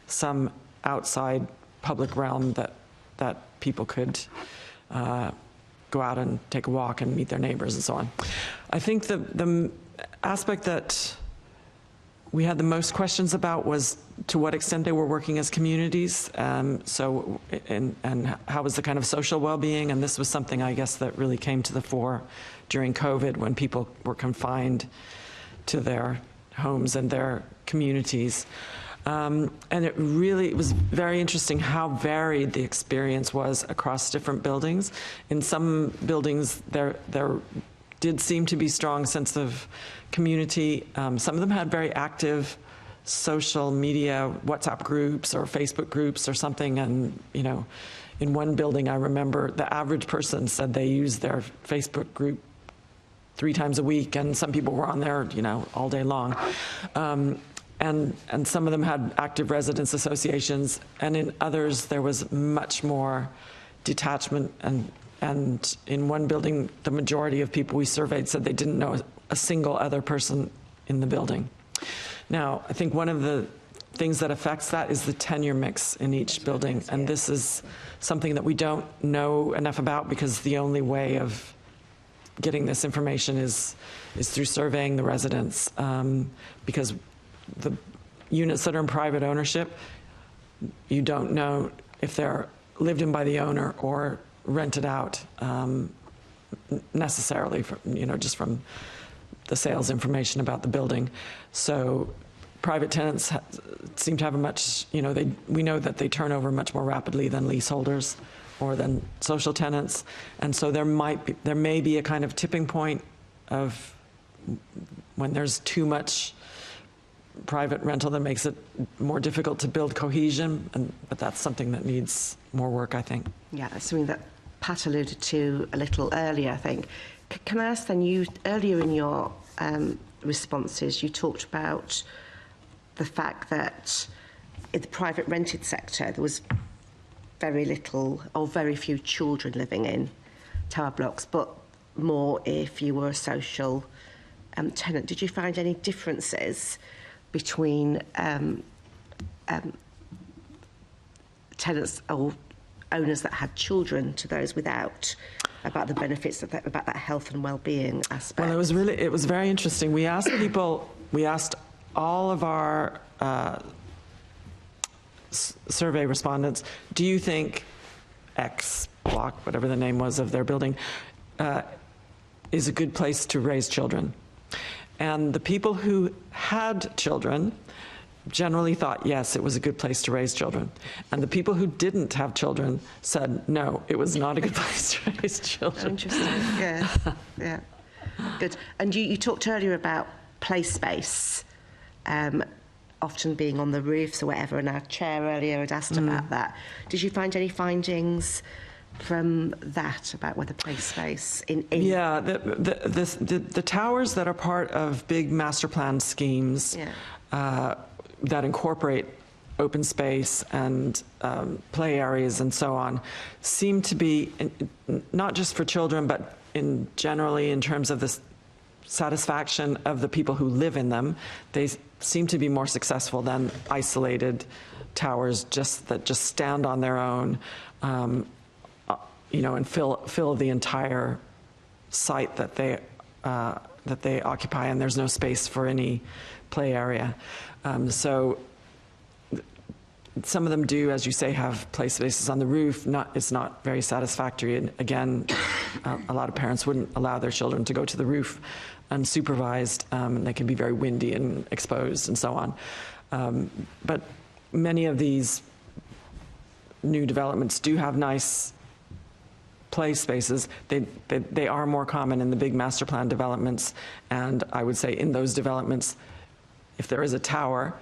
some outside public realm that people could go out and take a walk and meet their neighbors and so on. I think the aspect that we had the most questions about was to what extent they were working as communities, and how was the kind of social well-being, and this was something, I guess, that really came to the fore during COVID, when people were confined to their homes and their communities. And it was very interesting how varied the experience was across different buildings. In some buildings, there did seem to be strong sense of community. Some of them had very active social media, WhatsApp groups or Facebook groups or something. And, in one building, I remember the average person said they used their Facebook group 3 times a week, and some people were on there, all day long. And some of them had active residence associations, and in others there was much more detachment. And in one building, the majority of people we surveyed said they didn't know a single other person in the building. Now, I think one of the things that affects that is the tenure mix in each building, and this is something that we don't know enough about, because the only way of getting this information is through surveying the residents, because the units that are in private ownership, you don't know if they're lived in by the owner or rented out necessarily, just from the sales information about the building. So private tenants seem to have a much, we know that they turn over much more rapidly than leaseholders or than social tenants. And so there may be a kind of tipping point of when there's too much private rental that makes it more difficult to build cohesion, but that's something that needs more work, I think. Yeah, that's something that Pat alluded to a little earlier, I think. Can I ask then, you earlier in your responses, you talked about the fact that in the private rented sector there was very little or very few children living in tower blocks, but more if you were a social tenant. Did you find any differences between tenants or owners that had children to those without, about the benefits of that, about that health and well-being aspect? Well, it was very interesting. We asked all of our survey respondents, do you think X block, whatever the name was of their building, is a good place to raise children. And the people who had children generally thought, yes, it was a good place to raise children. And the people who didn't have children said, no, it was not a good place to raise children. Interesting, yeah, yeah. Good. And you talked earlier about play space, often being on the roofs or whatever, and our chair earlier had asked about that. Did you find any findings from that about whether play space in Yeah, the towers that are part of big master plan schemes that incorporate open space and play areas and so on seem to be, not just for children, but generally in terms of the satisfaction of the people who live in them, they seem to be more successful than isolated towers that just stand on their own, and fill the entire site that they occupy, and there's no space for any play area. So some of them do, as you say, have play spaces on the roof. It's not very satisfactory. And again, a lot of parents wouldn't allow their children to go to the roof unsupervised. And they can be very windy and exposed and so on. But many of these new developments do have nice play spaces. They are more common in the big master plan developments. And I would say in those developments, if there is a tower,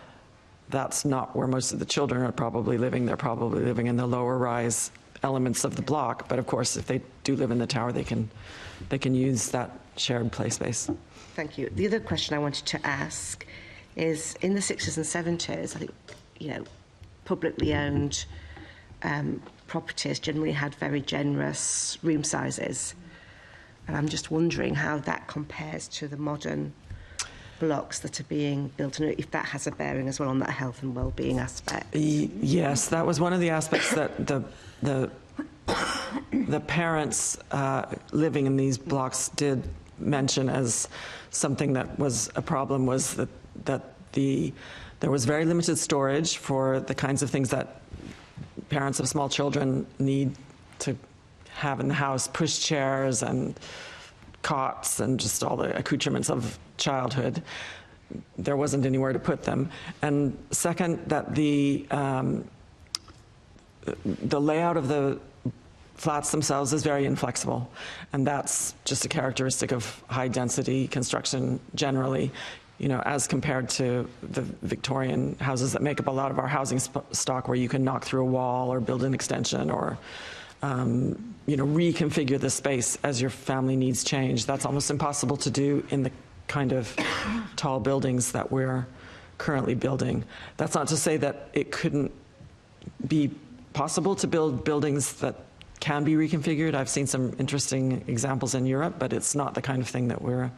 that's not where most of the children are probably living. They're probably living in the lower rise elements of the block. But of course, if they do live in the tower, they can use that shared play space. Thank you. The other question I wanted to ask is, in the 60s and 70s, I think, publicly owned properties generally had very generous room sizes. And I'm just wondering how that compares to the modern blocks that are being built, and if that has a bearing as well on that health and well-being aspect. Yes, that was one of the aspects that the parents living in these blocks did mention as something that was a problem, was that there was very limited storage for the kinds of things that parents of small children need to have in the house, pushchairs and cots and just all the accoutrements of childhood. There wasn't anywhere to put them. And second, that the layout of the flats themselves is very inflexible, and that's just a characteristic of high density construction generally, as compared to the Victorian houses that make up a lot of our housing stock, where you can knock through a wall or build an extension or reconfigure the space as your family needs change. That's almost impossible to do in the kind of tall buildings that we're currently building. That's not to say that it couldn't be possible to build buildings that can be reconfigured. I've seen some interesting examples in Europe, but it's not the kind of thing that we're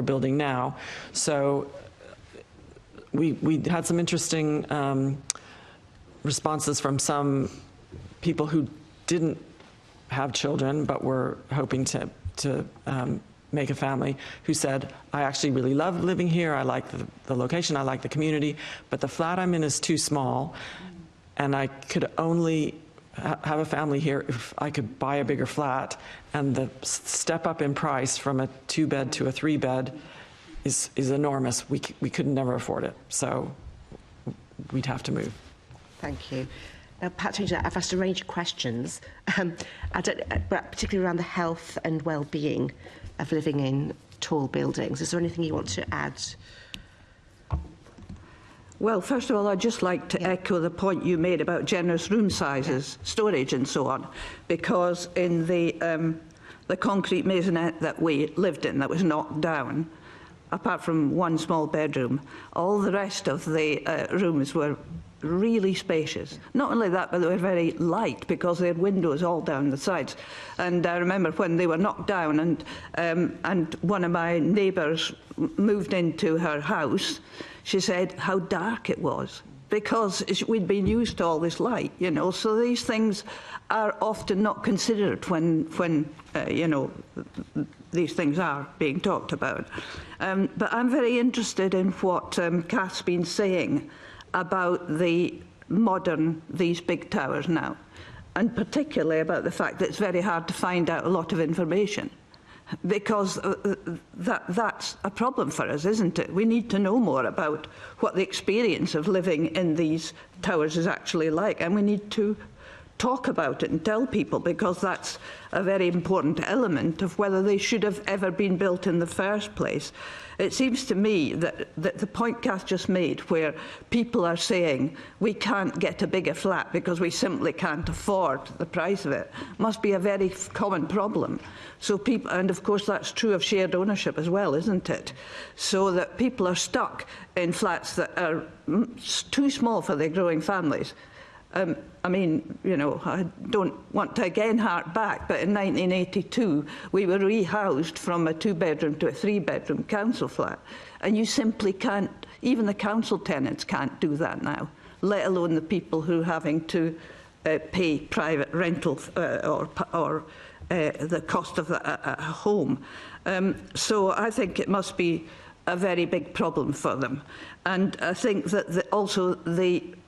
building now. So we had some interesting responses from some people who didn't have children but were hoping to make a family, who said, I actually really love living here, I like the location, I like the community, but the flat I'm in is too small, and I could only have a family here if I could buy a bigger flat, and the step up in price from a 2-bed to a 3-bed is enormous. We could never afford it, so we'd have to move. Thank you. Now, Pat, I've asked a range of questions, but particularly around the health and well-being of living in tall buildings. Is there anything you want to add? Well, first of all, I'd just like to echo the point you made about generous room sizes, storage and so on, because in the concrete maisonette that we lived in that was knocked down, apart from one small bedroom, all the rest of the rooms were really spacious. Not only that, but they were very light because they had windows all down the sides. And I remember when they were knocked down, and one of my neighbours moved into her house, she said how dark it was because we'd been used to all this light, So these things are often not considered when these things are being talked about. But I'm very interested in what Kath's been saying about these big towers now. and particularly about the fact that it's very hard to find out a lot of information. Because that's a problem for us, isn't it? We need to know more about what the experience of living in these towers is actually like, and we need to talk about it and tell people, because that's a very important element of whether they should have ever been built in the first place. It seems to me that the point Kath just made, where people are saying we can't get a bigger flat because we simply can't afford the price of it, must be a very common problem. So people, and of course that's true of shared ownership as well, isn't it? So that people are stuck in flats that are too small for their growing families. I mean, you know, I don't want to again hark back, but in 1982 we were rehoused from a 2-bedroom to a 3-bedroom council flat, and you simply can't, even the council tenants can't do that now, let alone the people who are having to pay private rental or the cost of a home. So I think it must be a very big problem for them. And I think that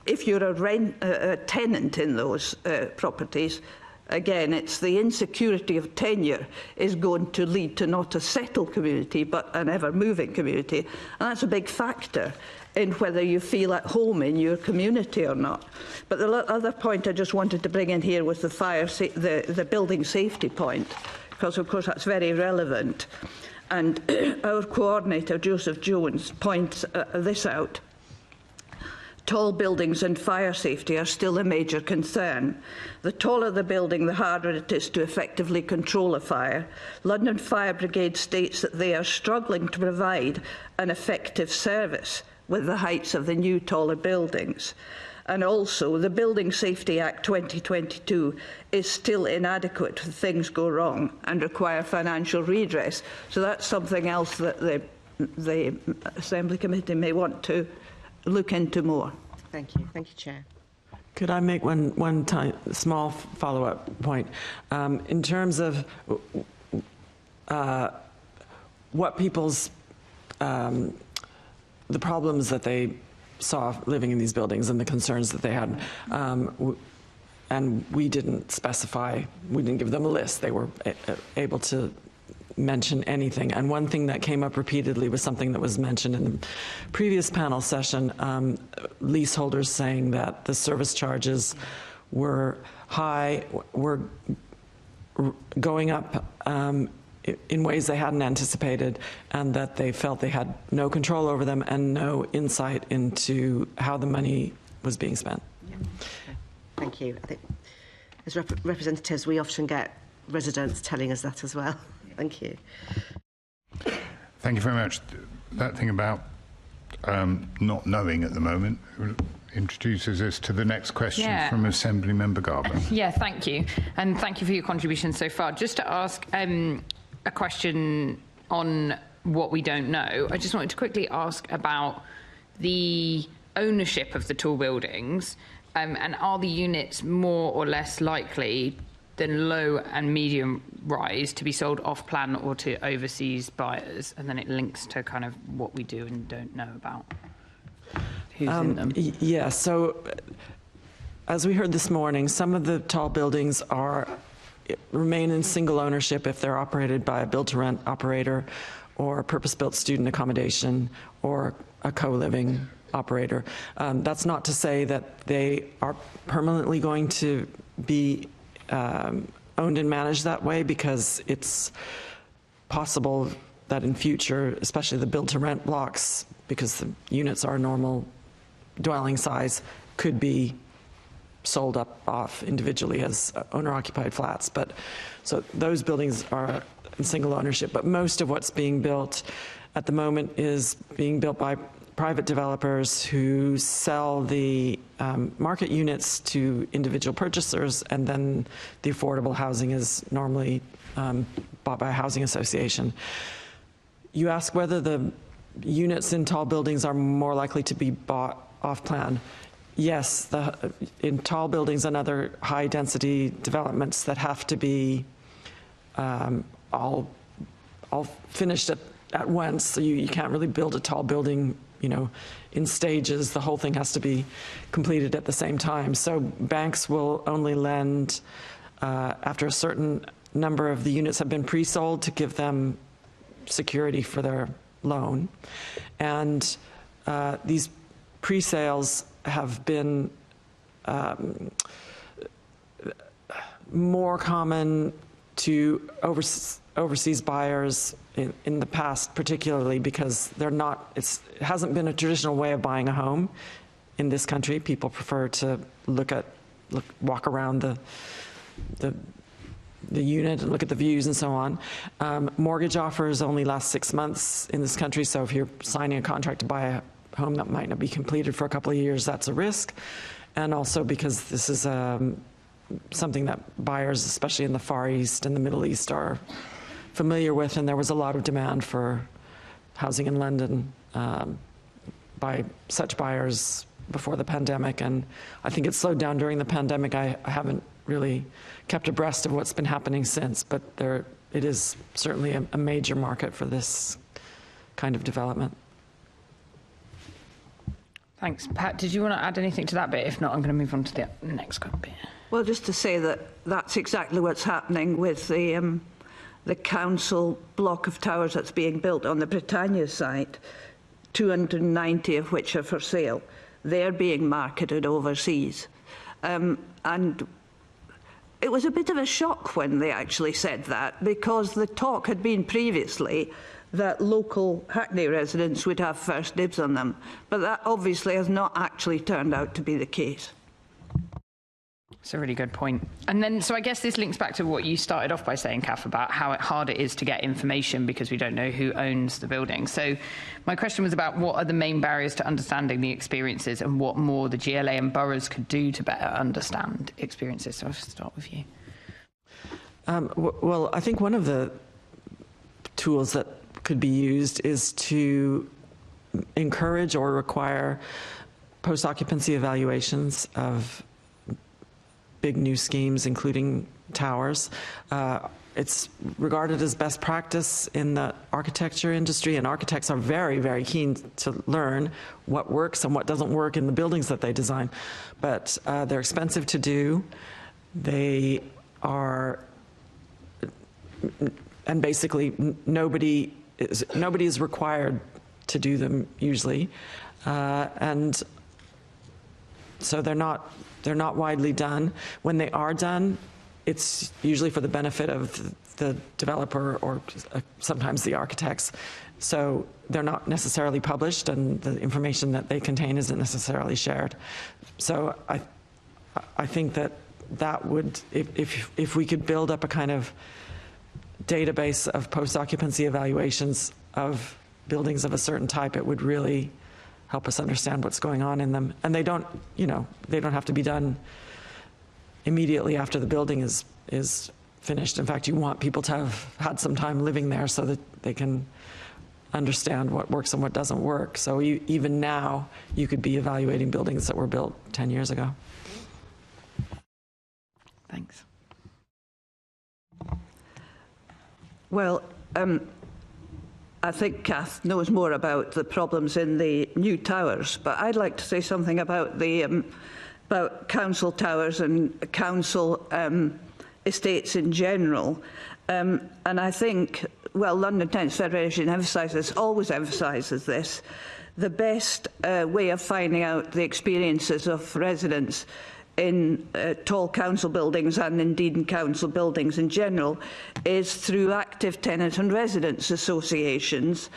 if you're a tenant in those properties, again, it's the insecurity of tenure is going to lead to not a settled community, but an ever-moving community. And that's a big factor in whether you feel at home in your community or not. But the other point I just wanted to bring in here was the building safety point, because of course that's very relevant. And our coordinator, Joseph Jones, points this out. Tall buildings and fire safety are still a major concern. The taller the building, the harder it is to effectively control a fire. London Fire Brigade states that they are struggling to provide an effective service with the heights of the new taller buildings. And also, the Building Safety Act 2022 is still inadequate if things go wrong and require financial redress. So that's something else that the Assembly Committee may want to look into more. Thank you. Thank you, Chair. Could I make one small follow-up point? In terms of what people's, the problems that they saw living in these buildings and the concerns that they had, and we didn't specify, we didn't give them a list. They were able to mention anything. And one thing that came up repeatedly was something that was mentioned in the previous panel session, leaseholders saying that the service charges were high, were going up in ways they hadn't anticipated, and that they felt they had no control over them and no insight into how the money was being spent. Yeah. Okay. Thank you. I think as representatives, we often get residents telling us that as well. Thank you. Thank you very much. That thing about not knowing at the moment introduces us to the next question from Assembly Member Garber. Yeah, thank you. And thank you for your contribution so far. Just to ask a question on what we don't know, I just wanted to quickly ask about the ownership of the tall buildings, and are the units more or less likely than low and medium rise to be sold off plan or to overseas buyers? And then it links to kind of what we do and don't know about who's in them. Yeah, so as we heard this morning, some of the tall buildings remain in single ownership if they're operated by a build-to-rent operator or a purpose-built student accommodation or a co-living operator. That's not to say that they are permanently going to be owned and managed that way, because it's possible that in future, especially the build-to-rent blocks, because the units are normal dwelling size, could be sold off individually as owner-occupied flats. But so those buildings are in single ownership. But most of what's being built at the moment is being built by private developers who sell the market units to individual purchasers, and then the affordable housing is normally bought by a housing association. You ask whether the units in tall buildings are more likely to be bought off-plan. Yes, in tall buildings and other high-density developments that have to be all finished at once, so you can't really build a tall building in stages. The whole thing has to be completed at the same time. So banks will only lend after a certain number of the units have been pre-sold to give them security for their loan. And these pre-sales have been more common to overseas buyers in the past, particularly because it hasn't been a traditional way of buying a home in this country. People prefer to walk around the unit and look at the views and so on. Mortgage offers only last 6 months in this country, so if you're signing a contract to buy a home that might not be completed for a couple of years, that's a risk. And also because this is something that buyers, especially in the Far East and the Middle East, are familiar with, and there was a lot of demand for housing in London by such buyers before the pandemic, and I think it slowed down during the pandemic. I haven't really kept abreast of what's been happening since, but it is certainly a major market for this kind of development. Thanks. Pat, did you want to add anything to that bit? If not, I'm going to move on to the next bit. Well, just to say that that's exactly what's happening with the council block of towers that's being built on the Britannia site, 290 of which are for sale. They're being marketed overseas. And it was a bit of a shock when they actually said that, because the talk had been previously that local Hackney residents would have first dibs on them. But that obviously has not actually turned out to be the case. It's a really good point. And then, so I guess this links back to what you started off by saying, Kath, about how hard it is to get information because we don't know who owns the building. So my question was about what are the main barriers to understanding the experiences and what more the GLA and boroughs could do to better understand experiences. So I'll start with you. Well, I think one of the tools that could be used is to encourage or require post-occupancy evaluations of big new schemes, including towers. It's regarded as best practice in the architecture industry, and architects are very, very keen to learn what works and what doesn't work in the buildings that they design. But they're expensive to do. They are, and basically nobody is required to do them usually, and so they're not widely done. When they are done, it's usually for the benefit of the developer or sometimes the architects. So they're not necessarily published, and the information that they contain isn't necessarily shared. So I think that would, if we could build up a kind of database of post-occupancy evaluations of buildings of a certain type, it would really help us understand what's going on in them. And they don't have to be done immediately after the building is finished. In fact, you want people to have had some time living there so that they can understand what works and what doesn't work. So even now, you could be evaluating buildings that were built 10 years ago. Thanks. Well, I think Kath knows more about the problems in the new towers, but I'd like to say something about the about council towers and council estates in general. And I think, well, London Tenants Federation always emphasises this. The best way of finding out the experiences of residents in tall council buildings and indeed in council buildings in general is through active tenant and residents associations.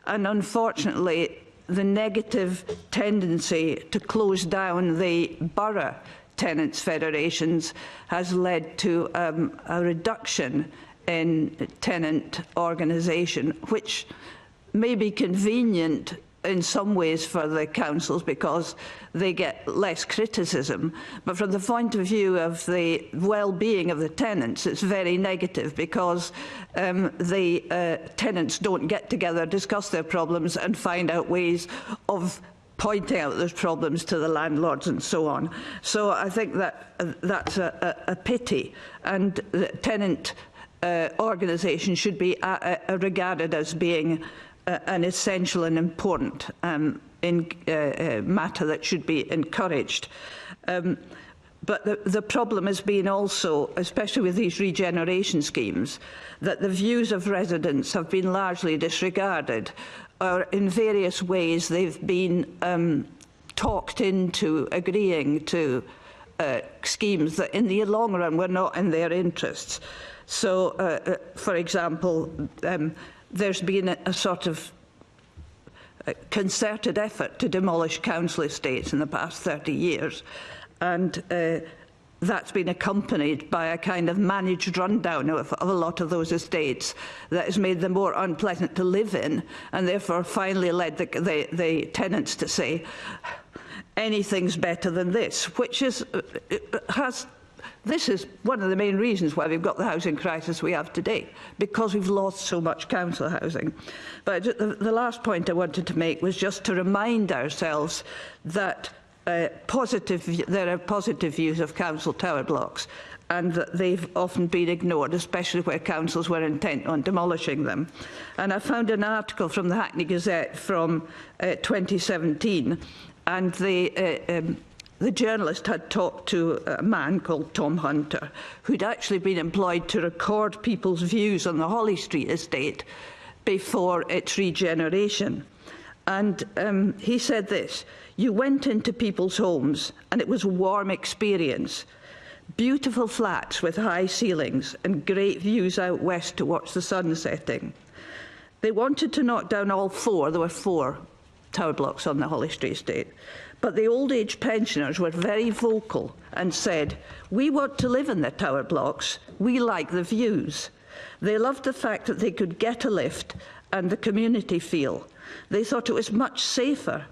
And unfortunately, the negative tendency to close down the borough tenants federations has led to a reduction in tenant organisation, which may be convenient in some ways for the councils because they get less criticism, but from the point of view of the well-being of the tenants, it's very negative because the tenants don't get together, discuss their problems and find out ways of pointing out those problems to the landlords and so on. So I think that that's a pity, and the tenant organisation should be regarded as being an essential and important matter that should be encouraged. But the problem has been also, especially with these regeneration schemes, that the views of residents have been largely disregarded, or in various ways they've been talked into agreeing to schemes that in the long run were not in their interests. So, for example, there's been a sort of concerted effort to demolish council estates in the past 30 years. And that's been accompanied by a kind of managed rundown of a lot of those estates that has made them more unpleasant to live in, and therefore finally led the tenants to say, anything's better than this, which is, this is one of the main reasons why we've got the housing crisis we have today, because we've lost so much council housing. But the last point I wanted to make was just to remind ourselves that there are positive views of council tower blocks, and that they've often been ignored, especially where councils were intent on demolishing them. And I found an article from the Hackney Gazette from 2017, and the journalist had talked to a man called Tom Hunter, who'd actually been employed to record people's views on the Holly Street estate before its regeneration. And he said this: you went into people's homes and it was a warm experience. Beautiful flats with high ceilings and great views out west to watch the sun setting. They wanted to knock down all four. There were 4 tower blocks on the Holly Street estate. But the old age pensioners were very vocal and said, we want to live in the tower blocks. We like the views. They loved the fact that they could get a lift and the community feel. They thought it was much safer,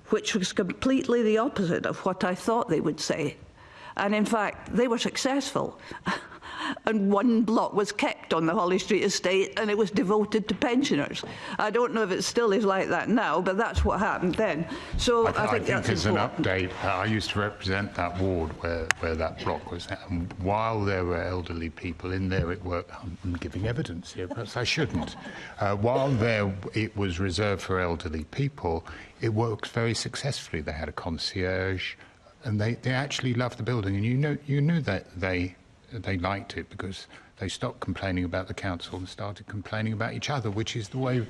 which was completely the opposite of what I thought they would say. And in fact, they were successful. And one block was kept on the Holly Street estate, and it was devoted to pensioners. I don't know if it still is like that now, but that's what happened then. So I think that's as an important. update, I used to represent that ward where that block was at, and while there were elderly people in there, I'm giving evidence here, perhaps I shouldn't. While it was reserved for elderly people, it worked very successfully. They had a concierge, and they actually loved the building, and you knew that they liked it because they stopped complaining about the council and started complaining about each other, which is the way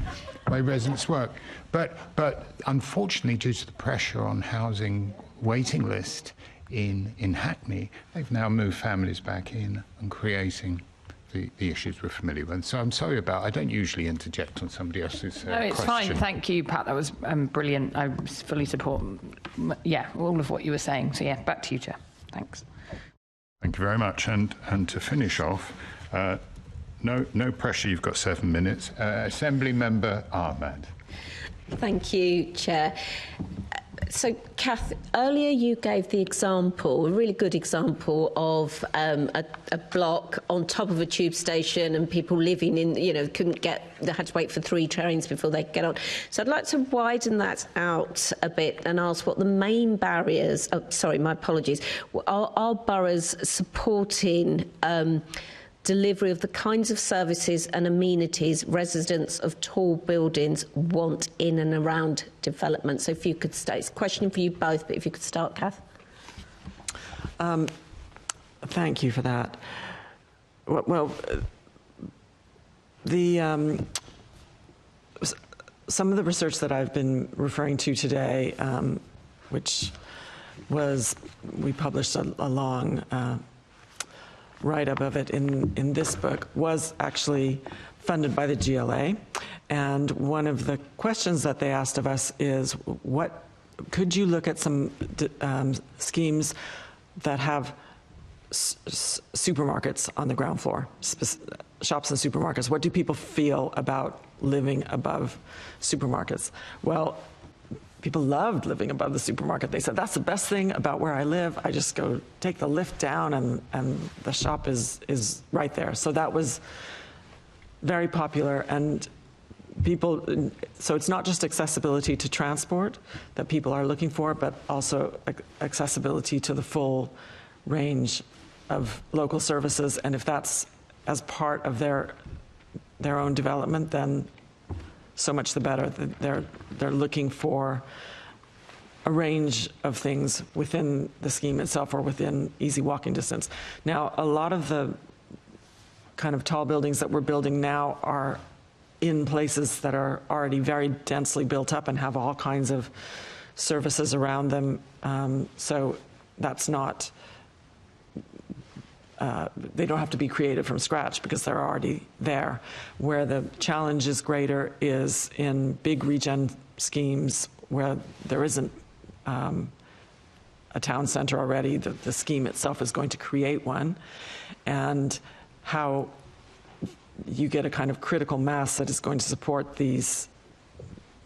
residents work. But unfortunately, due to the pressure on housing waiting list in Hackney, they've now moved families back in and creating the issues we're familiar with. So I'm sorry I don't usually interject on somebody else's No, it's question. fine. Thank you, Pat. That was brilliant. I fully support, all of what you were saying. So, back to you, Chair. Thanks. Thank you very much. And to finish off, no pressure, you've got 7 minutes. Assembly Member Ahmad. Thank you, Chair. So, Kath, earlier you gave the example, a really good example of a block on top of a tube station and people living in, they had to wait for 3 trains before they could get on. So I'd like to widen that out a bit and ask what the main barriers, my apologies, are boroughs supporting delivery of the kinds of services and amenities residents of tall buildings want in and around development. So if you could start, it's a question for you both, but if you could start, Kath. Thank you for that. Well, some of the research that I've been referring to today, which we published a long write-up of it in this book, was actually funded by the GLA. And one of the questions that they asked of us is, could you look at some schemes that have supermarkets on the ground floor, shops and supermarkets? What do people feel about living above supermarkets? Well, people loved living above the supermarket. They said, that's the best thing about where I live. I just go take the lift down and the shop is right there. So that was very popular. And so it's not just accessibility to transport that people are looking for, but also accessibility to the full range of local services. And if that's as part of their own development, then so much the better. They're looking for a range of things within the scheme itself or within easy walking distance. Now, a lot of the kind of tall buildings that we're building now are in places that are already very densely built up and have all kinds of services around them. So that's not, they don't have to be created from scratch because they're already there. Where the challenge is greater is in big regen schemes where there isn't a town center already. The scheme itself is going to create one, and how you get a kind of critical mass that is going to support these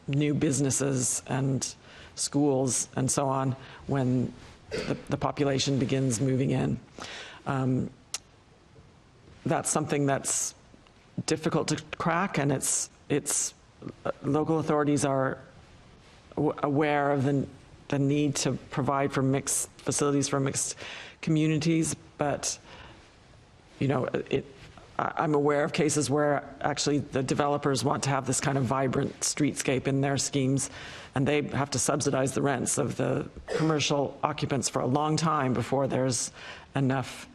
new businesses and schools and so on when the population begins moving in. That's something that's difficult to crack, and it's local authorities are aware of the need to provide for mixed facilities for mixed communities, but I'm aware of cases where actually the developers want to have this kind of vibrant streetscape in their schemes, and they have to subsidize the rents of the commercial occupants for a long time before there's enough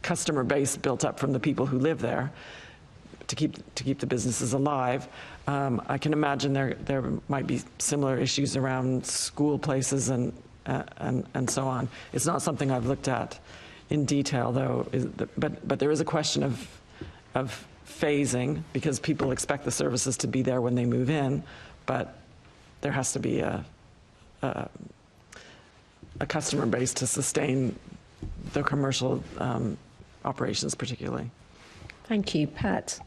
customer base built up from the people who live there to keep the businesses alive. I can imagine there might be similar issues around school places and so on. It's not something I've looked at in detail, though. But there is a question of phasing, because people expect the services to be there when they move in, but there has to be a customer base to sustain the commercial operations, particularly. Thank you, Pat.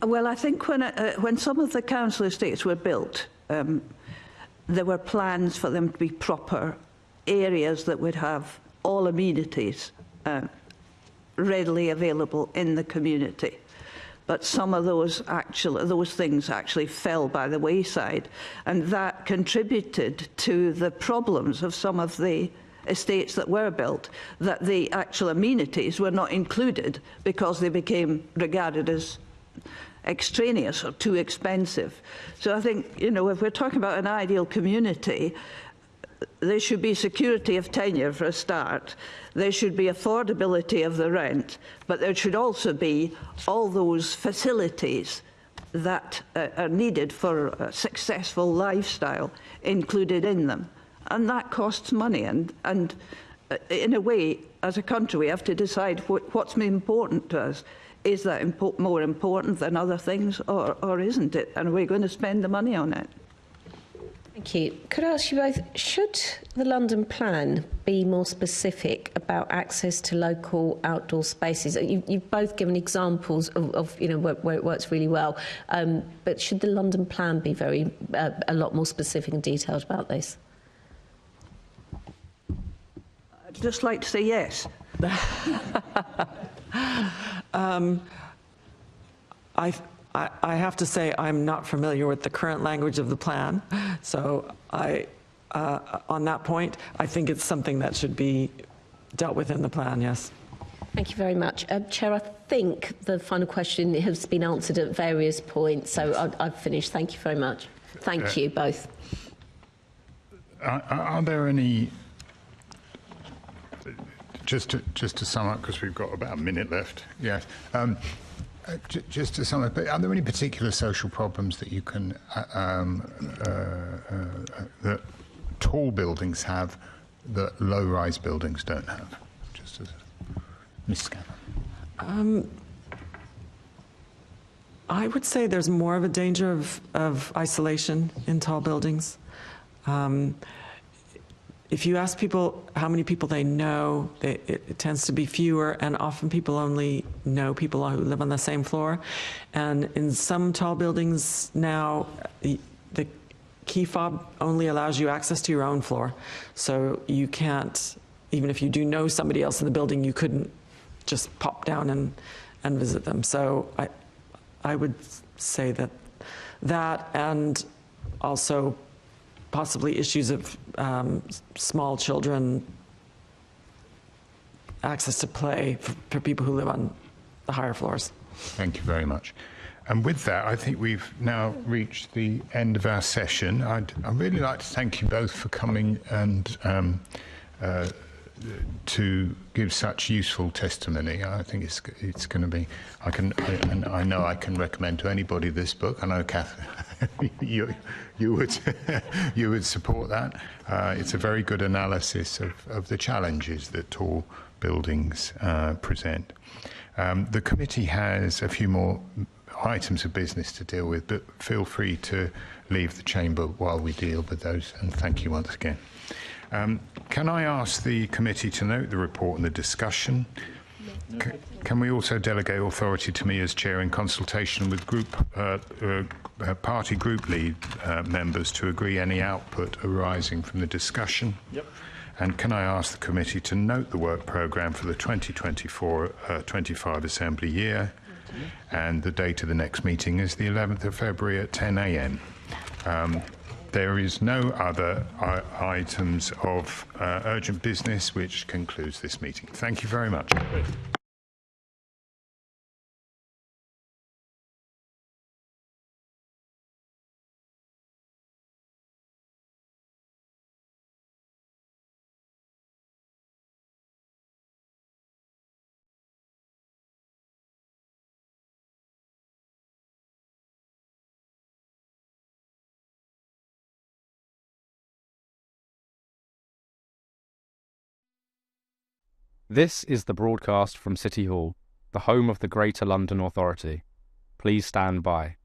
Well, I think when some of the council estates were built, there were plans for them to be proper areas that would have all amenities readily available in the community. But some of those things actually fell by the wayside, and that contributed to the problems of some of the estates that were built, that the actual amenities were not included because they became regarded as extraneous or too expensive. So I think, if we're talking about an ideal community, there should be security of tenure for a start. There should be affordability of the rent, but there should also be all those facilities that are needed for a successful lifestyle included in them. And that costs money. And in a way, as a country, we have to decide what's important to us. Is that more important than other things, or isn't it? And we're going to spend the money on it. Thank you. Could I ask you both, should the London plan be more specific about access to local outdoor spaces? You've both given examples of where it works really well, but should the London plan be a lot more specific and detailed about this? I'd just like to say yes. I have to say I'm not familiar with the current language of the plan, so on that point, I think it's something that should be dealt with in the plan, yes. Thank you very much. Chair, I think the final question has been answered at various points, so I've finished. Thank you very much. Thank you both. Are there any... Just to sum up, because we've got about a minute left. Yes. Just to sum up, are there any particular social problems that you can that tall buildings have that low-rise buildings don't have? Just as Ms. Scanlon. I would say there's more of a danger of isolation in tall buildings. If you ask people how many people they know, it tends to be fewer, and often people only know people who live on the same floor. And in some tall buildings now, the key fob only allows you access to your own floor. So you can't, even if you do know somebody else in the building, you couldn't just pop down and visit them. So I would say that and also possibly issues of small children, access to play for people who live on the higher floors. Thank you very much. And with that, I think we've now reached the end of our session. I'd really like to thank you both for coming and to give such useful testimony. I think it's going to be. I know I can recommend to anybody this book. I know, Kath, you would you would support that. It's a very good analysis of the challenges that tall buildings present. The committee has a few more items of business to deal with, but feel free to leave the chamber while we deal with those, and thank you once again. Can I ask the committee to note the report and the discussion? Can we also delegate authority to me as chair in consultation with party group lead members to agree any output arising from the discussion? Yep. And can I ask the committee to note the work programme for the 2024-25 Assembly year? And the date of the next meeting is the 11th of February at 10 a.m. There is no other items of urgent business, which concludes this meeting. Thank you very much. This is the broadcast from City Hall, the home of the Greater London Authority. Please stand by.